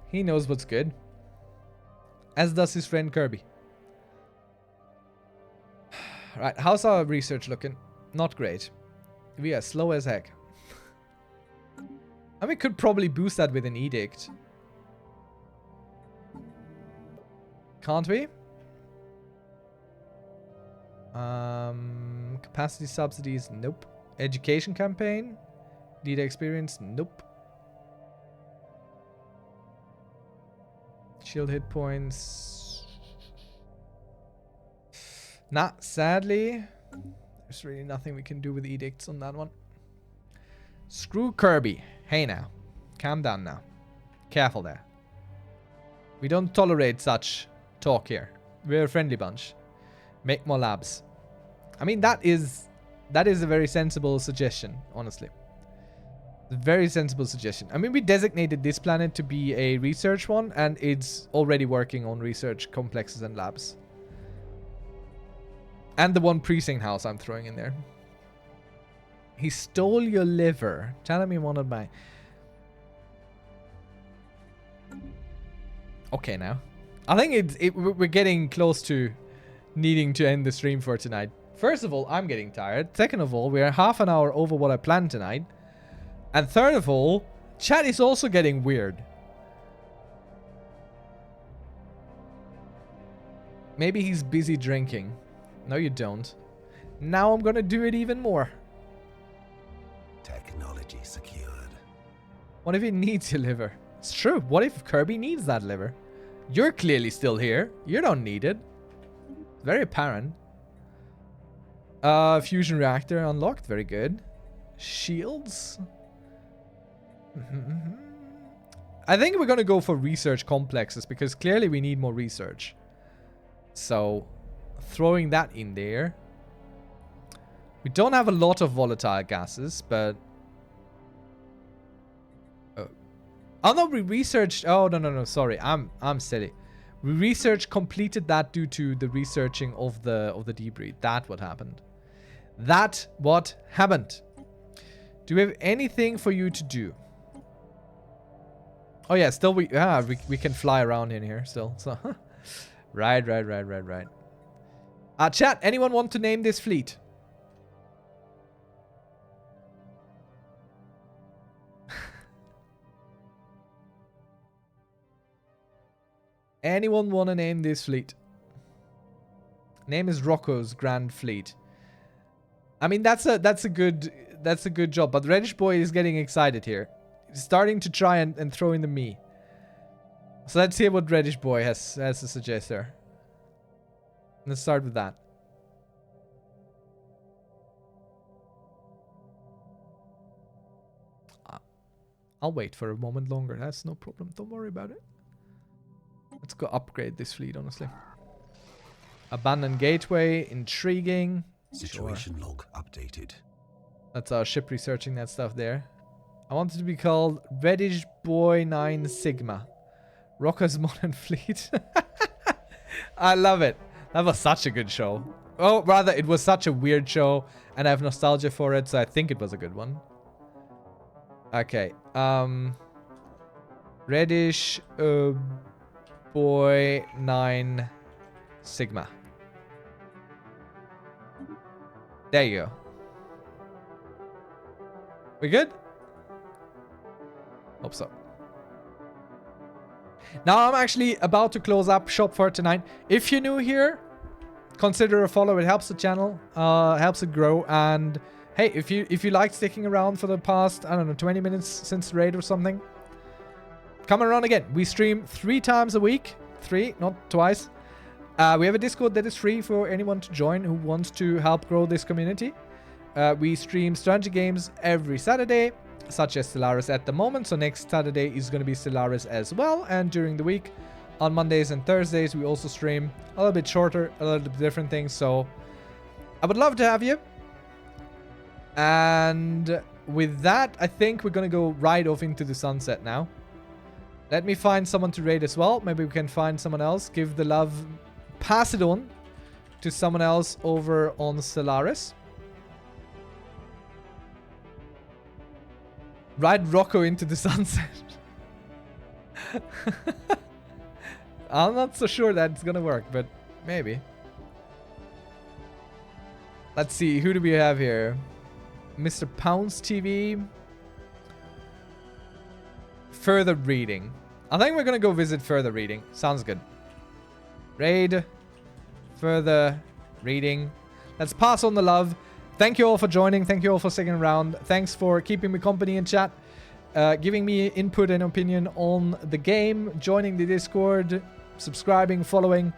He knows what's good. As does his friend Kirby. Right, how's our research looking? Not great. We are slow as heck. And we could probably boost that with an edict. Can't we? Capacity subsidies, nope. Education campaign? Data experience, nope. Shield hit points. Nah, sadly. There's really nothing we can do with edicts on that one. Screw Kirby. Hey now. Calm down now. Careful there. We don't tolerate such talk here. We're a friendly bunch. Make more labs. I mean, that is a very sensible suggestion, honestly. A very sensible suggestion. I mean, we designated this planet to be a research one, and it's already working on research complexes and labs. And the one precinct house I'm throwing in there. He stole your liver. Telling me one of my... Okay, now. I think we're getting close to needing to end the stream for tonight. First of all, I'm getting tired. Second of all, we're half an hour over what I planned tonight. And third of all, chat is also getting weird. Maybe he's busy drinking. No, you don't. Now I'm gonna do it even more. Technology secured. What if he needs your liver? It's true. What if Kirby needs that liver? You're clearly still here. You don't need it. It's very apparent. Fusion reactor unlocked. Very good. Shields. I think we're gonna go for research complexes because clearly we need more research. So, throwing that in there. We don't have a lot of volatile gases, but... Oh no, we researched... Oh, no, sorry. I'm silly. We research completed that due to the researching of the debris. That what happened. That what happened. Do we have anything for you to do? Oh yeah, still we can fly around in here still. So Right. Chat, anyone want to name this fleet? Anyone want to name this fleet? Name is Rocco's Grand Fleet. I mean, that's a good job. But Reddish Boy is getting excited here. He's starting to try and throw in the me. So let's hear what Reddish Boy has to suggest there. Let's start with that. I'll wait for a moment longer. That's no problem. Don't worry about it. Let's go upgrade this fleet, honestly. Abandoned Gateway. Intriguing. Situation log updated. That's our ship researching that stuff there. I want it to be called Reddish Boy 9 Sigma. Rocker's Modern Fleet. I love it. That was such a good show. Oh, rather, it was such a weird show. And I have nostalgia for it, so I think it was a good one. Okay. Reddish Boy 9 Sigma. There you go. We good? Hope so. Now I'm actually about to close up shop for tonight. If you're new here, consider a follow. It helps the channel, helps it grow. And hey, if you like sticking around for the past, I don't know, 20 minutes since the raid or something, come around again. We stream 3 times a week. 3, not twice. We have a Discord that is free for anyone to join who wants to help grow this community. We stream strategy games every Saturday, such as Stellaris at the moment. So next Saturday is going to be Stellaris as well. And during the week, on Mondays and Thursdays, we also stream a little bit shorter, a little bit different things. So I would love to have you. And with that, I think we're going to go right off into the sunset now. Let me find someone to raid as well. Maybe we can find someone else. Give the love, pass it on to someone else over on Stellaris. Ride Rocco into the sunset. I'm not so sure that's gonna work, but maybe. Let's see, who do we have here? Mr. Pounce TV. Further reading. I think we're gonna go visit further reading. Sounds good. Raid. Further reading. Let's pass on the love. Thank you all for joining. Thank you all for sticking around. Thanks for keeping me company in chat. Giving me input and opinion on the game. Joining the Discord. Subscribing, following.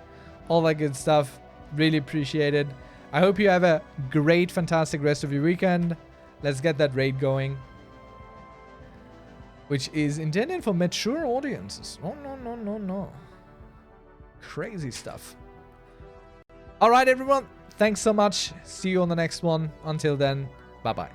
All that good stuff. Really appreciate it. I hope you have a great, fantastic rest of your weekend. Let's get that raid going. Which is intended for mature audiences. Oh, no. Crazy stuff. Alright, everyone. Thanks so much. See you on the next one. Until then, bye-bye.